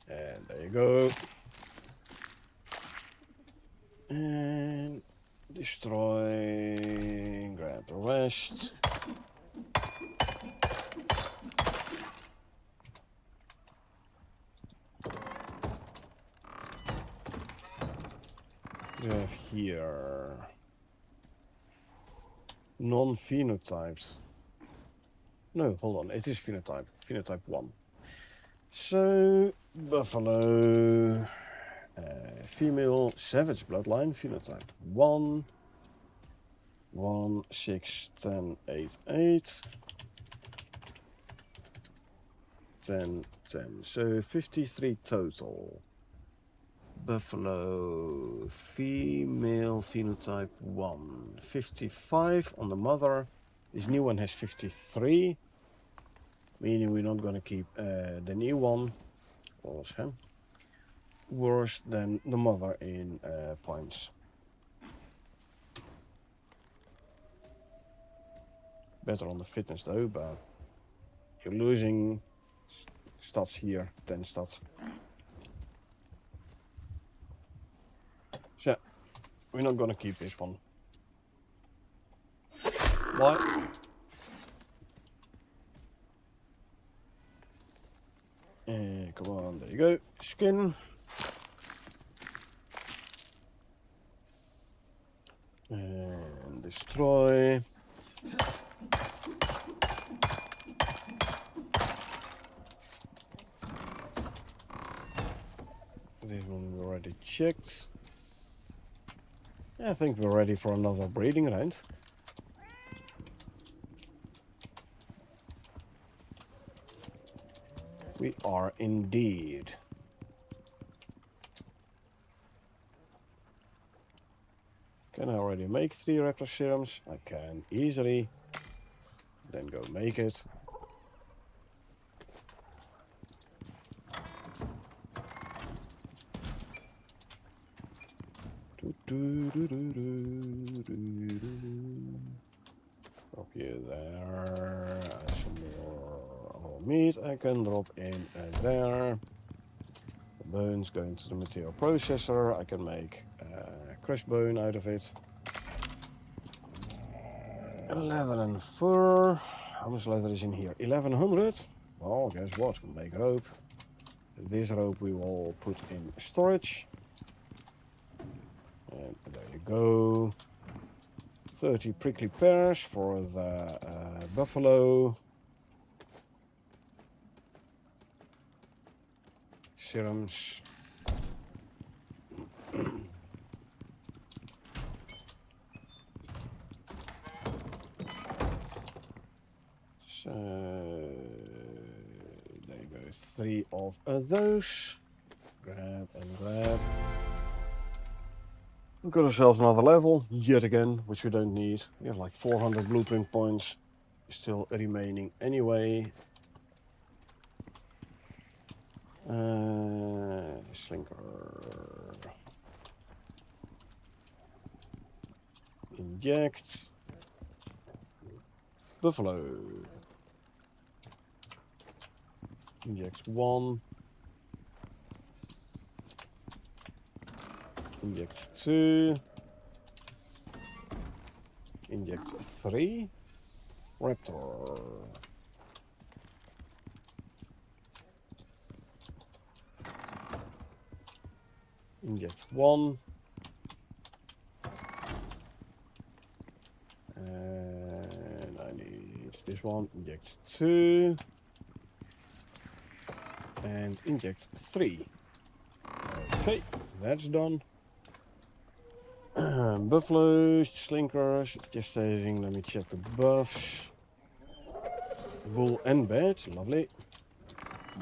And there you go. And destroy, grab the rest. We have here non-phenotypes. No, hold on, it is phenotype. Phenotype 1. So, buffalo, female, savage bloodline, phenotype 1. 1, 6, 10, 8, 8. 10, 10. So 53 total. Buffalo, female, phenotype 1. 55 on the mother. This new one has 53. Meaning we're not going to keep the new one. What was him? Worse than the mother in points. Better on the fitness though, but you're losing stats here, 10 stats. So, we're not gonna keep this one. Why? Come on, there you go. Skin. And destroy. This one we already checked. I think we're ready for another breeding round. We are indeed. Can I already make 3 raptor serums? I can easily. Then go make it. Drop you there. Some more meat I can drop in there. The bones going to the material processor. I can make crushed bone out of it. Leather and fur. How much leather is in here? 1100. Well, guess what? We'll make rope. This rope we will put in storage. And there you go. 30 prickly pears for the buffalo. Serums. So there you go. 3 of those. Grab and grab. We've got ourselves another level, yet again, which we don't need. We have like 400 blueprint points still remaining anyway. Slinker. Inject. Buffalo. Inject 1. Inject 2. Inject 3. Raptor. Inject 1. And I need this one. Inject 2. And inject 3. Okay, that's done. Buffaloes, slinkers, gestating, let me check the buffs. Bull and bed, lovely.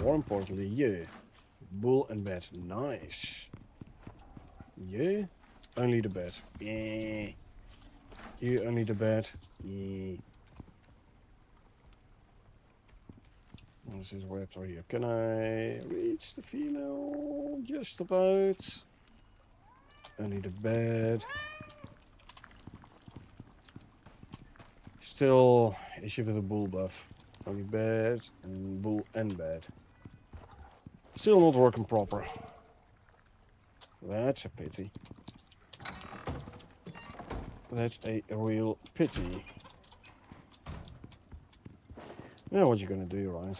More importantly, yeah. Bull and bed, nice. Yeah, only the bed. Yeah. You only the bed. Yeah. This is raptor here. Can I reach the female? Just about. Only the bed. Still issue with the bull buff. Only bed and bull and bed. Still not working proper. That's a pity. That's a real pity. Now what you gonna do, right?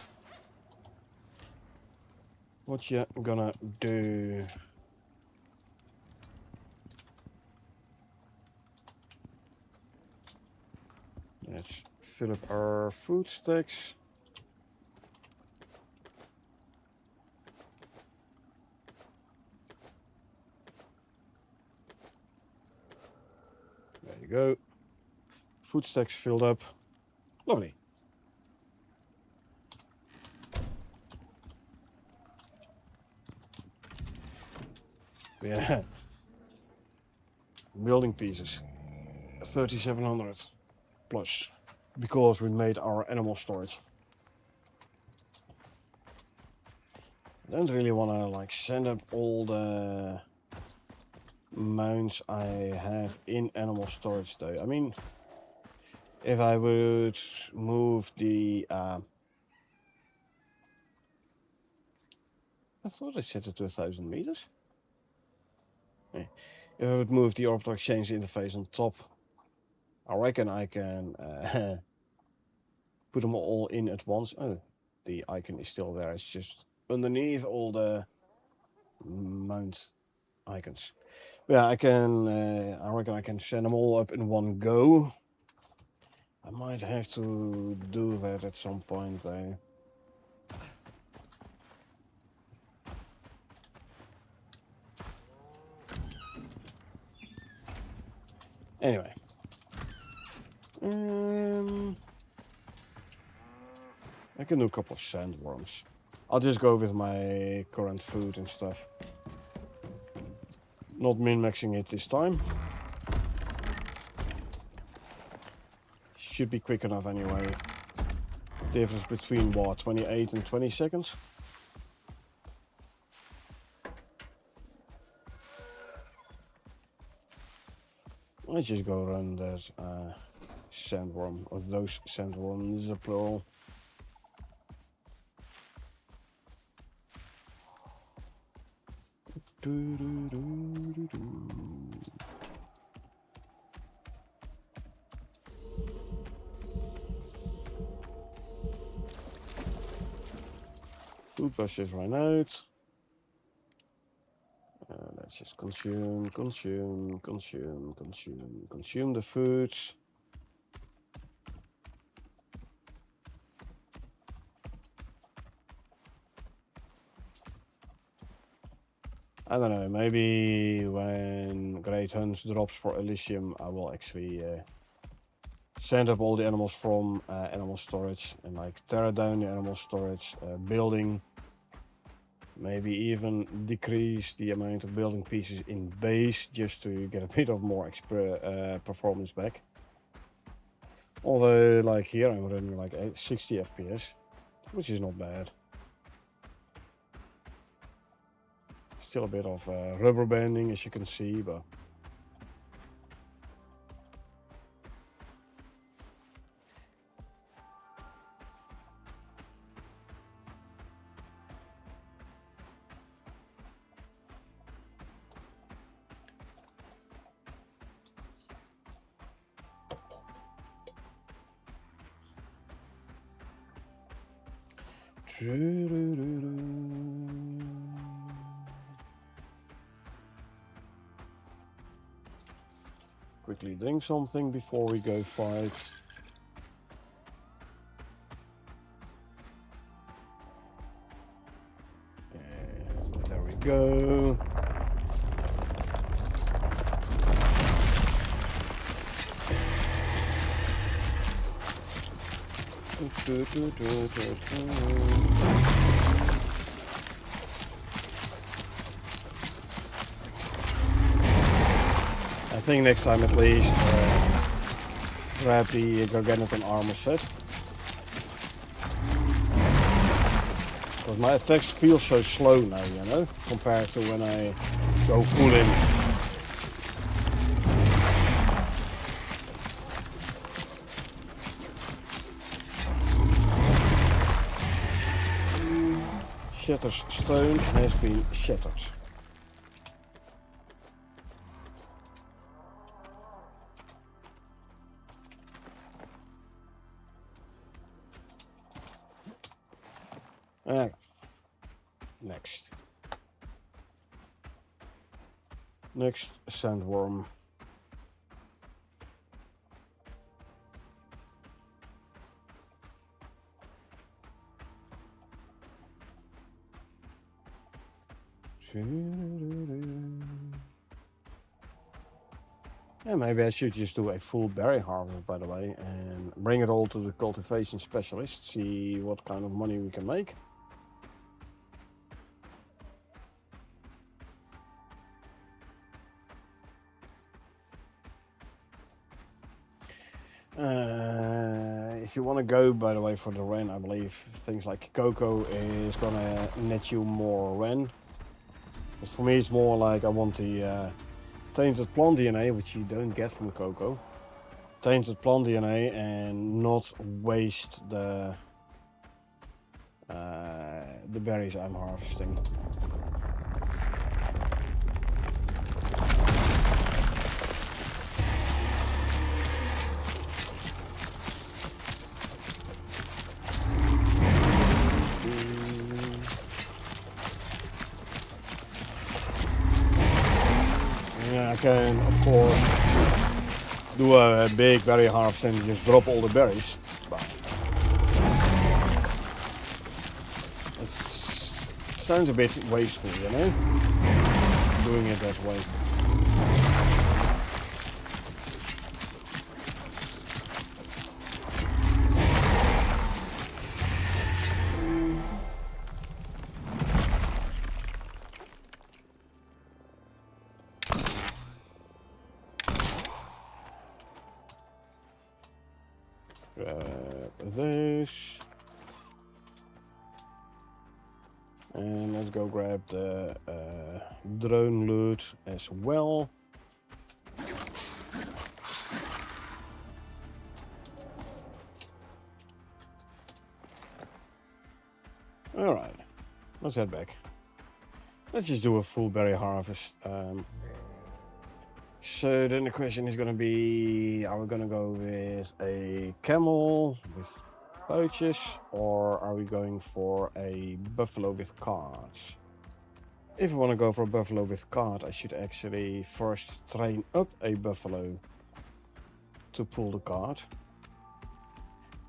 What you gonna do? Let's fill up our food stacks. There you go. Food stacks filled up. Lovely. Yeah. Building pieces. 3,700 plus. Because we made our animal storage. I don't really want to like send up all the mounts I have in animal storage though. I mean, if I would move the I thought I set it to 1,000 meters. Yeah. If I would move the orbital exchange interface on top, I reckon I can put them all in at once. Oh, the icon is still there. It's just underneath all the mount icons. Yeah, I can. I reckon I can send them all up in one go. I might have to do that at some point, though. Anyway. I can do a couple of sandworms. I'll just go with my current food and stuff. Not min-maxing it this time. Should be quick enough anyway. Difference between what, 28 and 20 seconds? Let's just go run that sandworm, or those sandworms, plural. Food bushes ran out. Let's just consume the foods. I don't know, maybe when Great Hunts drops for Elysium, I will actually send up all the animals from animal storage and like tear down the animal storage building. Maybe even decrease the amount of building pieces in base just to get a bit of more performance back. Although, like here, I'm running like 60 FPS, which is not bad. Still a bit of rubber banding, as you can see, but quickly drink something before we go fight. And there we go. I think next time at least grab the Gargantuan armor set. Because my attacks feel so slow now, you know, compared to when I go full in. Shatter's stone has been shattered. Next. Next sandworm. Yeah, maybe I should just do a full berry harvest, by the way, and bring it all to the cultivation specialist, see what kind of money we can make. If you want to go, by the way, for the Ren, I believe things like cocoa is gonna net you more Ren. But for me, it's more like I want the tainted plant DNA, which you don't get from cocoa. Tainted plant DNA and not waste the berries I'm harvesting. Yeah, I can of course do a big berry harvest and just drop all the berries. But it sounds a bit wasteful, you know, doing it that way. Grab this. And let's go grab the drone loot as well. Alright, let's head back. Let's just do a full berry harvest. So then the question is going to be, are we going to go with a camel with pouches, or are we going for a buffalo with carts? If I want to go for a buffalo with cart, I should actually first train up a buffalo to pull the cart.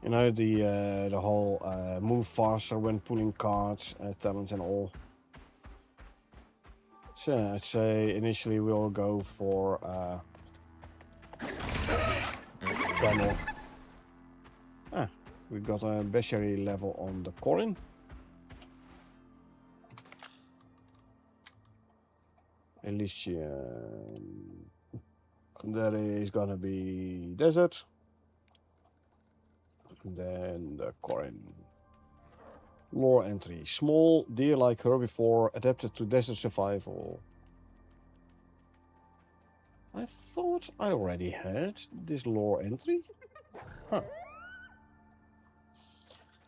You know, the whole move faster when pulling carts, talents and all. So I'd say initially we'll go for camel. We've got a bestiary level on the Corin. Elysium. That is gonna be desert. And then the Corin. Lore entry. Small, deer-like herbivore adapted to desert survival. I thought I already had this lore entry. Huh.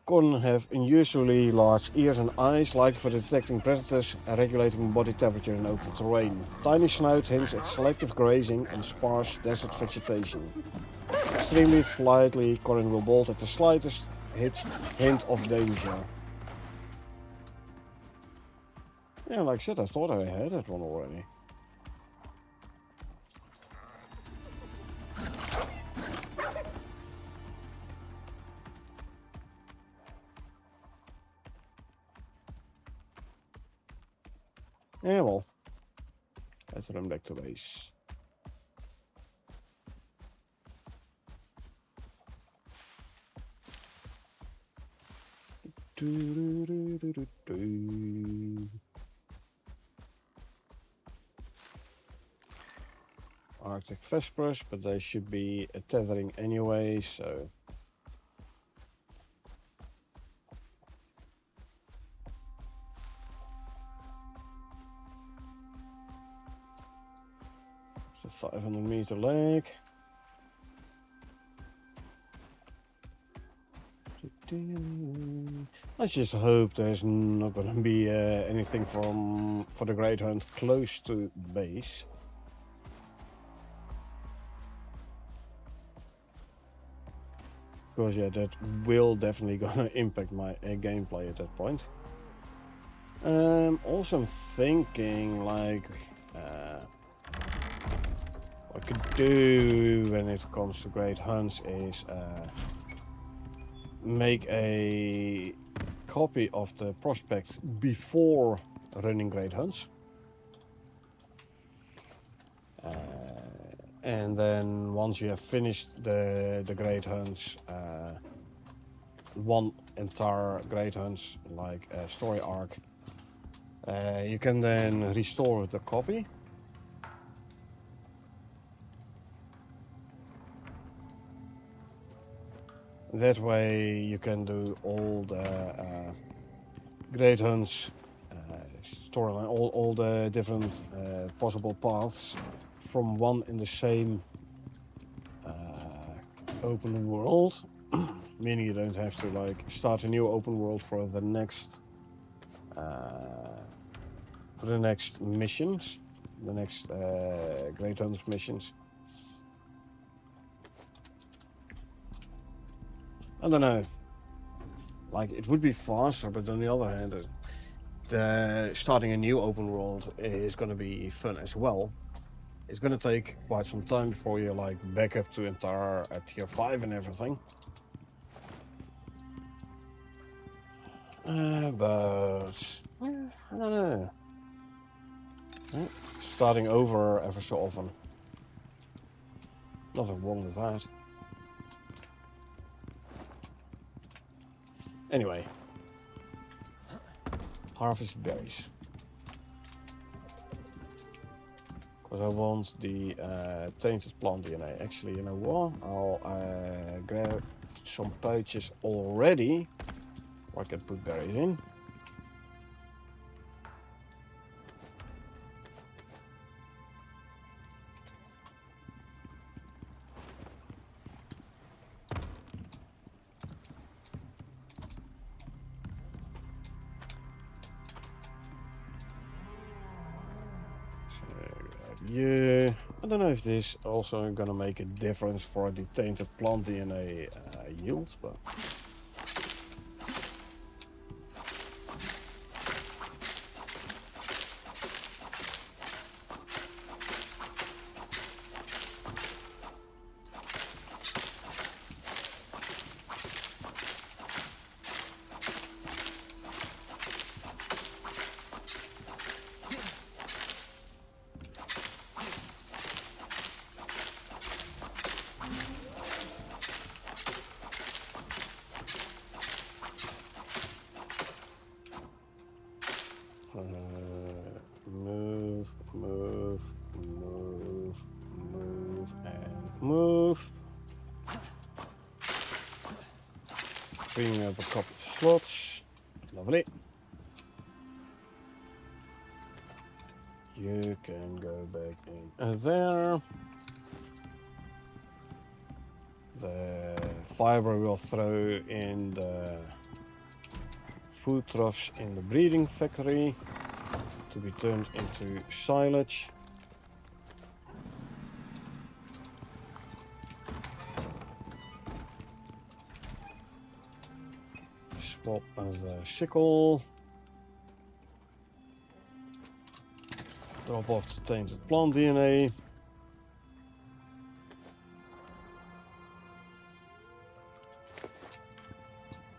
Corin have unusually large ears and eyes, likely for detecting predators and regulating body temperature in open terrain. Tiny snout hints at selective grazing and sparse desert vegetation. Extremely flightly, Corin will bolt at the slightest hint of danger. Yeah, like I said, I thought I had that one already. Yeah, well, let's run back to base. Arctic Vespers, but they should be tethering anyway, so. It's a 500-meter lake. Let's just hope there's not going to be anything for the Great Hunt close to base. Because yeah, that will definitely gonna impact my gameplay at that point. Also I'm thinking like what I could do when it comes to Great Hunts is make a copy of the prospects before running Great Hunts. And then once you have finished the Great Hunts, one entire Great Hunts, like a story arc, you can then restore the copy. That way you can do all the Great Hunts storyline, all the different possible paths from one in the same open world, meaning you don't have to like start a new open world for the next missions, the next Great Hunt missions. I don't know. Like it would be faster, but on the other hand, starting a new open world is going to be fun as well. It's going to take quite some time before you like back up to entire tier 5 and everything. But I don't know. Starting over ever so often. Nothing wrong with that. Anyway, harvest berries. Because I want the tainted plant DNA. Actually, you know what? I'll grab some pouches already, where I can put berries in. Yeah, I don't know if this also gonna make a difference for the tainted plant DNA yield, but move. Freeing up a couple of slots. Lovely. You can go back in there. The fiber will throw in the food troughs in the breeding factory to be turned into silage. Swap the sickle. Drop off the tainted plant DNA.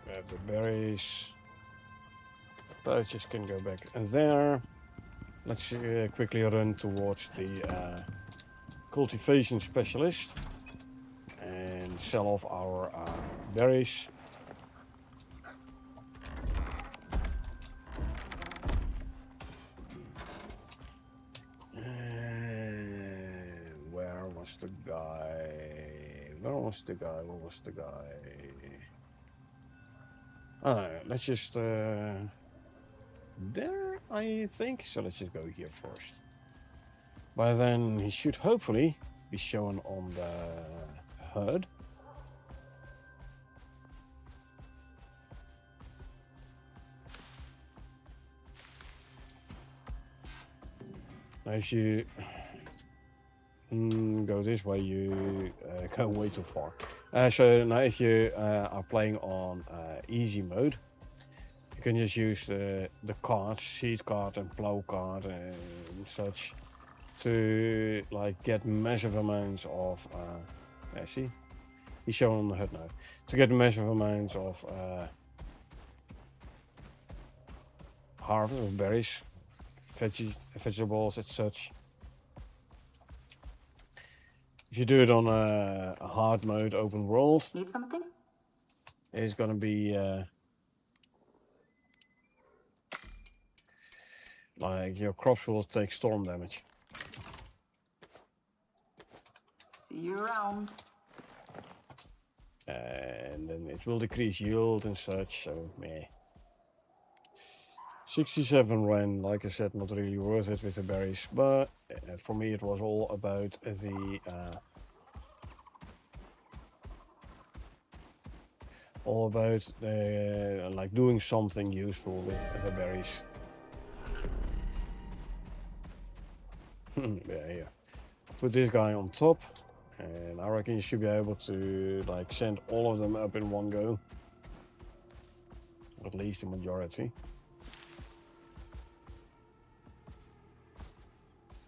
Grab the berries. The pouches can go back in there. Let's quickly run towards the cultivation specialist and sell off our berries. was the guy? Where was the guy? Where was the guy? Let's just there, I think. So let's just go here first. By then he should hopefully be shown on the HUD. Now if you go this way, you go way too far. So now if you are playing on easy mode, you can just use the cards, seed card and plow card and such, to like get massive amounts of see, he's shown on the HUD now, to get massive amounts of harvest of berries, vegetables and such. If you do it on a hard mode, open world, Need something? it's gonna be like your crops will take storm damage. See you around. And then it will decrease yield and such, so meh. 67 Rand, like I said, not really worth it with the berries, but for me it was all about the like doing something useful with the berries. Yeah, here. Put this guy on top, and I reckon you should be able to like send all of them up in one go. At least the majority.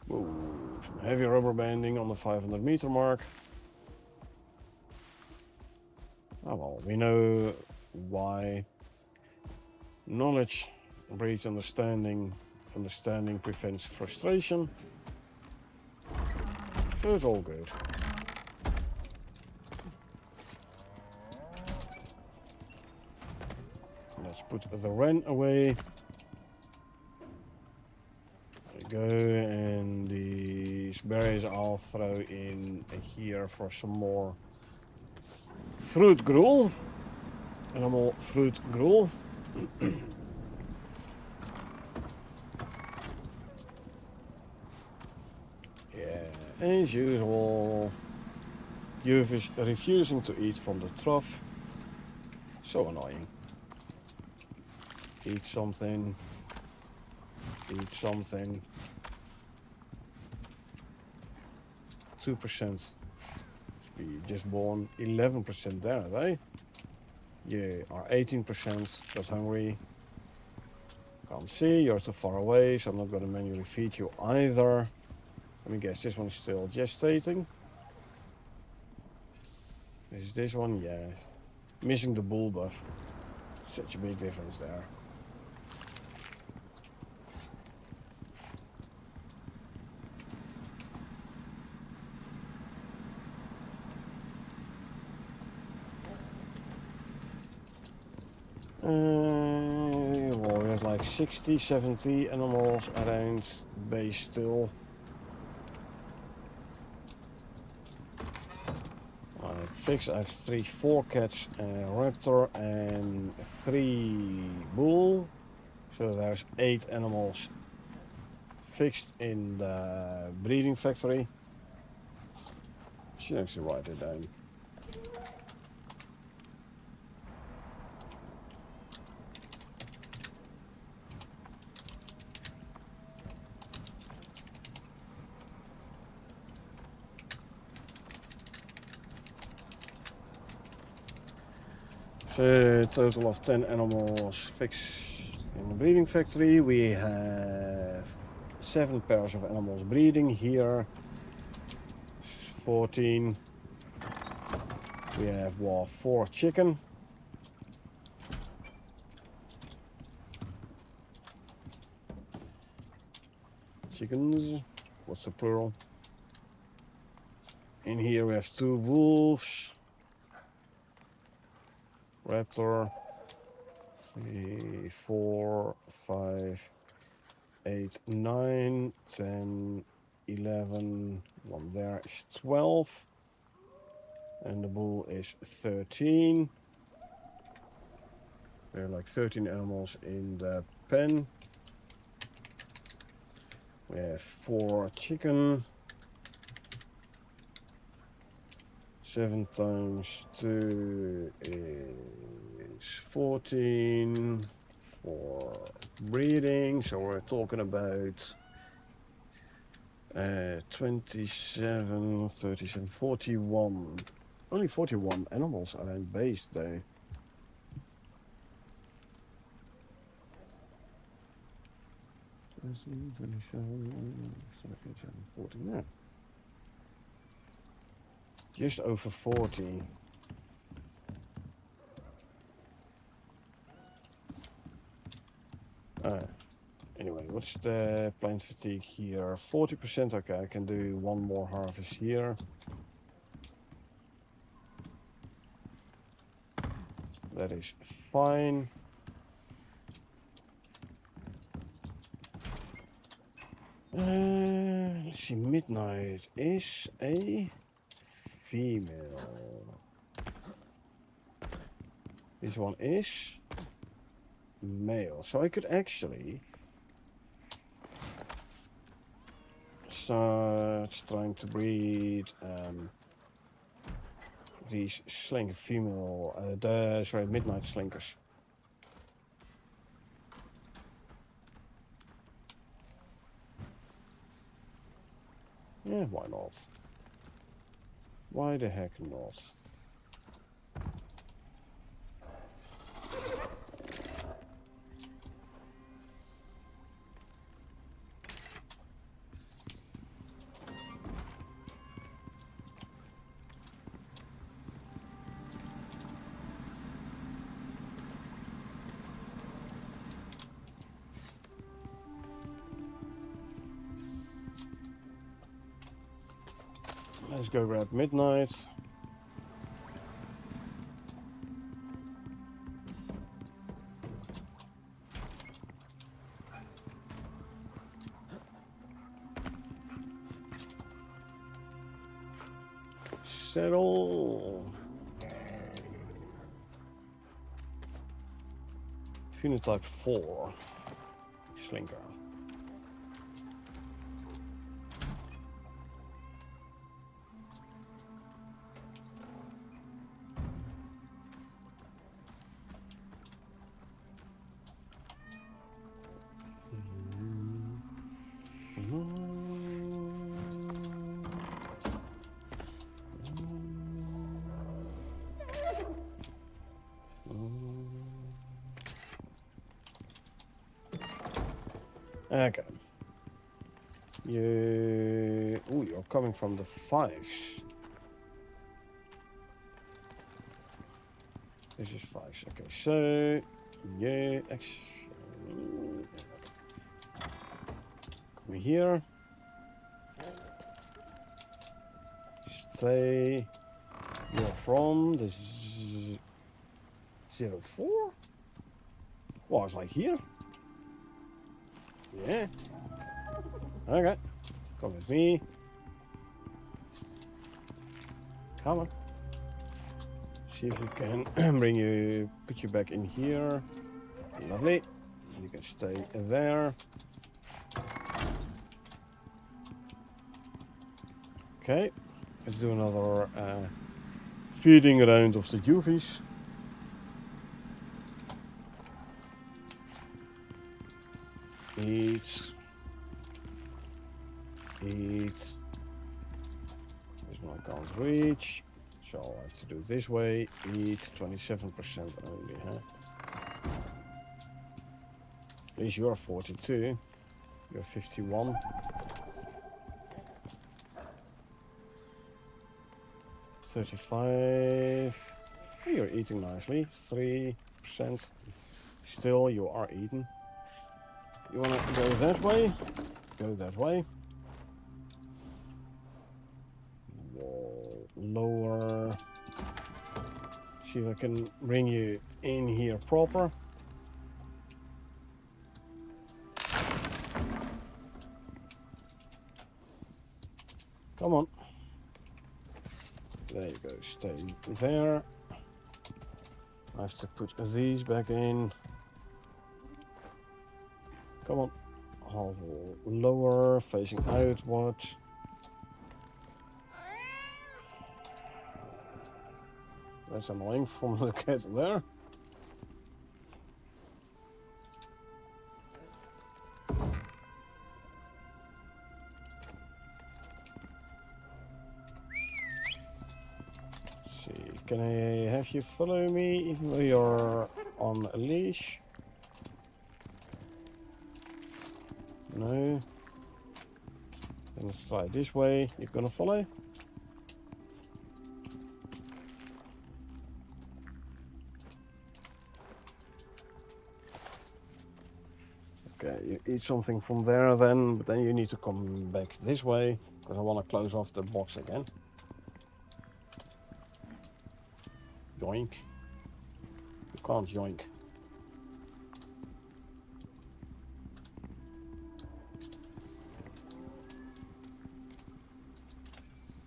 Whoa, some heavy rubber banding on the 500 meter mark. Oh well, we know why. Knowledge breeds understanding. Understanding prevents frustration. So it's all good. Let's put the wren away. There we go, and these berries I'll throw in here for some more fruit gruel. Animal fruit gruel. Yeah, as usual, Youth is refusing to eat from the trough. So annoying. Eat something. Eat something. 2%. We just born 11% there, right? You are 18%, but hungry. Can't see, you're too far away, so I'm not gonna manually feed you either. Let me guess, this one's still gestating. Is this one? Yeah. Missing the bull buff. Such a big difference there. Well, we have like 60, 70 animals around base still. Fix, I have 4 cats, a raptor and 3 bull. So there's 8 animals fixed in the breeding factory. Should actually write it down. So a total of 10 animals fixed in the breeding factory. We have 7 pairs of animals breeding here. 14. We have 4 chicken. Chickens. What's the plural? In here we have 2 wolves. Raptor, 3, 4, 5, 8, 9, 10, 11. One there is 12. And the bull is 13. There are like 13 animals in the pen. We have 4 chicken. 7 times 2 is 14 for breeding. So we're talking about 27, 37, 41. Only 41 animals are in base though. 27, 40, yeah. Just over 40. Anyway, what's the plant fatigue here? 40%, okay, I can do one more harvest here. That is fine. Let's see, Midnight is a female. This one is male. So I could actually start trying to breed these slinker female, midnight slinkers. Yeah, why not? Why the heck not? Let's go grab Midnight. Settle. Phenotype 4. Slinker. Okay. You're coming from the 5s. This is 5s. Okay, so yeah, come here. Stay. You're from the 04? Well, it's like here. Yeah. Okay. Come with me. Come on. See if we can put you back in here. Lovely. You can stay there. Okay. Let's do another feeding round of the UVs. Eat. This one I can't reach, so I'll have to do it this way. Eat 27% only, huh? At least you're 42. You're 51. $35. You're eating nicely. 3%. Still, you are eating. You wanna go that way? Go that way. Wall lower. See if I can bring you in here proper. Come on. There you go, stay there. I have to put these back in. Come on. Half wall lower, facing outward. That's annoying from the cat there. Can I have you follow me even though you're on a leash? No. Then let's try this way. You're gonna follow? Okay, you eat something from there then, but then you need to come back this way because I want to close off the box again. Yoink. You can't yoink.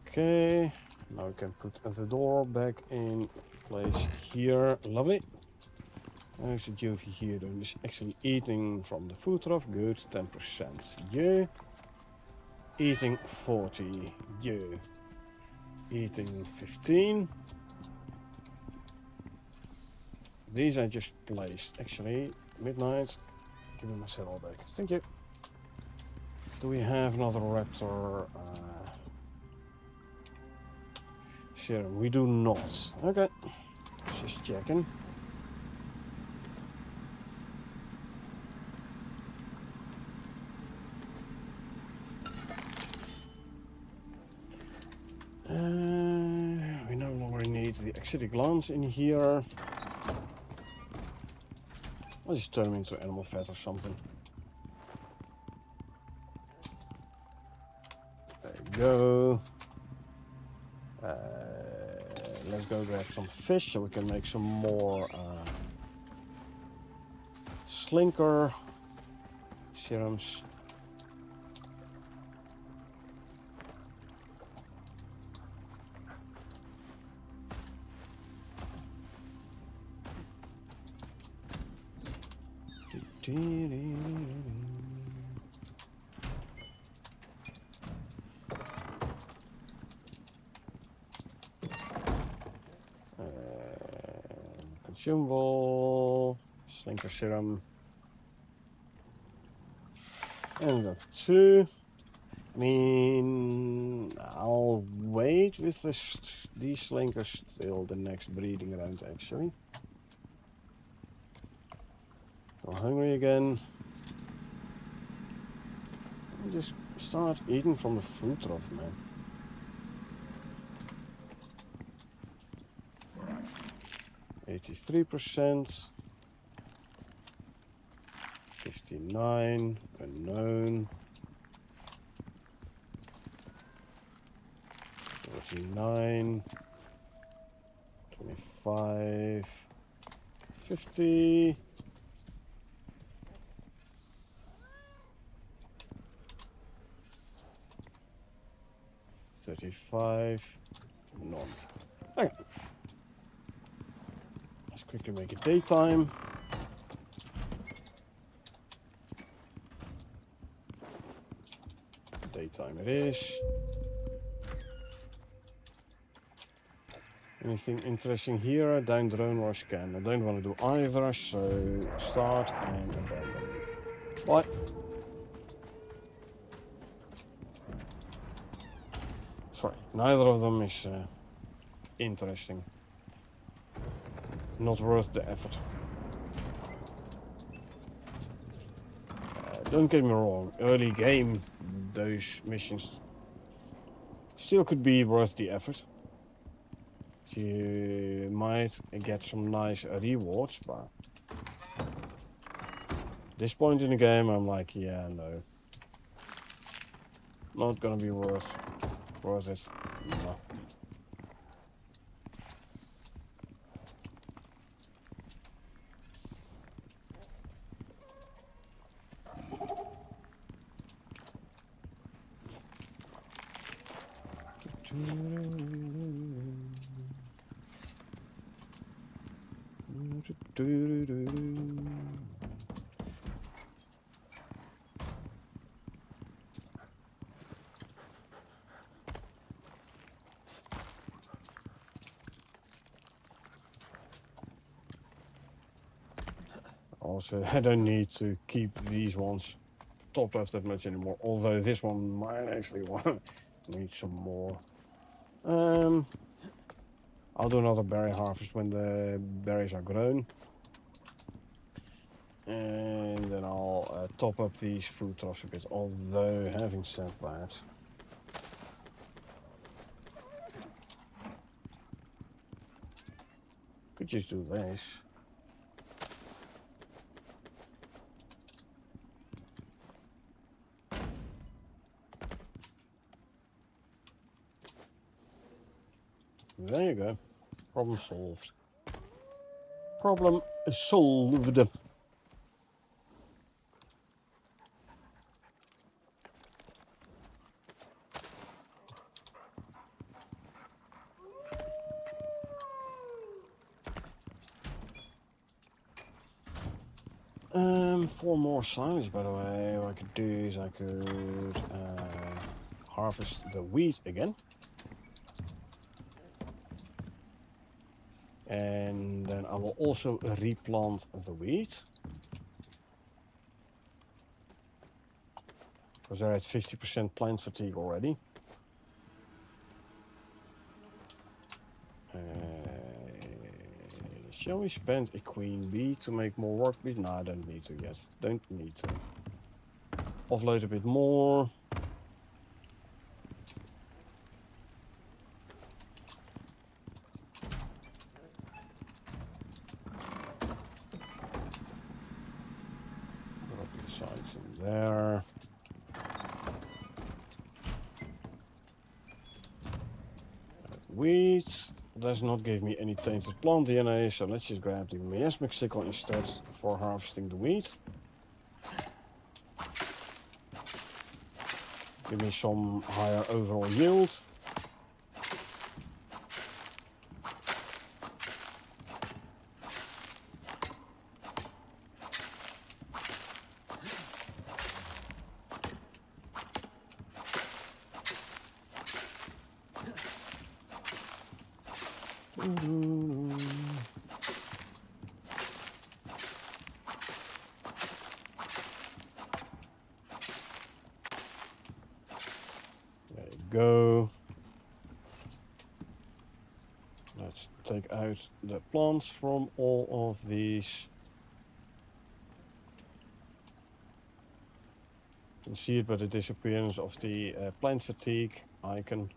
Okay, now we can put the door back in place here. Lovely. How is it you here doing? Is actually eating from the food trough. Good, 10%. Yeah. Eating 40. Yeah. Eating 15. These I just placed. Actually, midnight. Give me my saddle back. Thank you. Do we have another raptor serum? We do not. Okay. Just checking. We no longer need the acidic glands in here. I'll just turn them into animal fat or something. There you go. Let's go grab some fish so we can make some more slinker serums. Consumable, slinker serum, and the 2. I mean, I'll wait with these slinkers till the next breeding round actually. I'm hungry again. And just start eating from the food trough, man. %, 59, unknown, 49, 25, 50. 35, none. Okay. Let's quickly make it daytime. Daytime it is. Anything interesting here? Down drone or scan? I don't want to do either, so start and abandon. Bye. Sorry, neither of them is interesting. Not worth the effort. Don't get me wrong, early game, those missions still could be worth the effort. You might get some nice rewards, but at this point in the game I'm like, yeah, no. Not gonna be worth it. No. Also, I don't need to keep these ones topped up that much anymore. Although this one might actually need some more. I'll do another berry harvest when the berries are grown. And then I'll top up these food troughs a bit. Although, having said that, could just do this. There you go. Problem solved. Problem solved. Four more silage, by the way. What I could do is I could harvest the wheat again. And then I will also replant the wheat. Because they're at 50% plant fatigue already. Shall we spend a queen bee to make more work bees? No, I don't need to yet. Don't need to. Offload a bit more. Put up the sides in there. Wheat does not give me any tainted plant DNA, so let's just grab the miasmic sickle instead for harvesting the wheat. Give me some higher overall yield. There you go. Let's take out the plants from all of these. You can see it by the disappearance of the plant fatigue icon.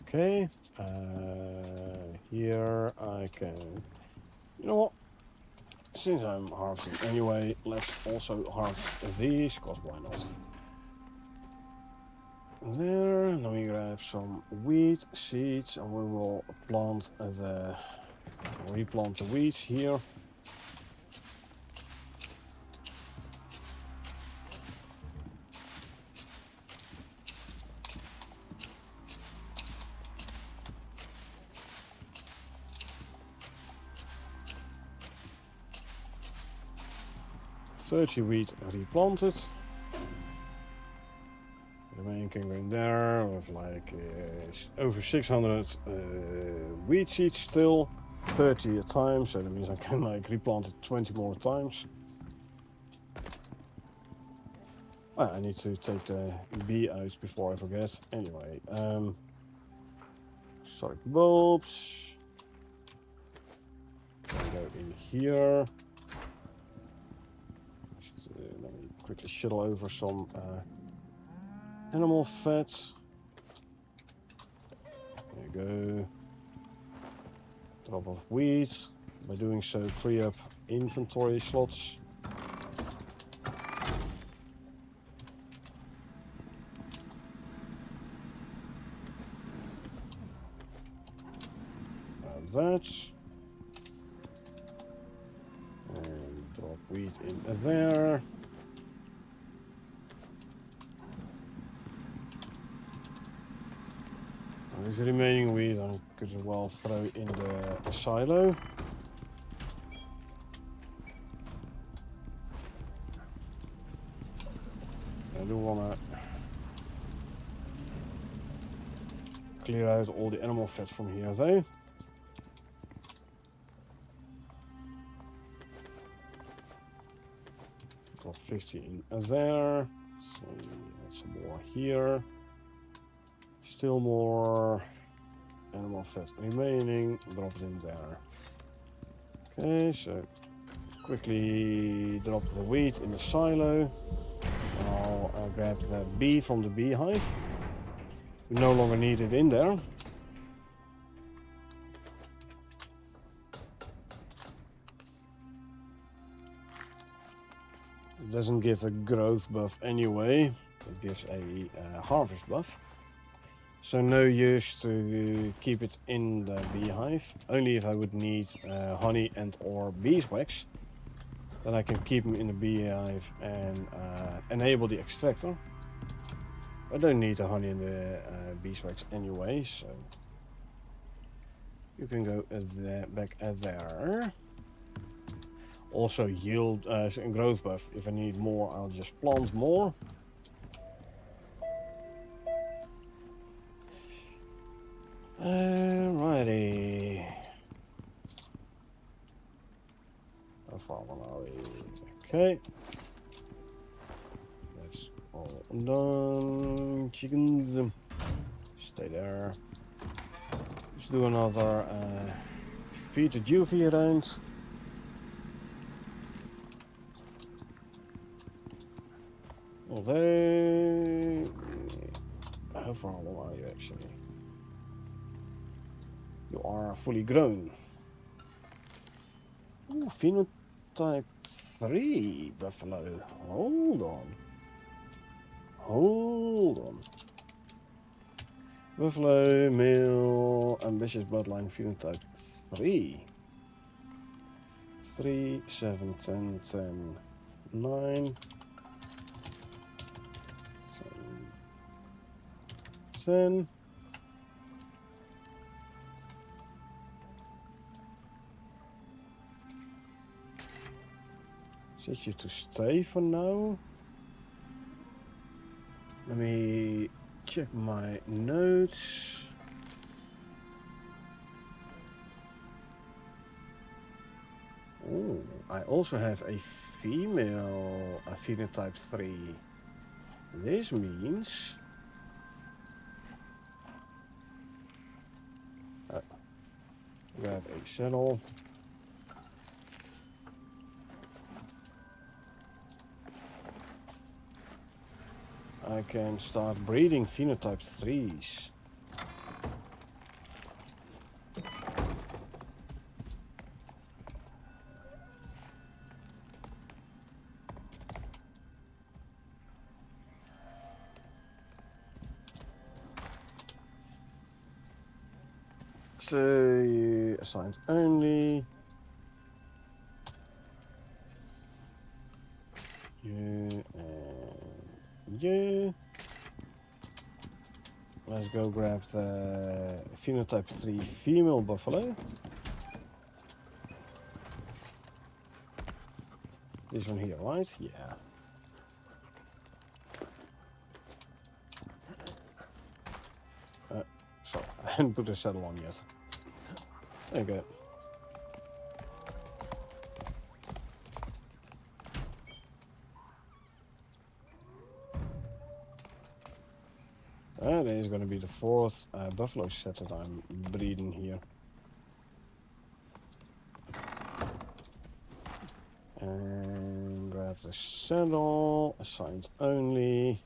Okay, here I can, you know what, since I'm harvesting anyway, let's also harvest these, because why not? There, and then we grab some wheat seeds and we will replant the wheat here. Wheat replanted. The main can go in there with like over 600 wheat seeds still, 30 a time, so that means I can like replant it 20 more times. I need to take the bee out before I forget. Anyway, sorry, bulbs. Go in here. Let me quickly shuttle over some animal fat. go. Drop off wheat. By doing so, free up inventory slots. That. And drop wheat in there. And this remaining wheat I could as well throw in the silo. I do want to clear out all the animal fat from here though. Drop 50 in there. So some more here. Still more animal fat remaining. Drop it in there. Okay, so quickly drop the wheat in the silo. I'll grab the bee from the beehive. We no longer need it in there. It doesn't give a growth buff anyway. It gives a harvest buff. So no use to keep it in the beehive. Only if I would need honey and or beeswax. Then I can keep them in the beehive and enable the extractor. I don't need the honey and the beeswax anyway, so you can go back there. Also yield and growth buff. If I need more, I'll just plant more. Alrighty. How far are we? Okay. That's all done. Chickens. Stay there. Let's do another feed the UV around. Although, how far along are you actually? You are fully grown. Ooh, phenotype 3 buffalo. Hold on. Hold on. Buffalo, male, ambitious bloodline, phenotype 3. 3, 7, 10, 10, 9. 10. Set you to stay for now. Let me check my notes. Oh, I also have a female phenotype 3. This means grab a saddle. I can start breeding phenotype 3s. So, assigned only. You and you. Let's go grab the phenotype 3 female buffalo. This one here, right? Yeah. Sorry, I hadn't put the saddle on yet. There you go. That is going to be the 4th buffalo set that I'm breeding here. And grab the saddle, assigned only.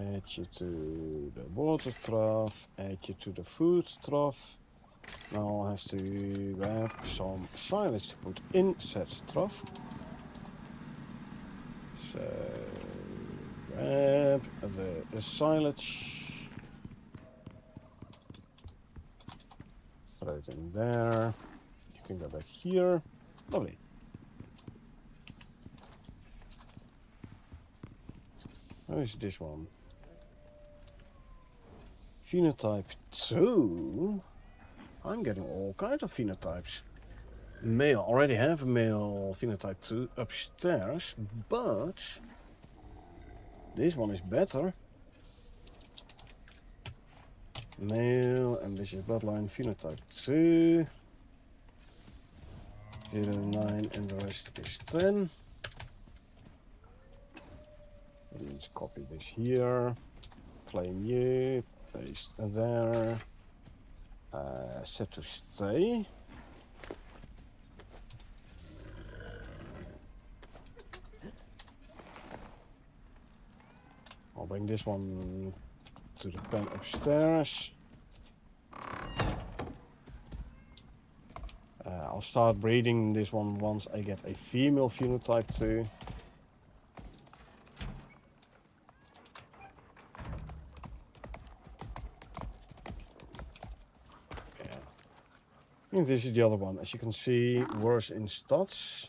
Add you to the water trough, add you to the food trough. Now I have to grab some silage to put in said trough. So grab the silage, throw it in there. You can go back here. Lovely. How is this one? Phenotype 2. I'm getting all kinds of phenotypes. Male. Already have a male phenotype 2 upstairs, but this one is better. Male, ambitious bloodline, phenotype 2. 09 and the rest is 10. Let's copy this here. Claim you. Paste there. Set to stay. I'll bring this one to the pen upstairs. I'll start breeding this one once I get a female phenotype 2. And this is the other one. As you can see, worse in stats.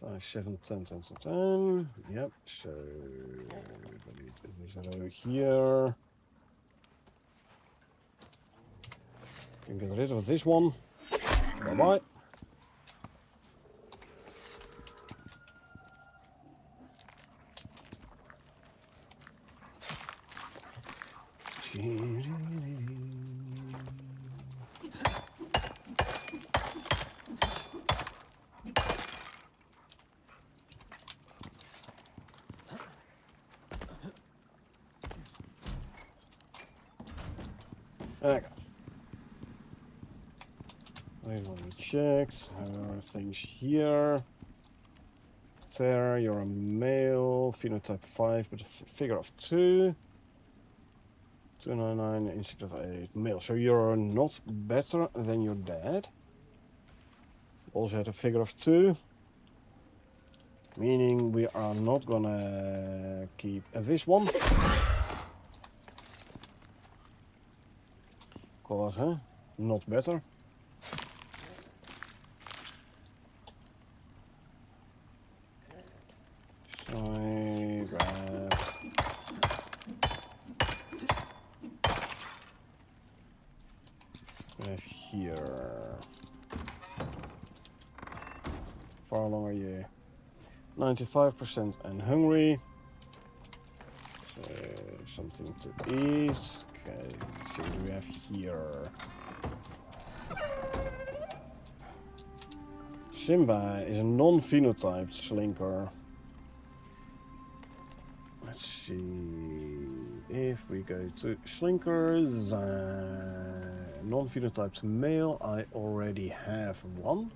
5, 7, 10, 10, 10, 10. Yep, so delete this row here. Can get rid of this one. Bye-bye. Okay. Wait, let me check. How are things here? Terra, you're a male, phenotype 5, but a figure of 2. 299, instinct of 8, male. So you're not better than your dad. Also had a figure of 2. Meaning we are not gonna keep this one. Cause, huh? Not better. So I grab. We have here. Far along are you? 95% and hungry. So something to eat. Okay, let's see what we have here. Simba is a non-phenotyped slinker. Let's see if we go to slinkers. Non-phenotyped male, I already have one.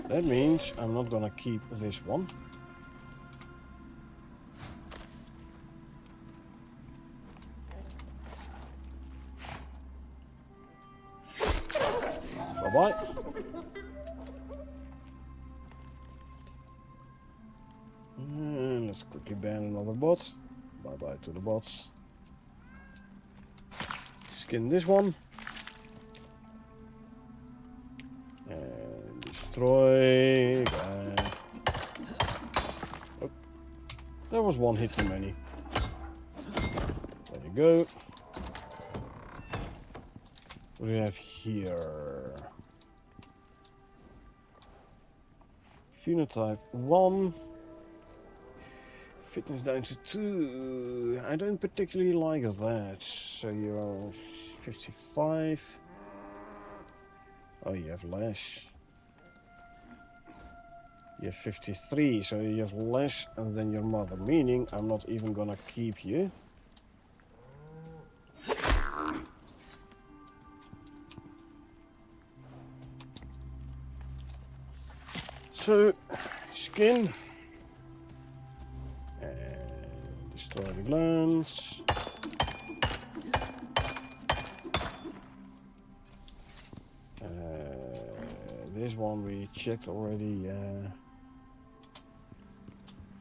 That means I'm not gonna keep this one. Bye-bye. And let's quickly ban another bot. Bye-bye to the bots. Skin this one. And destroy. Oh, there was one hit too many. There you go. What do we have here? Phenotype 1. Fitness down to 2. I don't particularly like that. So you're 55. Oh, you have less. You have 53, so you have less than your mother. Meaning, I'm not even gonna keep you. So, skin. Destroy the glands. This one we checked already.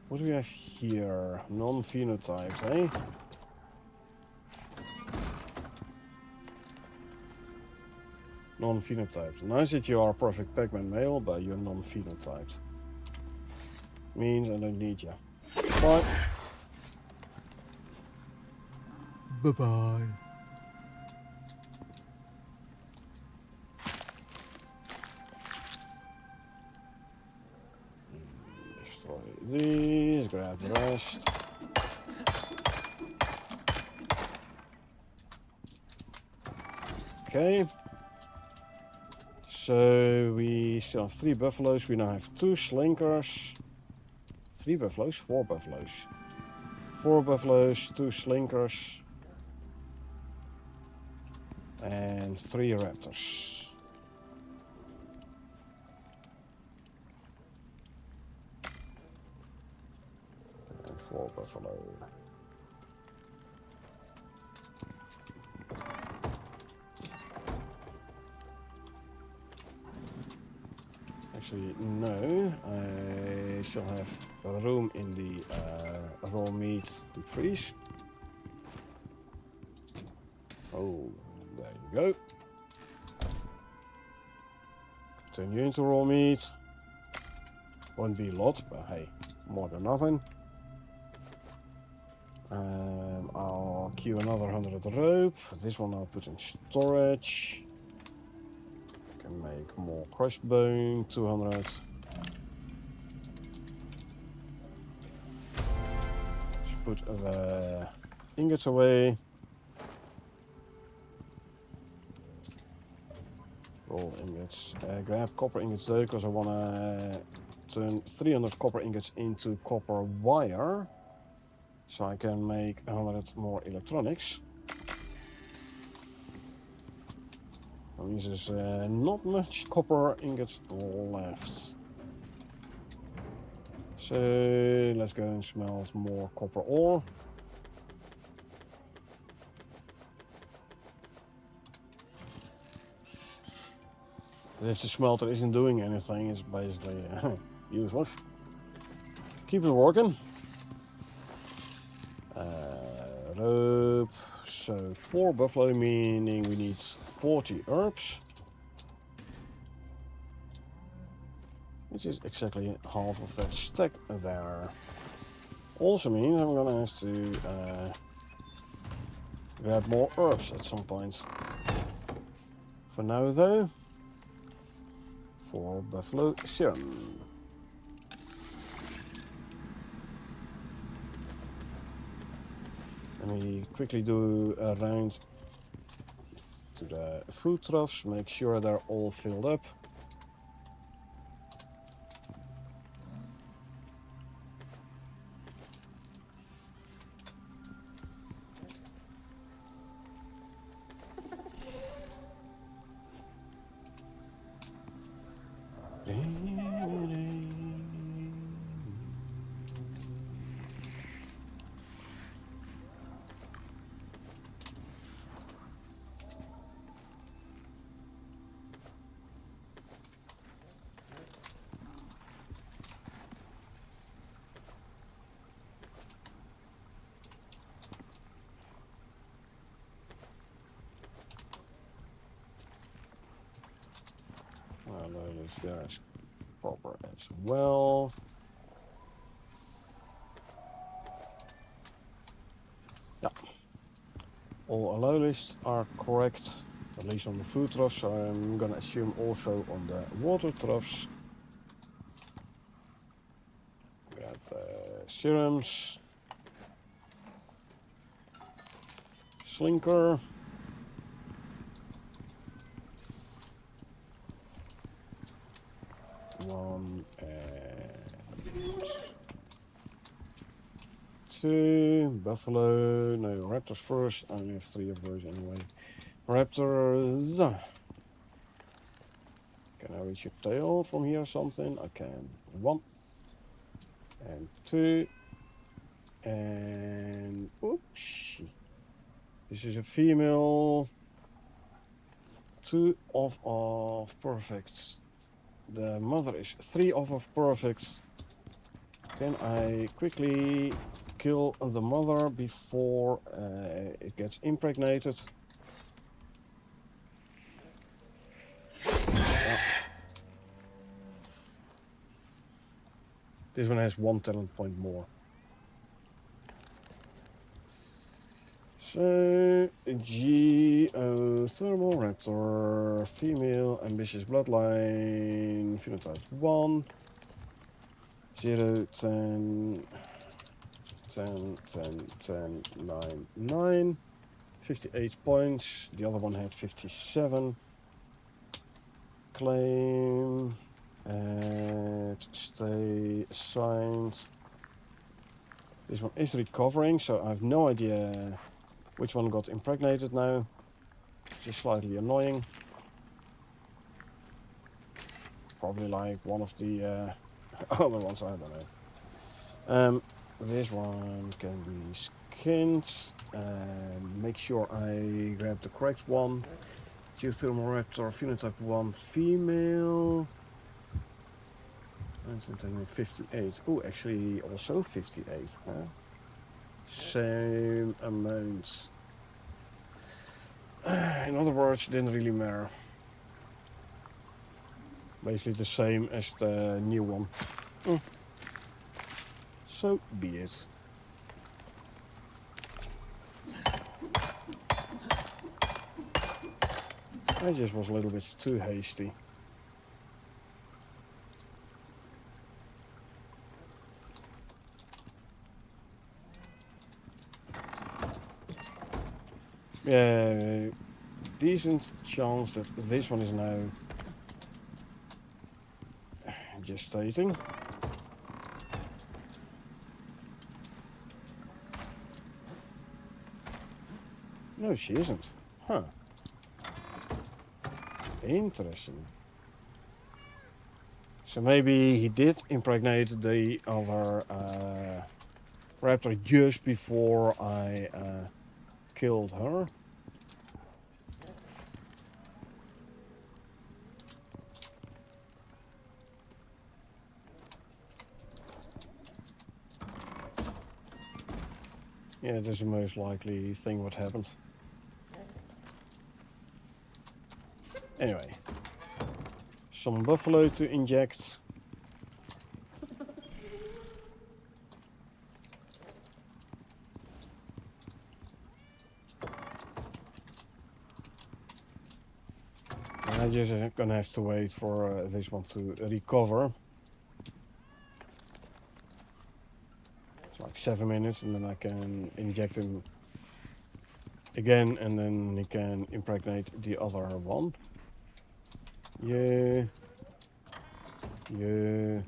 What do we have here? Non-phenotypes, eh? Non-phenotypes. Nice that you are a perfect Pac-Man male, but you're non-phenotyped. Means I don't need you. Bye. Bye-bye. Destroy these, grab the rest. Okay. So we still have 3 buffaloes. We now have 2 slinkers. 3 buffaloes? 4 buffaloes. 4 buffaloes, 2 slinkers. And 3 raptors. And 4 buffalo. Actually, no. I still have room in the raw meat to freeze. Oh, there you go. Turn you into raw meat. Won't be a lot, but hey, more than nothing. I'll queue another 100 rope. This one I'll put in storage. Can make more crushed bone, 200. Let's put the ingots away. Roll ingots. Grab copper ingots though, because I want to turn 300 copper ingots into copper wire. So I can make 100 more electronics. That means there's not much copper ingots left. So let's go and smelt more copper ore. But if the smelter isn't doing anything, it's basically useless. Keep it working. Rope. So 4 buffalo, meaning we need 40 herbs. Which is exactly half of that stack there. Also means I'm gonna have to grab more herbs at some point. For now though, 4 buffalo serum. Let me quickly do a round to the food troughs, make sure they're all filled up. There's proper as well. Yeah. All allow lists are correct, at least on the food troughs. I'm gonna assume also on the water troughs. Grab the serums. Slinker. One and 2 buffalo. No, raptors first. I only have 3 of those anyway. Raptors. Can I reach your tail from here or something? I can. 1 and 2. And oops, this is a female. 2 of perfect. The mother is 3 of perfect. Can I quickly kill the mother before it gets impregnated? Yeah. This one has 1 talent point more. So, Thermal Raptor, female, ambitious bloodline, phenotype 1, 0, 10, 10, 10, 10, 9, 9, 58 points. The other one had 57. Claim, add, stay, assigned. This one is recovering, so I have no idea which one got impregnated now. It's just slightly annoying. Probably like one of the other ones, I don't know. This one can be skinned. Make sure I grab the correct one. Geothermal Raptor, phenotype 1, female. 58. Oh, actually also 58. Huh? Same amount. In other words, it didn't really matter. Basically the same as the new one. So be it. I just was a little bit too hasty. Yeah, decent chance that this one is now gestating. No, she isn't. Huh. Interesting. So maybe he did impregnate the other raptor just before I killed her. Yeah, that's the most likely thing what happened. Anyway, some buffalo to inject. And I just gonna have to wait for this one to recover. It's like 7 minutes, and then I can inject him again, and then he can impregnate the other one. Yeah. Yeah.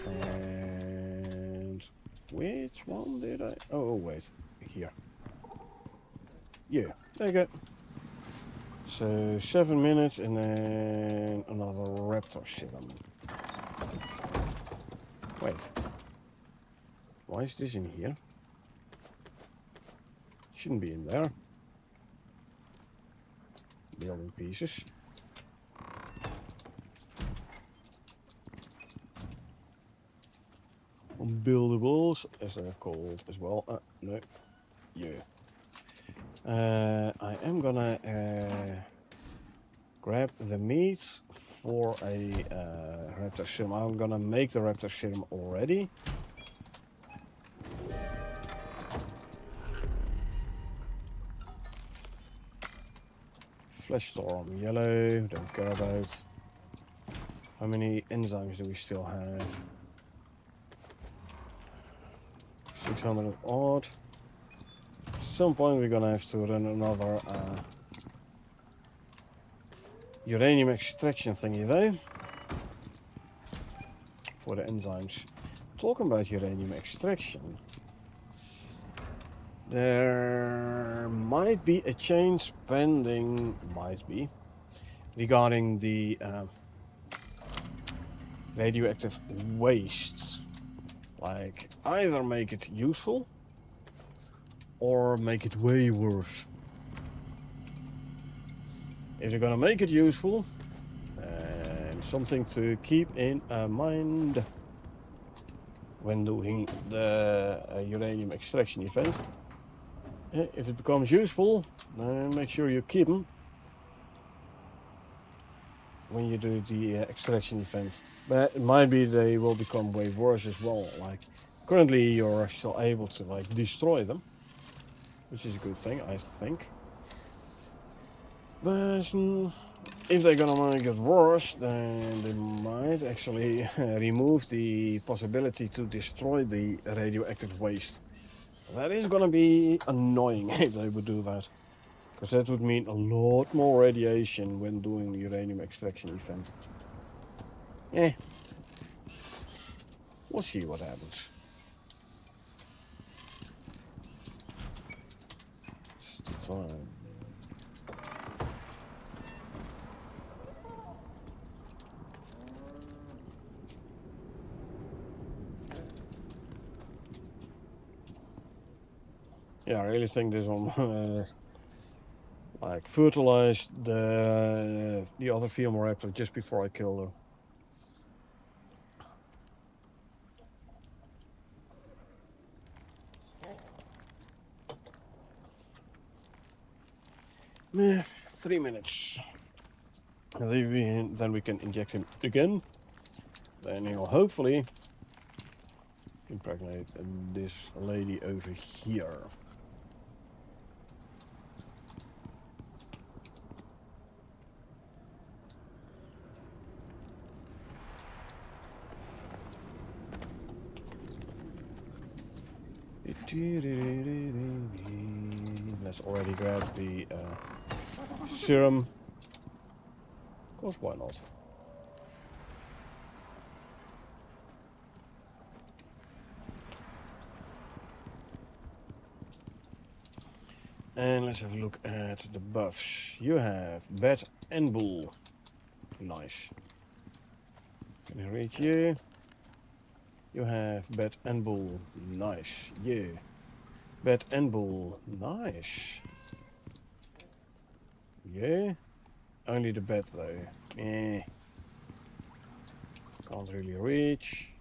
And which one did I? Oh, wait. Here. Yeah. There you go. So 7 minutes and then another raptor serum. Wait. Why is this in here? Shouldn't be in there. Building pieces. Unbuildables, as they're called as well. No. Yeah. I am gonna grab the meat for a raptor serum. I'm gonna make the raptor serum already. Flesh storm, yellow, don't care about. How many enzymes do we still have? 600 odd. At some point we're gonna have to run another uranium extraction thingy though. For the enzymes. Talking about uranium extraction. There might be a change pending, regarding the radioactive wastes. Like, either make it useful or make it way worse. If you're gonna make it useful, and something to keep in mind when doing the uranium extraction event. If it becomes useful, then make sure you keep them when you do the extraction event. But it might be they will become way worse as well. Like, currently you're still able to like destroy them, which is a good thing, I think. But if they're gonna make it worse, then they might actually remove the possibility to destroy the radioactive waste. That is gonna be annoying if they would do that. Because that would mean a lot more radiation when doing the uranium extraction event. Eh. We'll see what happens. It's time. Yeah, I really think this one like fertilized the other female raptor just before I killed her. Meh, 3 minutes. And then we can inject him again. Then he'll hopefully impregnate this lady over here. Let's already grab the serum. Of course, why not? And let's have a look at the buffs. You have Bat and Bull. Nice. Can I reach you? You have Bat and Bull. Nice. Yeah. Bat and Bull. Nice. Yeah. Only the bat though. Eh. Can't really reach.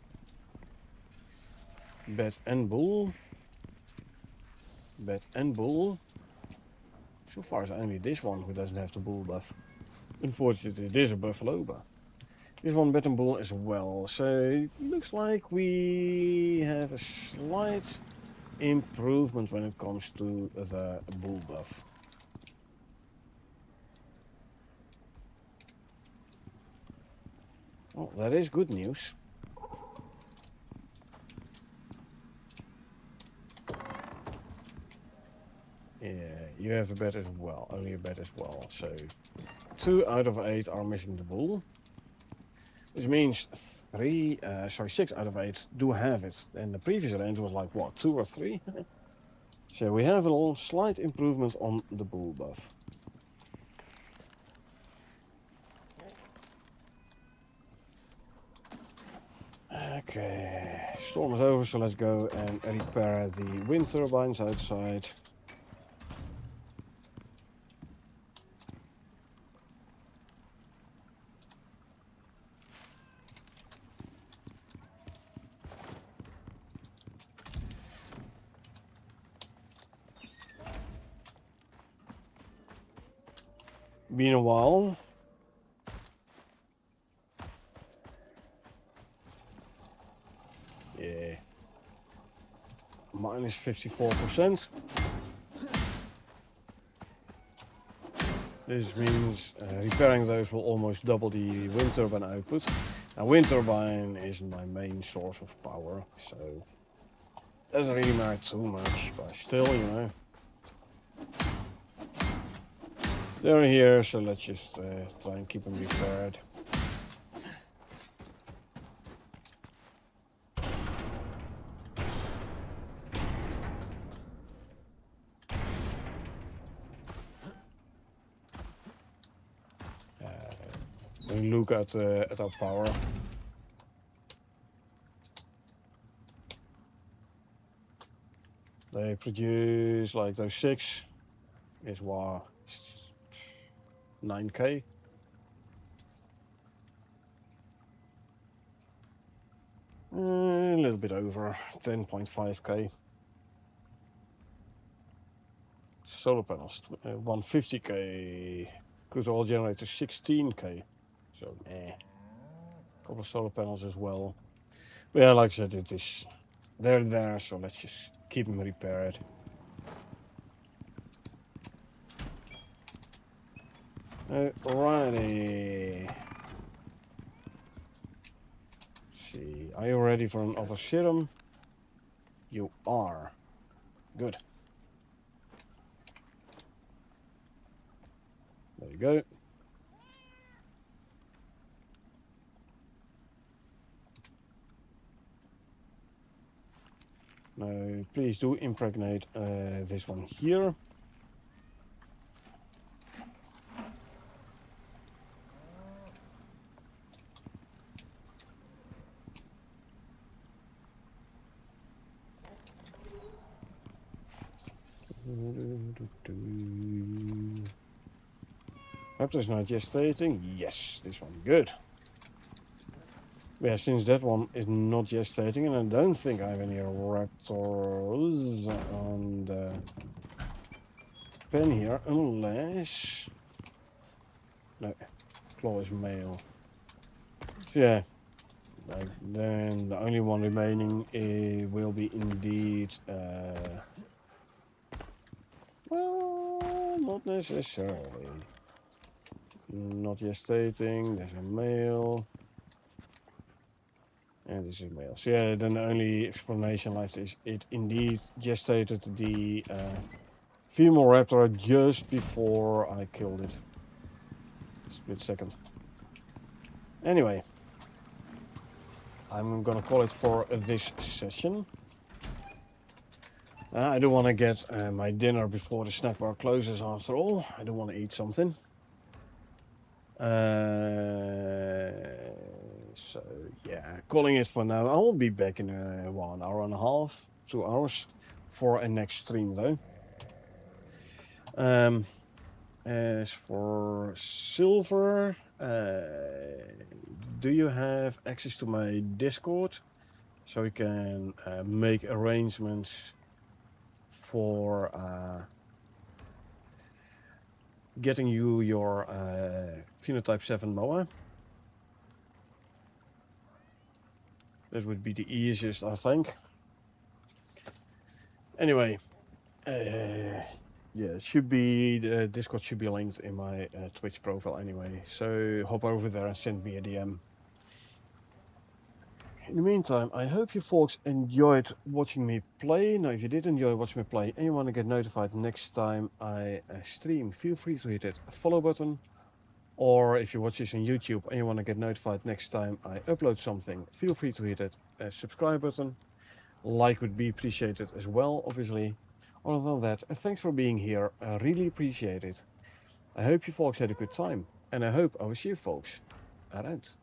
Bat and Bull. Bat and Bull. So far it's only this one who doesn't have the bull buff. Unfortunately, it is a buffalo, but this one Bat and Bull as well. So it looks like we have a slight improvement when it comes to the bull buff. Well, that is good news. Yeah, you have a bat as well, only a bat as well. So 2 out of 8 are missing the bull. Which means 6 out of 8 do have it. And the previous range was like, what, 2 or 3? So we have a little slight improvement on the bull buff. Okay, storm is over, so let's go and repair the wind turbines outside. Been a while. Yeah. Minus 54%. This means repairing those will almost double the wind turbine output. Now wind turbine isn't my main source of power, so doesn't really matter too much, but still, you know. They're here, so let's just try and keep them repaired. When you look at our power, They produce like those 6 is what 9k. A little bit over 10.5k. Solar panels 150k. Cruise oil generator 16k. So couple of solar panels as well. But yeah, like I said, it is they're there, so let's just keep them repaired. Alrighty. See, are you ready for another serum? You are. Good. There you go. Now, please do impregnate this one here. Raptor's not gestating. Yes, this one. Good. Yeah, since that one is not gestating, and I don't think I have any raptors on the pen here, unless... No, claw is male. So yeah, like, then the only one remaining will be indeed... well, not necessarily. Not gestating, there's a male. And this is male. So yeah, then the only explanation left is it indeed gestated the female raptor just before I killed it. Split second. Anyway, I'm gonna call it for this session. I do want to get my dinner before the snack bar closes after all. I do want to eat something. So yeah, calling it for now. I will be back in an hour and a half, 2 hours for a next stream though. As for silver, do you have access to my Discord so you can make arrangements for getting you your phenotype 7 MOA? That would be the easiest, I think. Anyway, yeah, it should be, the Discord should be linked in my Twitch profile anyway. So hop over there and send me a DM. In the meantime, I hope you folks enjoyed watching me play. Now, if you did enjoy watching me play and you want to get notified next time I stream, feel free to hit that follow button. Or if you watch this on YouTube and you want to get notified next time I upload something, feel free to hit that subscribe button. Like would be appreciated as well, obviously. Other than that, thanks for being here. I really appreciate it. I hope you folks had a good time. And I hope I will see you folks around.